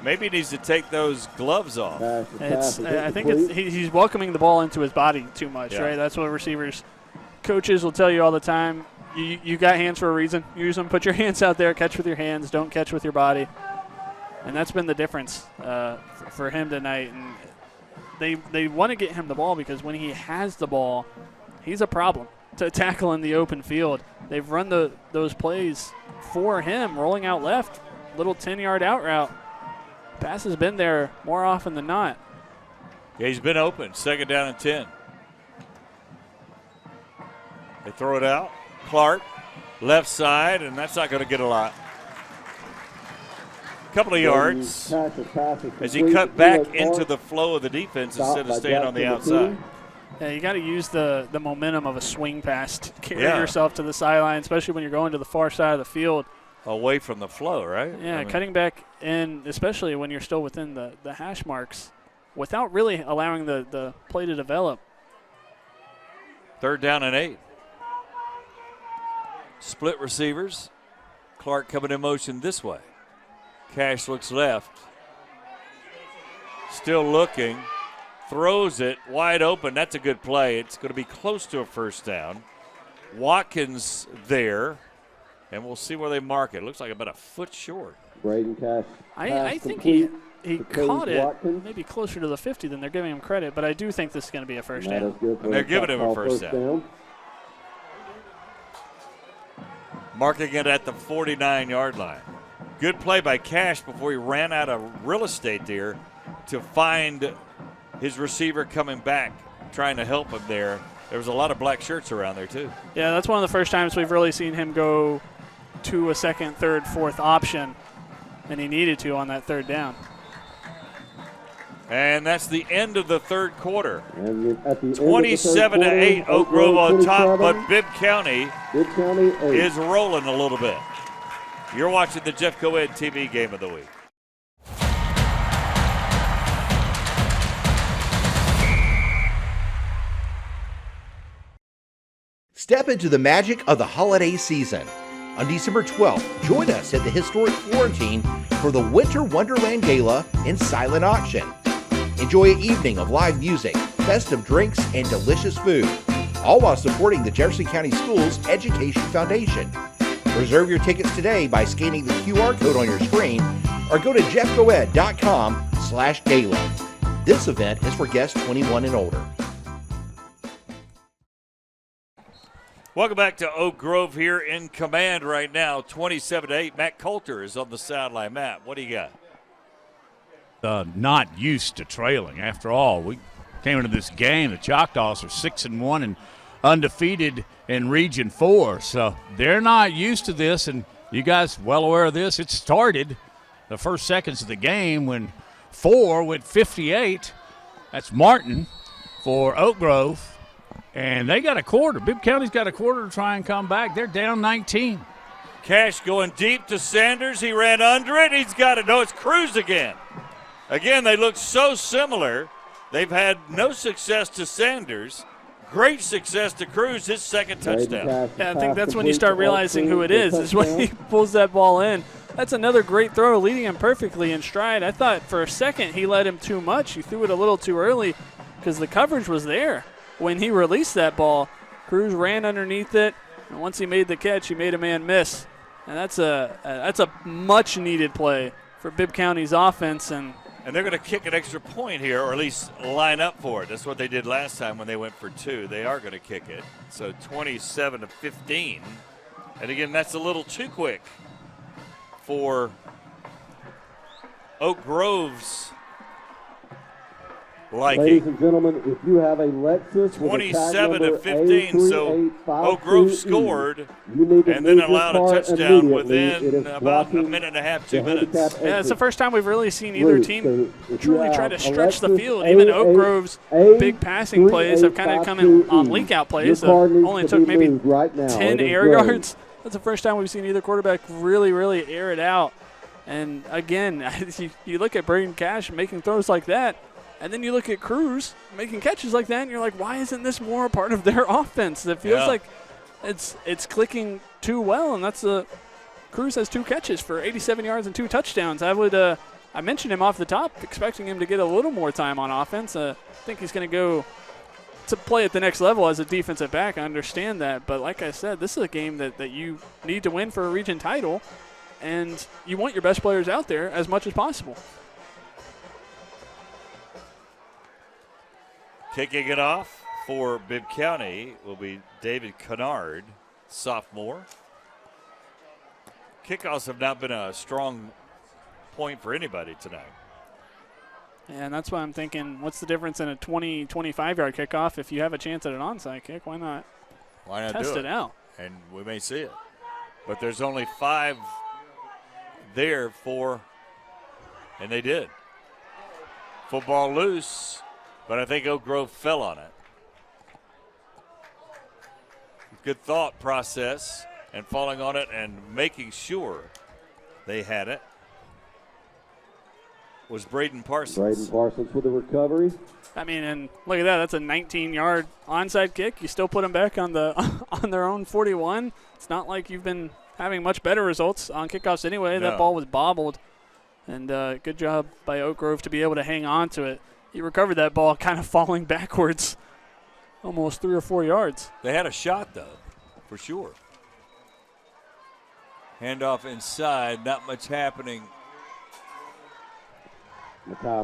Maybe he needs to take those gloves off. I think he's welcoming the ball into his body too much, right? That's what receivers, coaches will tell you all the time. You got hands for a reason. Use them. Put your hands out there. Catch with your hands. Don't catch with your body. And that's been the difference for him tonight. And they want to get him the ball because when he has the ball, he's a problem to tackle in the open field. They've run those plays for him, rolling out left, little 10-yard out route. Pass has been there more often than not. Yeah, he's been open. Second down and 10. They throw it out. Clark, left side, and that's not going to get a lot. Couple of yards as he cut back into the flow of the defense instead of staying on the outside. Yeah, you got to use the momentum of a swing pass to carry yourself to the sideline, especially when you're going to the far side of the field. Away from the flow, right? Yeah, cutting back in, especially when you're still within the hash marks, without really allowing the play to develop. Third down and 8. Split receivers. Clark coming in motion this way. Cash looks left. Still looking. Throws it wide open. That's a good play. It's going to be close to a first down. Watkins there. And we'll see where they mark it. Looks like about a foot short. Braden Cash. I think he caught it Watkins. Maybe closer to the 50 than they're giving him credit, but I do think this is going to be a first down. And they're giving him a first down. Marking it at the 49-yard line. Good play by Cash before he ran out of real estate there to find his receiver coming back, trying to help him there. There was a lot of black shirts around there, too. Yeah, that's one of the first times we've really seen him go to a second, third, fourth option, and he needed to on that third down. And that's the end of the third quarter. And at the 27 to 8, Oak Grove on top, but Bibb County is 8. rolling a little bit. You're watching the Jeff Co-Ed TV Game of the Week. Step into the magic of the holiday season. On December 12th, join us at the historic Florentine for the Winter Wonderland Gala and silent auction. Enjoy an evening of live music, festive drinks, and delicious food, all while supporting the Jefferson County Schools Education Foundation. Reserve your tickets today by scanning the QR code on your screen or go to jeffcoed.com/gala. This event is for guests 21 and older. Welcome back to Oak Grove here in command right now, 27 to 8. Matt Coulter is on the sideline. Matt, what do you got? not used to trailing. After all, we came into this game, the Choctaws are 6-1 and undefeated in Region 4, so they're not used to this, and you guys well aware of this. It started the first seconds of the game when 4 went 58. That's Martin for Oak Grove, and they got a quarter. Bibb County's got a quarter to try and come back. They're down 19. Cash going deep to Sanders. He ran under it. He's got it. No, it's Cruz again. Again, they look so similar. They've had no success to Sanders. Great success to Cruz, his second touchdown. Yeah, I think that's when you start realizing who it is when he pulls that ball in. That's another great throw, leading him perfectly in stride. I thought for a second he let him too much. He threw it a little too early because the coverage was there. When he released that ball, Cruz ran underneath it, and once he made the catch, he made a man miss. And that's a much-needed play for Bibb County's offense. And they're going to kick an extra point here, or at least line up for it. That's what they did last time when they went for 2. They are going to kick it. So 27-15. And again, that's a little too quick for Oak Grove's liking. Ladies and gentlemen, if you have a Lexus 27-15, so Oak Grove scored and then allowed a touchdown within about a minute and a half, 2 minutes. Yeah, it's the first time we've really seen either team truly try to stretch the field. Even Oak Grove's big passing plays have kind of come in on leak-out plays. Only took maybe 10 air yards. That's the first time we've seen either quarterback really, really air it out. And, again, you look at Braden Cash making throws like that, and then you look at Cruz making catches like that, and you're like, why isn't this more a part of their offense? It feels like it's clicking too well, and that's Cruz has 2 catches for 87 yards and 2 touchdowns. I mentioned him off the top, expecting him to get a little more time on offense. I think he's going to go to play at the next level as a defensive back. I understand that, but like I said, this is a game that you need to win for a region title, and you want your best players out there as much as possible. Kicking it off for Bibb County will be David Kennard, sophomore. Kickoffs have not been a strong point for anybody tonight. And that's why I'm thinking, what's the difference in a 20, 25-yard kickoff? If you have a chance at an onside kick, why not test it out? And we may see it. But there's only 5 there for, and they did. Football loose, but I think Oak Grove fell on it. Good thought process and falling on it and making sure they had it was Braden Parsons. Braden Parsons with the recovery. I mean, and look at that. That's a 19-yard onside kick. You still put them back on their own 41. It's not like you've been having much better results on kickoffs anyway. No. That ball was bobbled. And good job by Oak Grove to be able to hang on to it. He recovered that ball kind of falling backwards almost 3 or 4 yards. They had a shot, though, for sure. Handoff inside, not much happening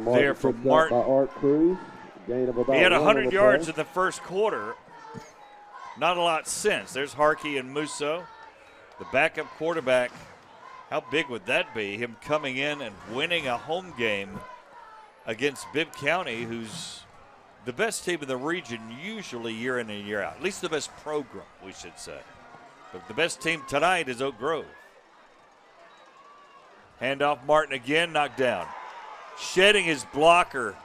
there for Martin. Art Cruz. Gain of about he had 100 yards in the first quarter. Not a lot since. There's Harkey and Musso, the backup quarterback. How big would that be, him coming in and winning a home game against Bibb County, who's the best team in the region usually year in and year out. At least the best program, we should say. But the best team tonight is Oak Grove. Handoff Martin again, knocked down. Shedding his blocker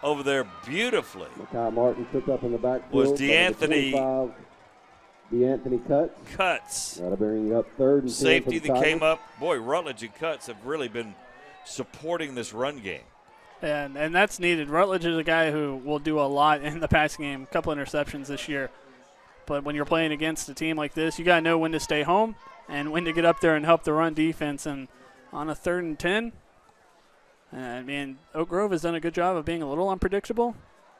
over there beautifully. Makai Martin took up in the backfield. Was DeAnthony Cuts. That'll bring up 3rd and 10 safety for the that came up. Boy, Rutledge and Cuts have really been supporting this run game. And that's needed. Rutledge is a guy who will do a lot in the passing game, a couple interceptions this year. But when you're playing against a team like this, you got to know when to stay home and when to get up there and help the run defense. And on a 3rd and 10, I mean, Oak Grove has done a good job of being a little unpredictable.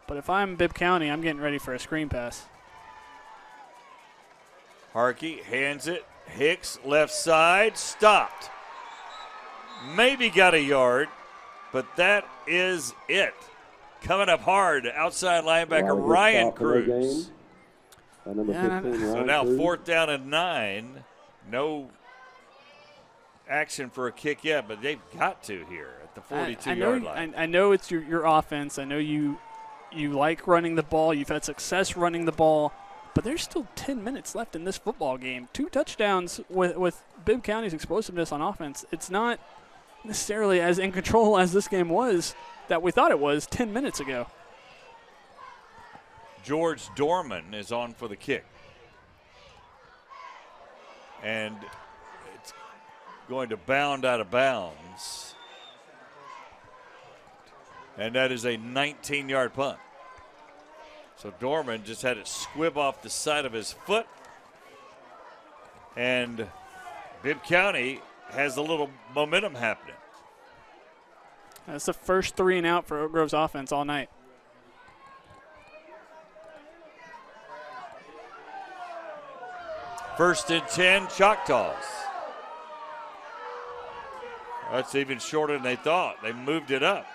But if I'm Bibb County, I'm getting ready for a screen pass. Harkey hands it. Hicks, left side, stopped. Maybe got a yard, but that is it. Coming up hard, outside linebacker Ryan Cruz. So now 4th down and 9. No action for a kick yet, but they've got to here. I at the 42-yard line. I know it's your offense. I know you like running the ball. You've had success running the ball. But there's still 10 minutes left in this football game. 2 touchdowns with Bibb County's explosiveness on offense. It's not necessarily as in control as this game was that we thought it was 10 minutes ago. George Dorman is on for the kick. And it's going to bound out of bounds. And that is a 19-yard punt. So Dorman just had it squib off the side of his foot. And Bibb County has a little momentum happening. That's the first 3 and out for Oak Grove's offense all night. First and 10, Choctaws. That's even shorter than they thought. They moved it up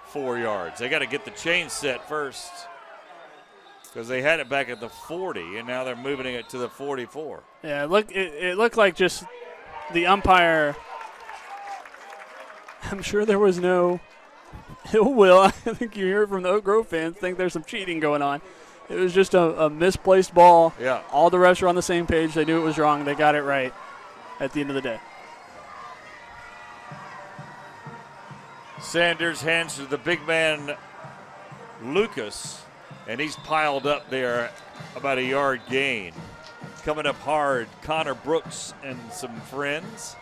4 yards. They got to get the chain set first, because they had it back at the 40, and now they're moving it to the 44. Yeah, it looked like just the umpire. I'm sure there was no ill will. I think you hear it from the Oak Grove fans, think there's some cheating going on. It was just a misplaced ball. Yeah. All the refs are on the same page. They knew it was wrong. They got it right at the end of the day. Sanders hands to the big man, Lucas, and he's piled up there about a yard gain. Coming up hard, Connor Brooks and some friends.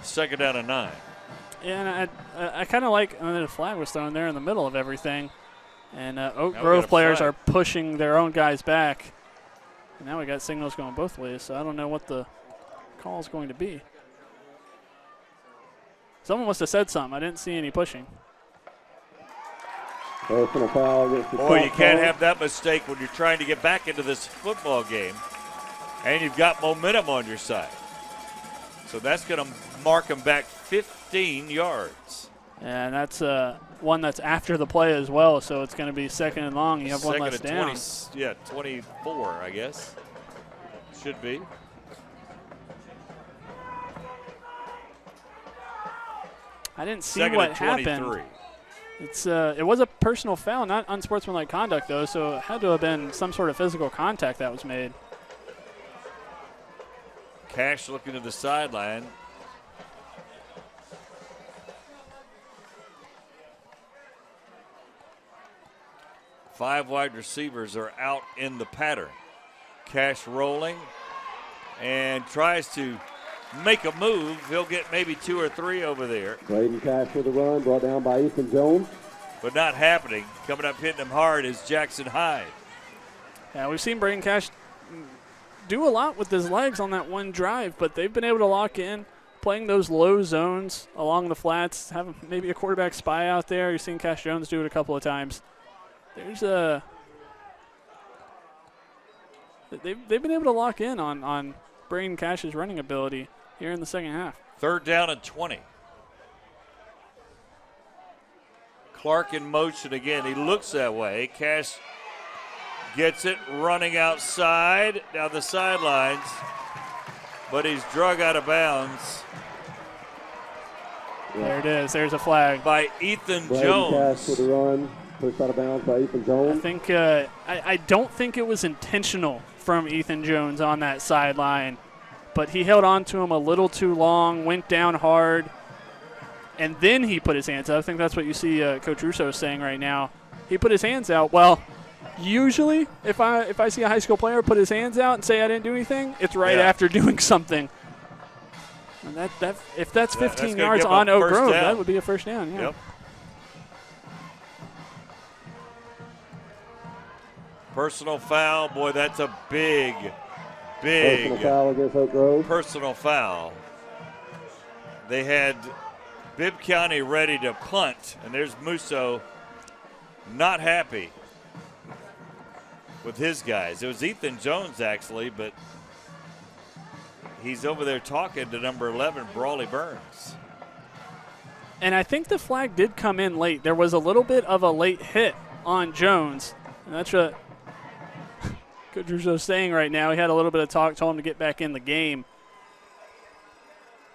2nd down and 9. Yeah, and I kind of like the flag was thrown there in the middle of everything. And Oak Now Grove players are pushing their own guys back. And now we got signals going both ways, so I don't know what the call is going to be. Someone must have said something. I didn't see any pushing. Personal foul against the Boy, you can't have that mistake when you're trying to get back into this football game, and you've got momentum on your side. So that's going to mark them back 15 yards. And that's one that's after the play as well, so it's going to be 2nd and long. You have one less down. 24, I guess. Should be. I didn't see 2nd what and happened. 23. It was a personal foul, not unsportsmanlike conduct, though, so it had to have been some sort of physical contact that was made. Cash looking to the sideline. Five wide receivers are out in the pattern. Cash rolling and tries to make a move. He'll get maybe 2 or 3 over there. Braden Cash for the run, brought down by Ethan Jones. But not happening. Coming up hitting him hard is Jackson Hyde. Yeah, we've seen Braden Cash do a lot with his legs on that one drive, but they've been able to lock in, playing those low zones along the flats, have maybe a quarterback spy out there. You've seen Cash Jones do it a couple of times. They've been able to lock in on Braden Cash's running ability here in the second half. 3rd down and 20. Clark in motion again. He looks that way. Cash gets it running outside down the sidelines, but he's drug out of bounds. There it is. There's a flag by Ethan Braden Jones. Cash for the run, pushed out of bounds by Ethan Jones. I think I don't think it was intentional from Ethan Jones on that sideline, but he held on to him a little too long, went down hard, and then he put his hands out. I think that's what you see Coach Russo saying right now. He put his hands out. Well, usually if I see a high school player put his hands out and say I didn't do anything, it's right after doing something. And that if that's 15 yards on Oak Grove, that would be a first down. Yeah. Yep. Personal foul. Boy, that's a big Personal foul against Oak Grove. Personal foul. They had Bibb County ready to punt, and there's Musso not happy with his guys. It was Ethan Jones, actually, but he's over there talking to number 11, Brawley Burns. And I think the flag did come in late. There was a little bit of a late hit on Jones. And that's what Coach Russo's saying right now. He had a little bit of talk, told him to get back in the game.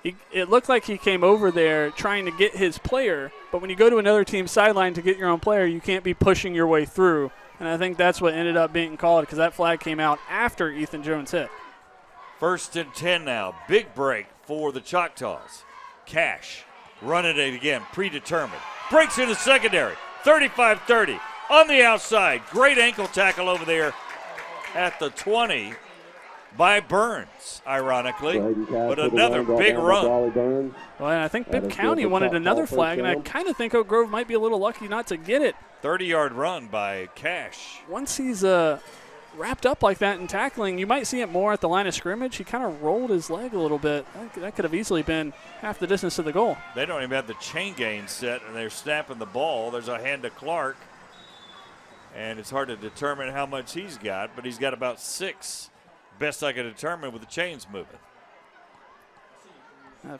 It looked like he came over there trying to get his player, but when you go to another team's sideline to get your own player, you can't be pushing your way through. And I think that's what ended up being called because that flag came out after Ethan Jones hit. 1st and 10 now. Big break for the Choctaws. Cash running it again, predetermined. Breaks in the secondary, 35-30. On the outside, great ankle tackle over there at the 20 by Burns, ironically. But another big run. Well, and I think Bibb County wanted another flag, and I kind of think Oak Grove might be a little lucky not to get it. 30-yard run by Cash. Once he's wrapped up like that in tackling, you might see it more at the line of scrimmage. He kind of rolled his leg a little bit. That could have easily been half the distance to the goal. They don't even have the chain gang set, and they're snapping the ball. There's a hand to Clark, and it's hard to determine how much he's got, but he's got about 6, best I can determine with the chains moving.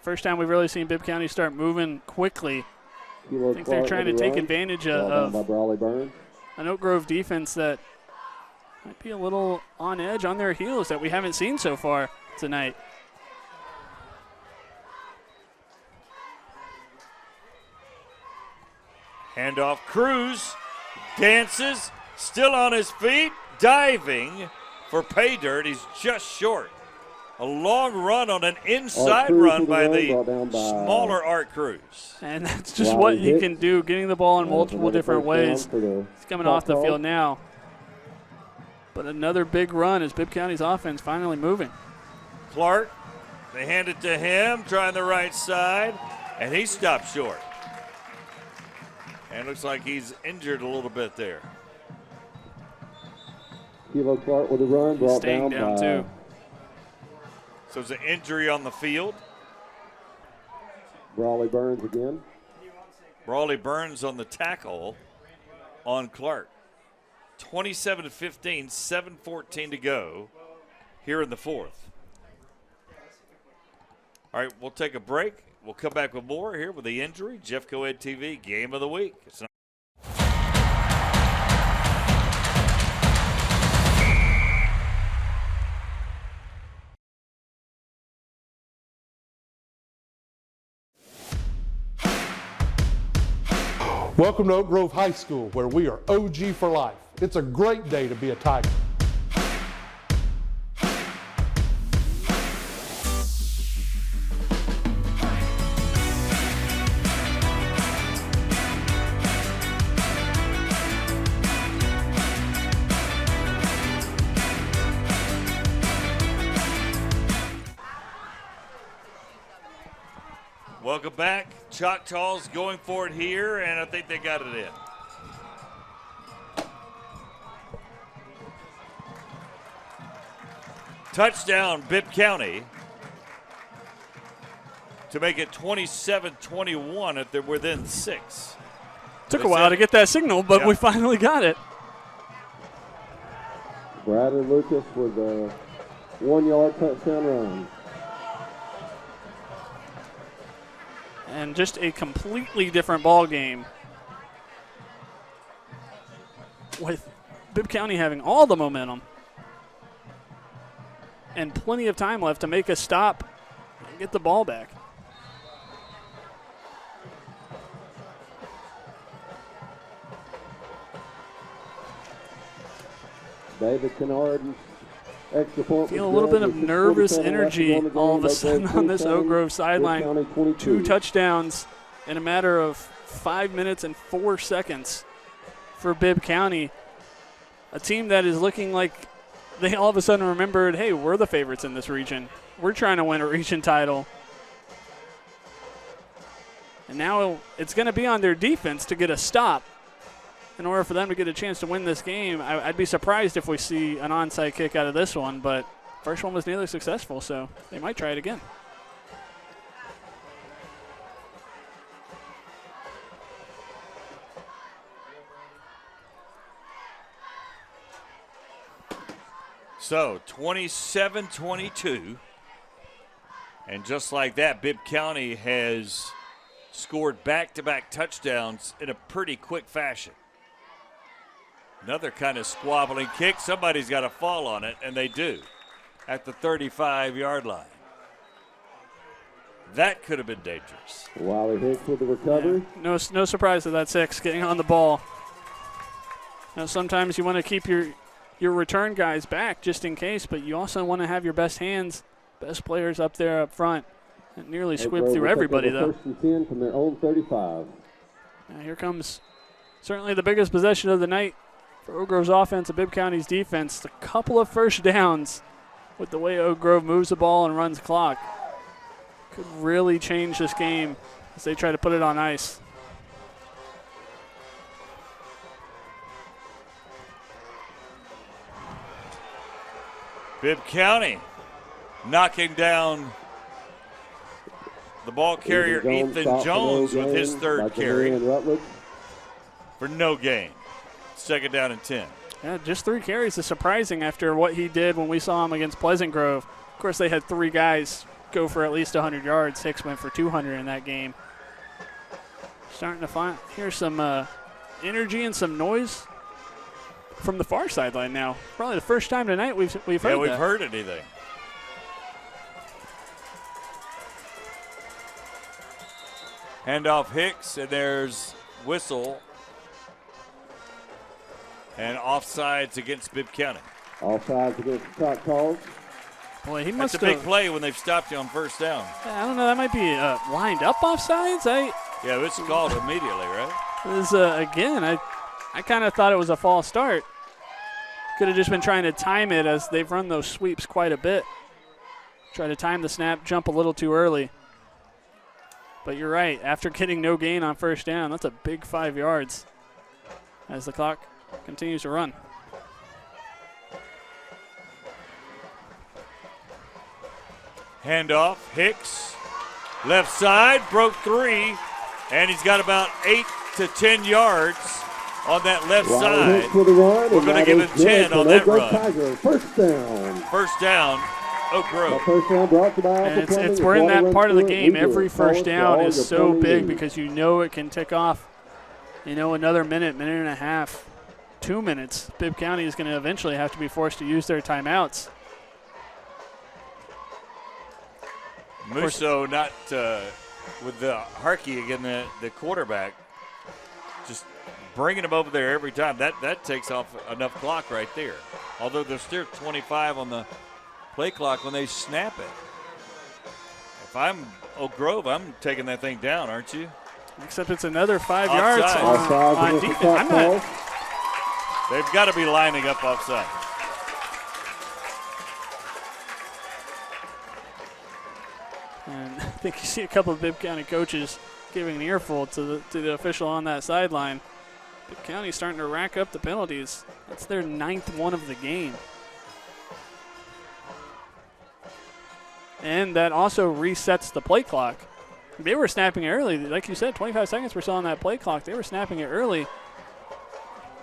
First time we've really seen Bibb County start moving quickly. I think they're trying to take advantage of an Oak Grove defense that might be a little on edge, on their heels, that we haven't seen so far tonight. Handoff, Cruz dances, still on his feet, diving for pay dirt. He's just short. A long run on an inside run by the smaller Art Cruz. And that's just what he can do, getting the ball in multiple different ways. He's coming off the field now. But another big run as Bibb County's offense finally moving. Clark, they hand it to him, trying the right side, and he stopped short. And looks like he's injured a little bit there. Kilo Clark with a run, brought staying down too. So it's an injury on the field. Brawley Burns again. Brawley Burns on the tackle on Clark. 27-15, 7:14 to go here in the fourth. All right, we'll take a break. We'll come back with more here with the injury. Jeff Coed TV Game of the Week. It's not Welcome to Oak Grove High School, where we are OG for life. It's a great day to be a Tiger. Welcome back. Choctaws going for it here, and I think they got it in. Touchdown, Bibb County, to make it 27-21 if they're within 6. Took a while to get that signal, but we finally got it. Bradley Lucas with a 1-yard touchdown run. And just a completely different ball game with Bibb County having all the momentum and plenty of time left to make a stop and get the ball back. David Kennard, extra point. Feel a little bit of nervous energy all of a sudden on this Oak Grove sideline. 2 touchdowns in a matter of 5 minutes and 4 seconds for Bibb County. A team that is looking like they all of a sudden remembered, hey, we're the favorites in this region. We're trying to win a region title. And now it's going to be on their defense to get a stop in order for them to get a chance to win this game. I'd be surprised if we see an onside kick out of this one, but first one was nearly successful, so they might try it again. So 27-22, and just like that, Bibb County has scored back-to-back touchdowns in a pretty quick fashion. Another kind of squabbling kick. Somebody's got to fall on it, and they do at the 35-yard line. That could have been dangerous. Wiley Hicks with the recovery. Yeah, no surprise that that's Hicks getting on the ball. Now, sometimes you want to keep your return guys back just in case, but you also want to have your best hands, best players up there up front. It nearly squibbed through everybody, though. First and 10 from their own 35. Now here comes certainly the biggest possession of the night for Oak Grove's offense and Bibb County's defense. A couple of first downs with the way Oak Grove moves the ball and runs clock. Could really change this game as they try to put it on ice. Bibb County knocking down the ball carrier Ethan Jones with his third carry for no gain. Second down and 10. Yeah, just 3 carries is surprising after what he did when we saw him against Pleasant Grove. Of course, they had 3 guys go for at least 100 yards. Hicks went for 200 in that game. Starting to hear some energy and some noise from the far sideline now. Probably the first time tonight we've heard that. Yeah, we've heard anything. Handoff Hicks, and there's whistle. And offsides against Bibb County. Offsides against the shot calls. Boy, he must That's a big play when they've stopped you on first down. I don't know. That might be lined up offsides. Yeah, it's called immediately, right? This again, I kind of thought it was a false start. Could have just been trying to time it as they've run those sweeps quite a bit. Try to time the snap, jump a little too early. But you're right. After getting no gain on first down, that's a big 5 yards as the clock continues to run. Handoff, Hicks, left side, broke 3, and he's got about 8 to 10 yards on that left side. We're going to give him 10 on that run. First down. First down, Oak Grove. First down brought to you by And we're in that part of the game. Every first down is so big because you know it can tick off, another minute and a half, 2 minutes. Bibb County is going to eventually have to be forced to use their timeouts. Musso not with the Harkey again, the quarterback, just bringing him over there every time. That takes off enough clock right there. Although there's still 25 on the play clock when they snap it. If I'm Oak Grove, I'm taking that thing down, aren't you? Except it's another 5 yards on defense. They've got to be lining up offside. And I think you see a couple of Bibb County coaches giving an earful to the official on that sideline. Bibb County starting to rack up the penalties. That's their 9th one of the game. And that also resets the play clock. They were snapping it early. Like you said, 25 seconds were still on that play clock. They were snapping it early,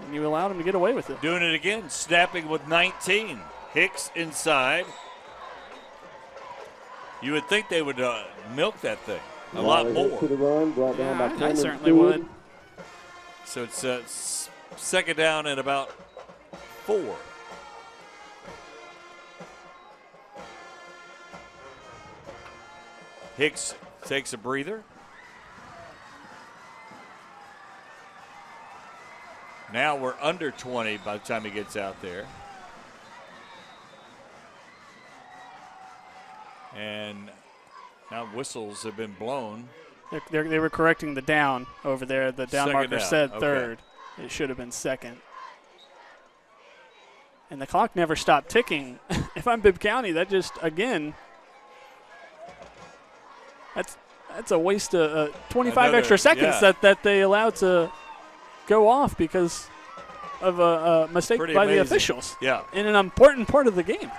and you allowed them to get away with it. Doing it again, snapping with 19. Hicks inside. You would think they would milk that thing a lot more. To the run, brought down by I certainly would. So it's second down at about 4. Hicks takes a breather. Now we're under 20 by the time he gets out there. And now whistles have been blown. They were correcting the down over there. The down Second marker down. said Okay. third. It should have been second. And the clock never stopped ticking. If I'm Bibb County, that just, again, that's a waste of 25 extra seconds that they allowed to go off because of a mistake Pretty by amazing. the officials. Yeah. In an important part of the game.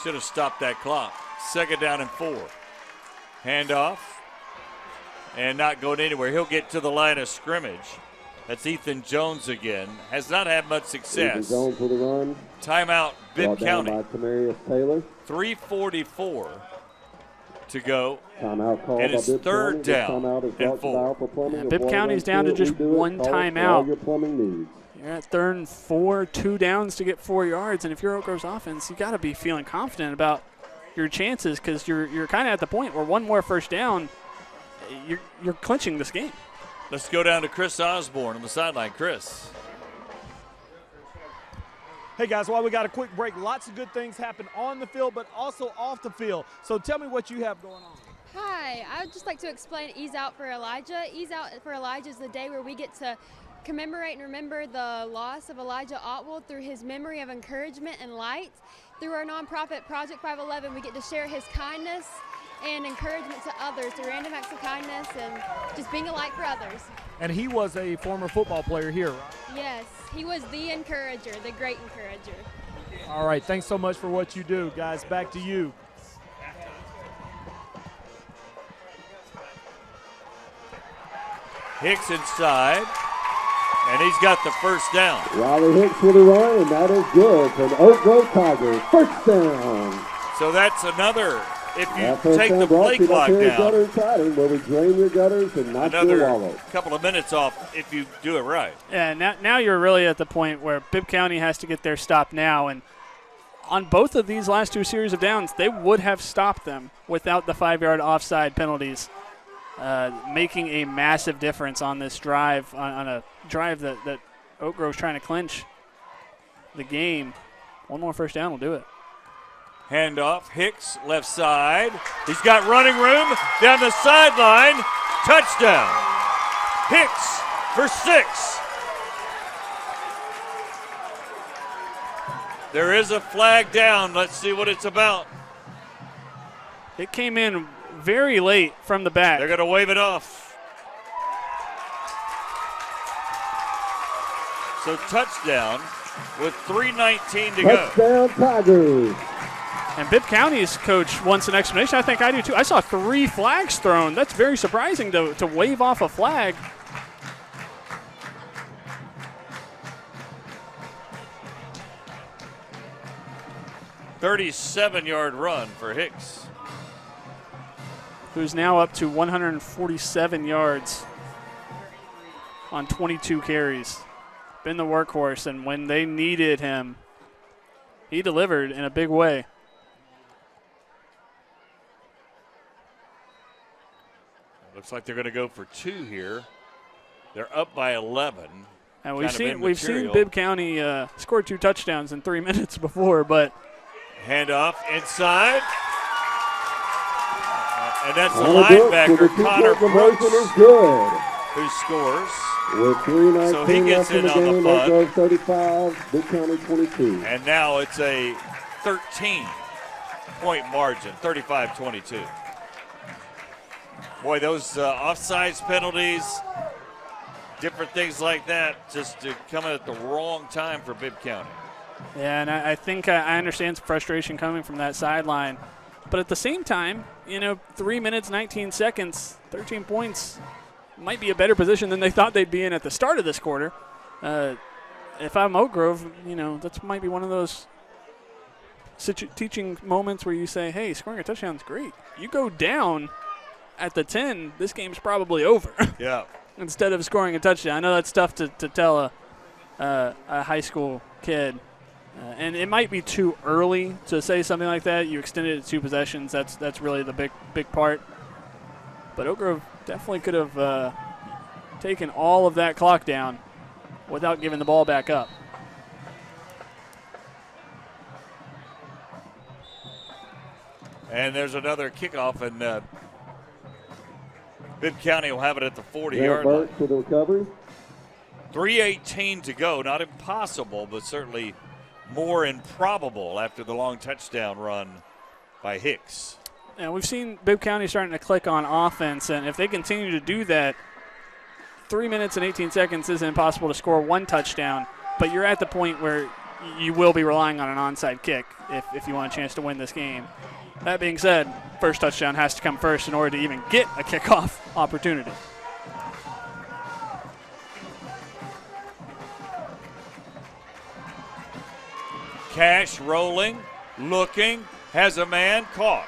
Should have stopped that clock. Second down and 4. Handoff. And not going anywhere. He'll get to the line of scrimmage. That's Ethan Jones again. Has not had much success. Ethan Jones for the run. Timeout, Bibb County. By Tamarius Taylor. 3:44 to go. Timeout call and it's by Bibb third County. down Timeout is and brought to 4. you by Plumbing. And If Bibb water County's runs down to through it, just we do it. one Call it for all timeout. your plumbing needs. You're at third and 4, 2 downs to get 4 yards. And if you're Oak Grove's offense, you got to be feeling confident about your chances because you're kind of at the point where one more first down, you're clinching this game. Let's go down to Chris Osborne on the sideline. Chris. Hey, guys, while we got a quick break, lots of good things happen on the field, but also off the field. So tell me what you have going on. Hi, I would just like to explain Ease Out for Elijah. Ease Out for Elijah is the day where we get to commemorate and remember the loss of Elijah Otwell through his memory of encouragement and light. Through our nonprofit Project 511, we get to share his kindness and encouragement to others through random acts of kindness and just being a light for others. And he was a former football player here, right? Yes, he was the encourager, the great encourager. All right, thanks so much for what you do. Guys, back to you. Hicks inside, and he's got the first down. Riley Hicks with a run, and that is good for the Oak Grove Tigers. First down. So that's another. If you First take down the brought play to you by clock Perry down, Gutter Siding, where we drain your gutters and not your another wallet. couple of minutes off if you do it right. Yeah, now you're really at the point where Bibb County has to get their stop now. And on both of these last two series of downs, they would have stopped them without the 5-yard offside penalties, making a massive difference on this drive, on a drive that Oak Grove's trying to clinch the game. One more first down will do it. Handoff, Hicks, left side. He's got running room down the sideline. Touchdown. Hicks for 6. There is a flag down. Let's see what it's about. It came in very late from the back. They're going to wave it off. So touchdown with 3:19 to go. Touchdown Tigers. And Bibb County's coach wants an explanation. I think I do too. I saw 3 flags thrown. That's very surprising to wave off a flag. $37-yard run for Hicks, who's now up to 147 yards on 22 carries. Been the workhorse, and when they needed him, he delivered in a big way. Looks like they're going to go for 2 here. They're up by 11. And we've seen Bibb County score 2 touchdowns in 3 minutes before, but handoff inside, and that's the linebacker Connor Brooks who scores. With 3:19 so he gets in on the Oak Grove fun. 35, Bibb County 22. And now it's a 13-point margin, 35-22. Boy, those offsides penalties, different things like that, just coming at the wrong time for Bibb County. Yeah, and I think I understand some frustration coming from that sideline. But at the same time, 3 minutes, 19 seconds, 13 points might be a better position than they thought they'd be in at the start of this quarter. If I'm Oak Grove, that might be one of those teaching moments where you say, hey, scoring a touchdown is great. You go down at the 10, this game's probably over. Yeah. Instead of scoring a touchdown. I know that's tough to tell a high school kid. And it might be too early to say something like that. You extended it to 2 possessions. That's really the big part. But Oak Grove definitely could have taken all of that clock down without giving the ball back up. And there's another kickoff, and Bibb County will have it at the 40-yard line. For the recovery. 3:18 to go. Not impossible, but certainly more improbable after the long touchdown run by Hicks. And we've seen Bibb County starting to click on offense, and if they continue to do that, 3 minutes and 18 seconds isn't impossible to score 1 touchdown, but you're at the point where you will be relying on an onside kick if you want a chance to win this game. That being said, first touchdown has to come first in order to even get a kickoff opportunity. Cash rolling, looking, has a man caught.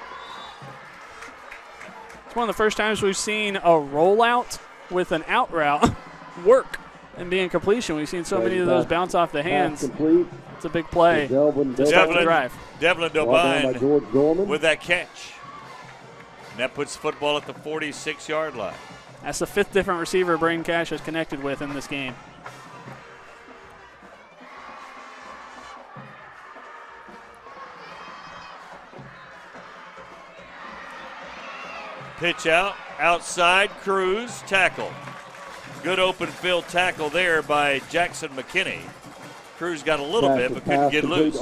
It's one of the first times we've seen a rollout with an out route work. and being completion. We've seen so many of those bounce off the hands. It's a big play. Devlin Dobine with that catch. And that puts football at the 46-yard line. That's the 5th different receiver Braden Cash has connected with in this game. Pitch out, outside, Cruz, tackle. Good open field tackle there by Jackson McKinney. Cruz got a little bit, but couldn't get loose.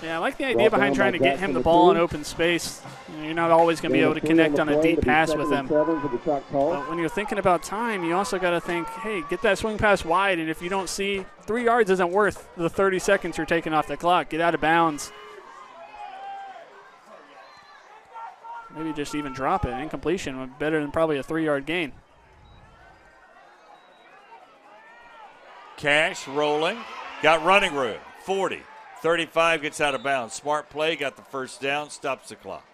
Yeah, I like the idea behind trying to get him the ball in open space. You're not always going to be able to connect on a deep pass with him. But when you're thinking about time, you also got to think, hey, get that swing pass wide, and if you don't see 3 yards isn't worth the 30 seconds you're taking off the clock. Get out of bounds. Maybe just even drop it. Incompletion, better than probably a 3-yard gain. Cash rolling. Got running room. 40. 35 gets out of bounds. Smart play. Got the first down. Stops the clock.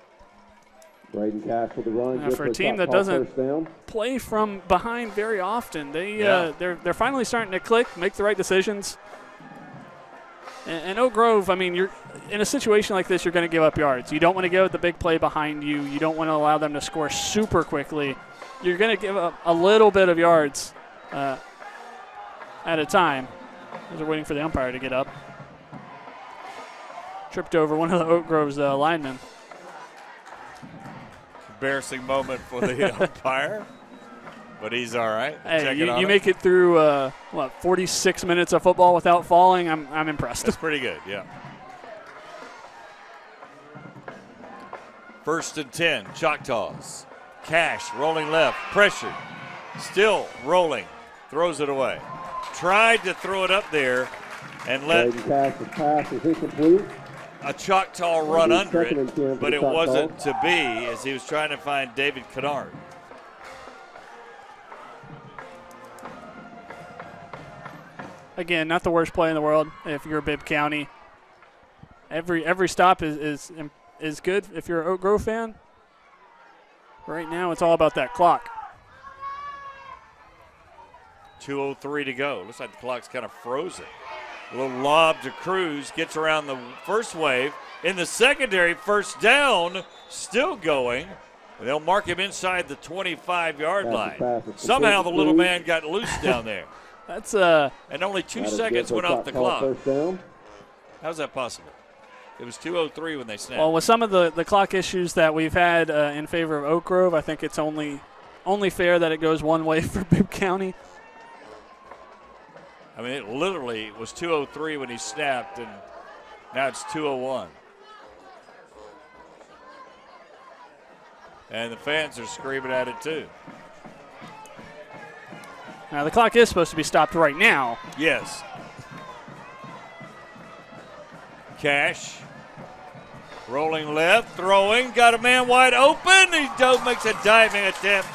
Braden Cash with the run. For a team that doesn't play from behind very often, they're finally starting to click, make the right decisions. And Oak Grove, I mean, you're in a situation like this, you're going to give up yards. You don't want to go with the big play behind you. You don't want to allow them to score super quickly. You're going to give up a little bit of yards at a time. They're waiting for the umpire to get up. Tripped over one of the Oak Grove's linemen. Embarrassing moment for the umpire, but he's all right. Hey, you make it through 46 minutes of football without falling. I'm impressed. That's pretty good, yeah. 1st and 10, Choctaws. Cash rolling left, pressured, still rolling, throws it away. Tried to throw it up there and let a Choctaw run under it, but it wasn't to be as he was trying to find David Kennard. Again, not the worst play in the world if you're Bibb County. Every stop is good if you're an Oak Grove fan. Right now, it's all about that clock. 2:03 to go. Looks like the clock's kind of frozen. A little lob to Cruz, gets around the first wave. In the secondary, first down, still going. And they'll mark him inside the 25-yard line. Somehow the little man got loose down there. That's and only 2 seconds went off the clock. How's that possible? It was 2:03 when they snapped. Well, with some of the clock issues that we've had in favor of Oak Grove, I think it's only fair that it goes one way for Bibb County. I mean, it literally was 2:03 when he snapped, and now it's 2:01. And the fans are screaming at it, too. Now, the clock is supposed to be stopped right now. Yes. Cash. Rolling left, throwing, got a man wide open. He makes a diving attempt.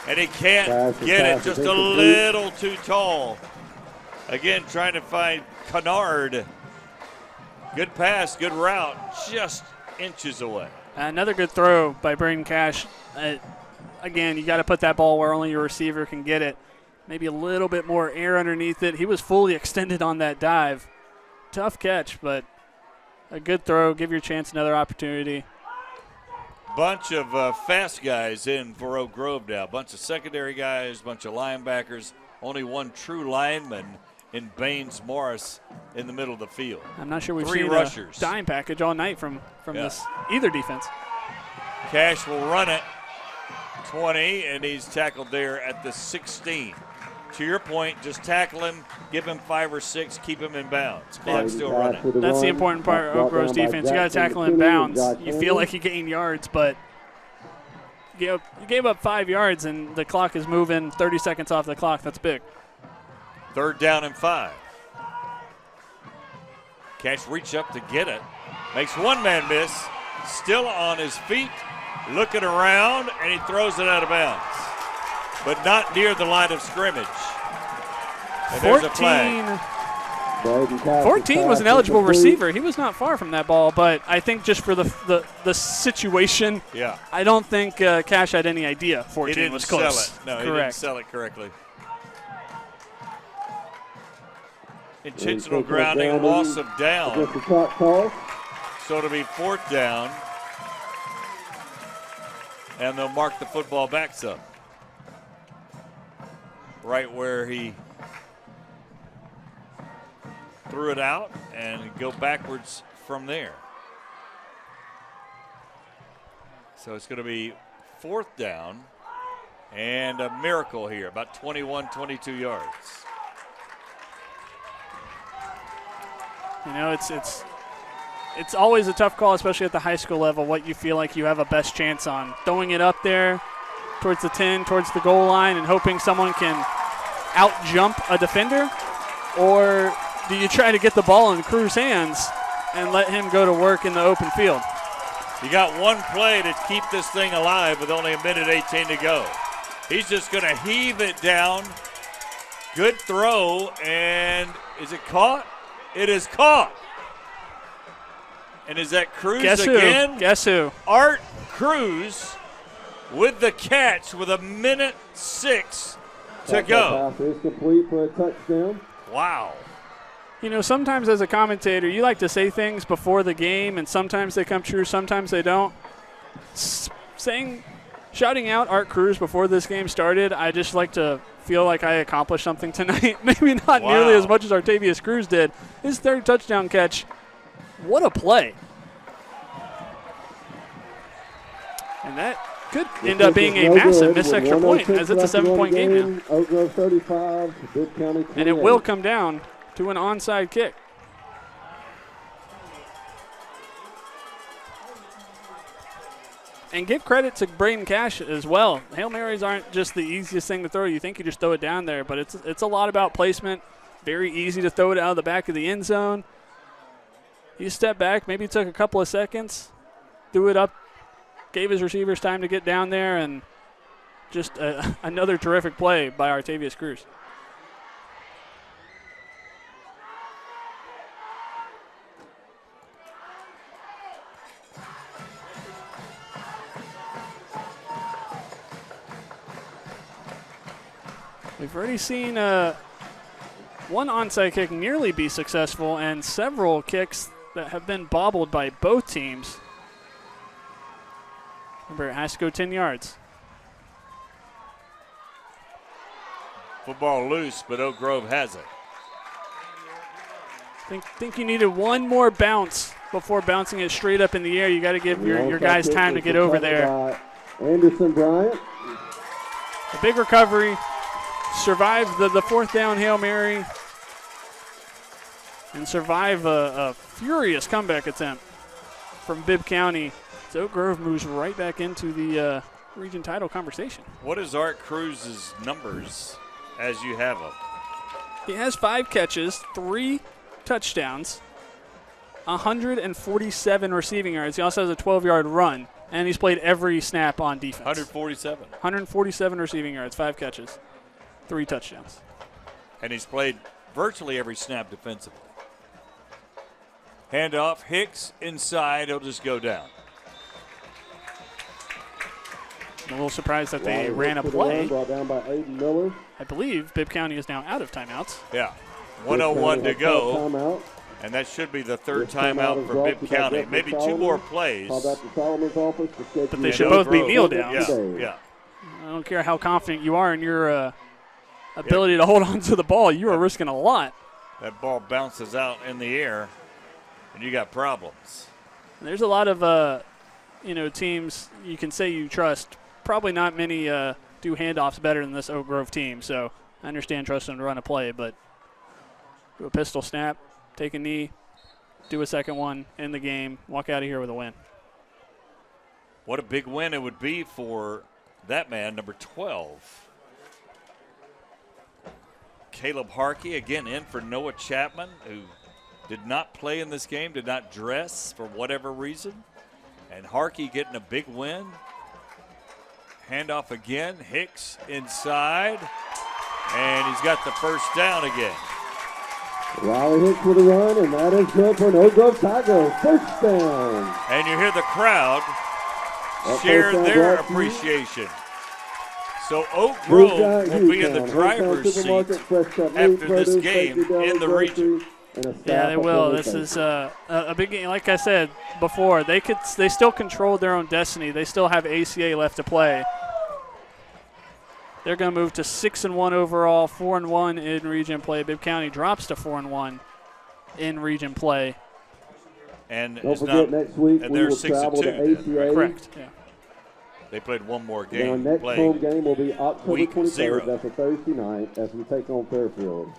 And he can't get it, just a little too tall. Again, trying to find Kennard. Good pass, good route, just inches away. Another good throw by Braden Cash. Again, you got to put that ball where only your receiver can get it. Maybe a little bit more air underneath it. He was fully extended on that dive. Tough catch, but a good throw. Give your chance another opportunity. Bunch of fast guys in for Oak Grove now. Bunch of secondary guys, bunch of linebackers. Only one true lineman in Baines Morris in the middle of the field. I'm not sure we've 3 seen rushers. a dime package all night from either defense. Cash will run it. 20, and he's tackled there at the 16. To your point, just tackle him, give him 5 or 6, keep him in bounds. Clock's still running. That's the important part of Oak Grove's defense. You got to tackle in bounds. You feel like you gain yards, but you gave up 5 yards, and the clock is moving 30 seconds off the clock. That's big. 3rd down and 5. Cash reached up to get it. Makes one man miss. Still on his feet. Looking around, and he throws it out of bounds. But not near the line of scrimmage. And 14 was an eligible receiver. He was not far from that ball, but I think just for the situation, I don't think Cash had any idea 14 was close. Sell it. No, correct. he didn't sell it correctly. Intentional grounding, loss of down. Against the clock call. So it'll be 4th down. And they'll mark the football back some. Right where he threw it out and go backwards from there. So it's going to be 4th down and a miracle here, about 21, 22 yards. You know, it's always a tough call, especially at the high school level, what you feel like you have a best chance on. Throwing it up there towards the 10, towards the goal line, and hoping someone can out-jump a defender, or do you try to get the ball in Crew's hands and let him go to work in the open field? You got one play to keep this thing alive with only 1:18 to go. He's just going to heave it down. Good throw, and is it caught? It is caught. And is that Cruz again? Guess who? Art Cruz with the catch with 1:06 to go. Pass is complete for a touchdown. Wow. You know, sometimes as a commentator, you like to say things before the game, and sometimes they come true, sometimes they don't. Shouting out Art Cruz before this game started, I just like to feel like I accomplished something tonight. Maybe not nearly as much as Artavius Cruz did. His 3rd touchdown catch, what a play. And that could end up being a massive missed extra point, as it's a 7-point game now. Oak Grove 35, Bibb County 28. And it will come down to an onside kick. And give credit to Braden Cash as well. Hail Marys aren't just the easiest thing to throw. You think you just throw it down there, but it's a lot about placement. Very easy to throw it out of the back of the end zone. He stepped back, maybe took a couple of seconds, threw it up, gave his receivers time to get down there, and just another terrific play by Artavius Cruz. We've already seen one onside kick nearly be successful and several kicks that have been bobbled by both teams. Remember, it has to go 10 yards. Football loose, but Oak Grove has it. Think you needed one more bounce before bouncing it straight up in the air. You got to give your guys time to get over there. Anderson Bryant. A big recovery. Survive the 4th down Hail Mary and survive a furious comeback attempt from Bibb County. So Oak Grove moves right back into the region title conversation. What is Art Cruz's numbers as you have them? He has 5 catches, 3 touchdowns, 147 receiving yards. He also has a 12-yard run, and he's played every snap on defense. 147. 147 receiving yards, 5 catches. 3 touchdowns. And he's played virtually every snap defensively. Handoff, Hicks inside, he'll just go down. I'm a little surprised that they ran a play. Brought down by Aiden Miller. I believe Bibb County is now out of timeouts. Yeah, 1:01 to go. And that should be the 3rd timeout for Bibb County. Maybe 2 more plays. But they should both be kneel downs. Yeah. I don't care how confident you are in your ability to hold on to the ball. You are risking a lot. That ball bounces out in the air, and you got problems. And there's a lot of teams you can say you trust. Probably not many do handoffs better than this Oak Grove team. So I understand trusting them to run a play, but do a pistol snap, take a knee, do a second one in the game, walk out of here with a win. What a big win it would be for that man, number 12. Caleb Harkey again in for Noah Chapman, who did not play in this game, did not dress for whatever reason. And Harkey getting a big win. Handoff again, Hicks inside, and he's got the 1st down again. Riley Hicks with a run, and that is good for an Oak Grove Tiger. 1st down. And you hear the crowd share their appreciation. So Oak Grove will be in the driver's seat after this game in the region. Yeah, they will. This is a big game. Like I said before, they still control their own destiny. They still have ACA left to play. They're going to move to 6-1 overall, 4-1 in region play. Bibb County drops to 4-1 in region play. And don't forget, next week we will travel to ACA. Correct. Yeah. They played one more And game. our next home game will be October week 23rd. 0. That's a Thursday night as we take on Fairfield.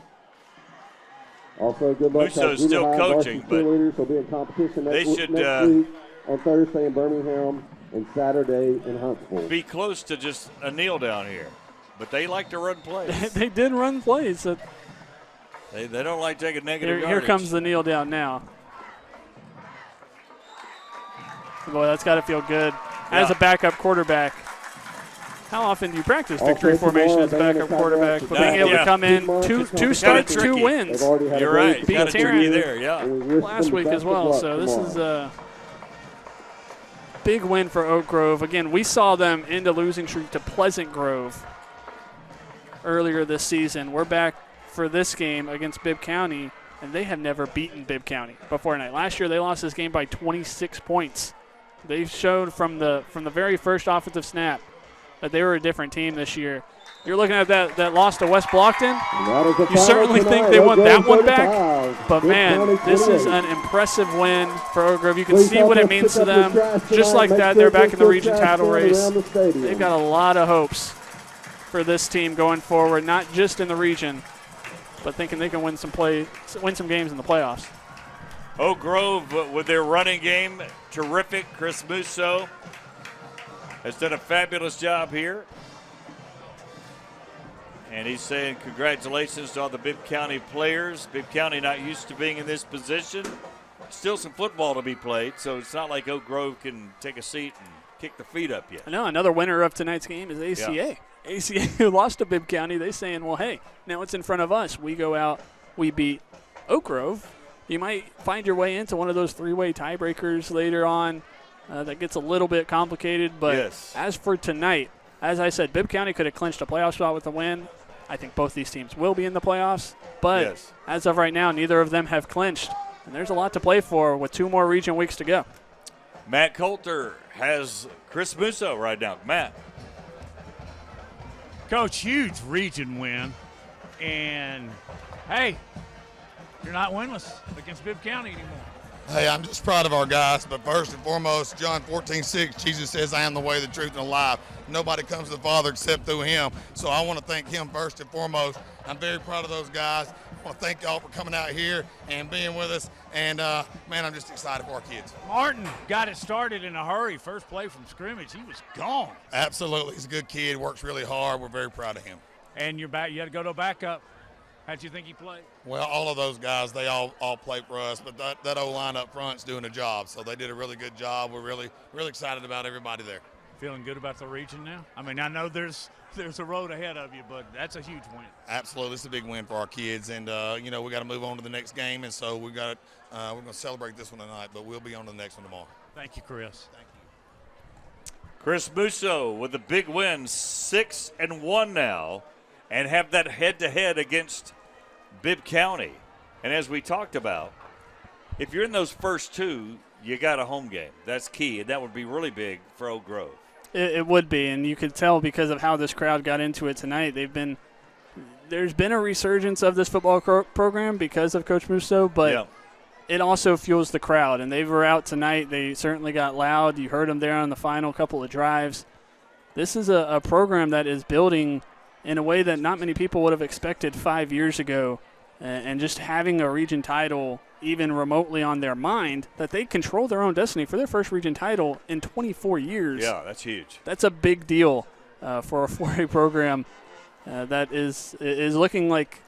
Also, good luck to our Musso's still junior high coaching, varsity cheerleaders. Will be in competition they next should week on Thursday in Birmingham and Saturday in Huntsville. be close to just a kneel down here. But they like to run plays. They did run plays. They don't like taking negative Here comes the kneel down now. Boy, that's got to feel good. As a backup quarterback, how often do you practice victory formation as a backup quarterback? But being able to come in, two starts, 2 wins. You're right. Beat Tarrant there, yeah. last week as well. So this is a big win for Oak Grove. Again, we saw them end a losing streak to Pleasant Grove earlier this season. We're back for this game against Bibb County, and they have never beaten Bibb County before tonight. Last year, they lost this game by 26 points. They've showed from the very first offensive snap that they were a different team this year. You're looking at that loss to West Blockton. You certainly think they want that one back. But, man, this is an impressive win for Oak Grove. You can see what it means to them. Just like that, they're back in the region title race. They've got a lot of hopes for this team going forward, not just in the region, but thinking they can win some games in the playoffs. Oak Grove with their running game, terrific. Chris Musso has done a fabulous job here. And he's saying congratulations to all the Bibb County players. Bibb County not used to being in this position. Still some football to be played, so it's not like Oak Grove can take a seat and kick the feet up yet. I know another winner of tonight's game is ACA. Yeah. ACA, who lost to Bibb County, they saying, well, hey, now it's in front of us. We go out, we beat Oak Grove. You might find your way into one of those 3-way tiebreakers later on. That gets a little bit complicated. But as for tonight, as I said, Bibb County could have clinched a playoff spot with a win. I think both these teams will be in the playoffs. But as of right now, neither of them have clinched. And there's a lot to play for with 2 more region weeks to go. Matt Coulter has Chris Musso right now. Matt. Coach, huge region win. And, hey, you're not winless against Bibb County anymore. Hey, I'm just proud of our guys, but first and foremost, John 14:6, Jesus says, I am the way, the truth, and the life. Nobody comes to the Father except through him. So I want to thank him first and foremost. I'm very proud of those guys. I want to thank y'all for coming out here and being with us. And, man, I'm just excited for our kids. Martin got it started in a hurry. First play from scrimmage, he was gone. Absolutely. He's a good kid, works really hard. We're very proud of him. And you're back. You had to go to a backup. How'd you think he played? Well, all of those guys, they all play for us, but that O-line up front's doing a job. So they did a really good job. We're really excited about everybody there. Feeling good about the region now? I mean, I know there's a road ahead of you, but that's a huge win. Absolutely. It's a big win for our kids. And, we got to move on to the next game. And so we're going to celebrate this one tonight, but we'll be on to the next one tomorrow. Thank you, Chris. Thank you. Chris Musso with a big win, 6-1 now, and have that head-to-head against Bibb County. And as we talked about, if you're in those first 2, you got a home game. That's key, and that would be really big for Oak Grove. It would be, and you could tell because of how this crowd got into it tonight. There's been a resurgence of this football program because of Coach Musso, but it also fuels the crowd, and they were out tonight. They certainly got loud. You heard them there on the final couple of drives. This is a program that is building in a way that not many people would have expected 5 years ago, and just having a region title even remotely on their mind, that they control their own destiny for their first region title in 24 years. Yeah, that's huge. That's a big deal for a 4A program that is looking like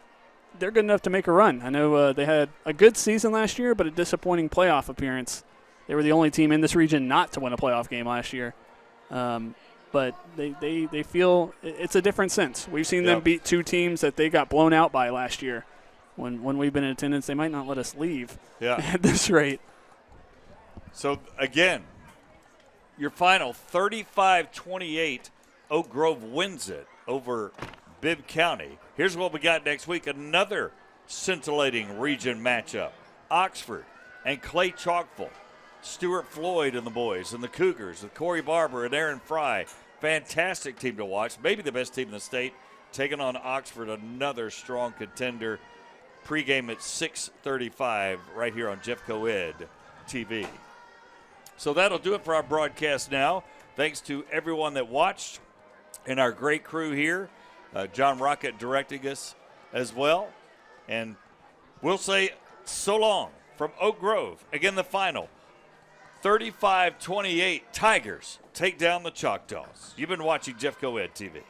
they're good enough to make a run. I know they had a good season last year, but a disappointing playoff appearance. They were the only team in this region not to win a playoff game last year. But they feel it's a different sense. We've seen them beat 2 teams that they got blown out by last year. When we've been in attendance, they might not let us leave at this rate. So, again, your final 35-28, Oak Grove wins it. over Bibb County. Here's what we got next week, another scintillating region matchup. Oxford and Clay Chalkville. Stuart Floyd and the boys and the Cougars with Corey Barber and Aaron Fry. Fantastic team to watch. Maybe the best team in the state. Taking on Oxford, another strong contender. Pregame at 6:35 right here on Jeff Co-Ed TV. So that'll do it for our broadcast now. Thanks to everyone that watched and our great crew here. John Rocket directing us as well. And we'll say so long from Oak Grove. Again, the final. 35-28, Tigers take down the Choctaws. You've been watching Jeff Co-Ed TV.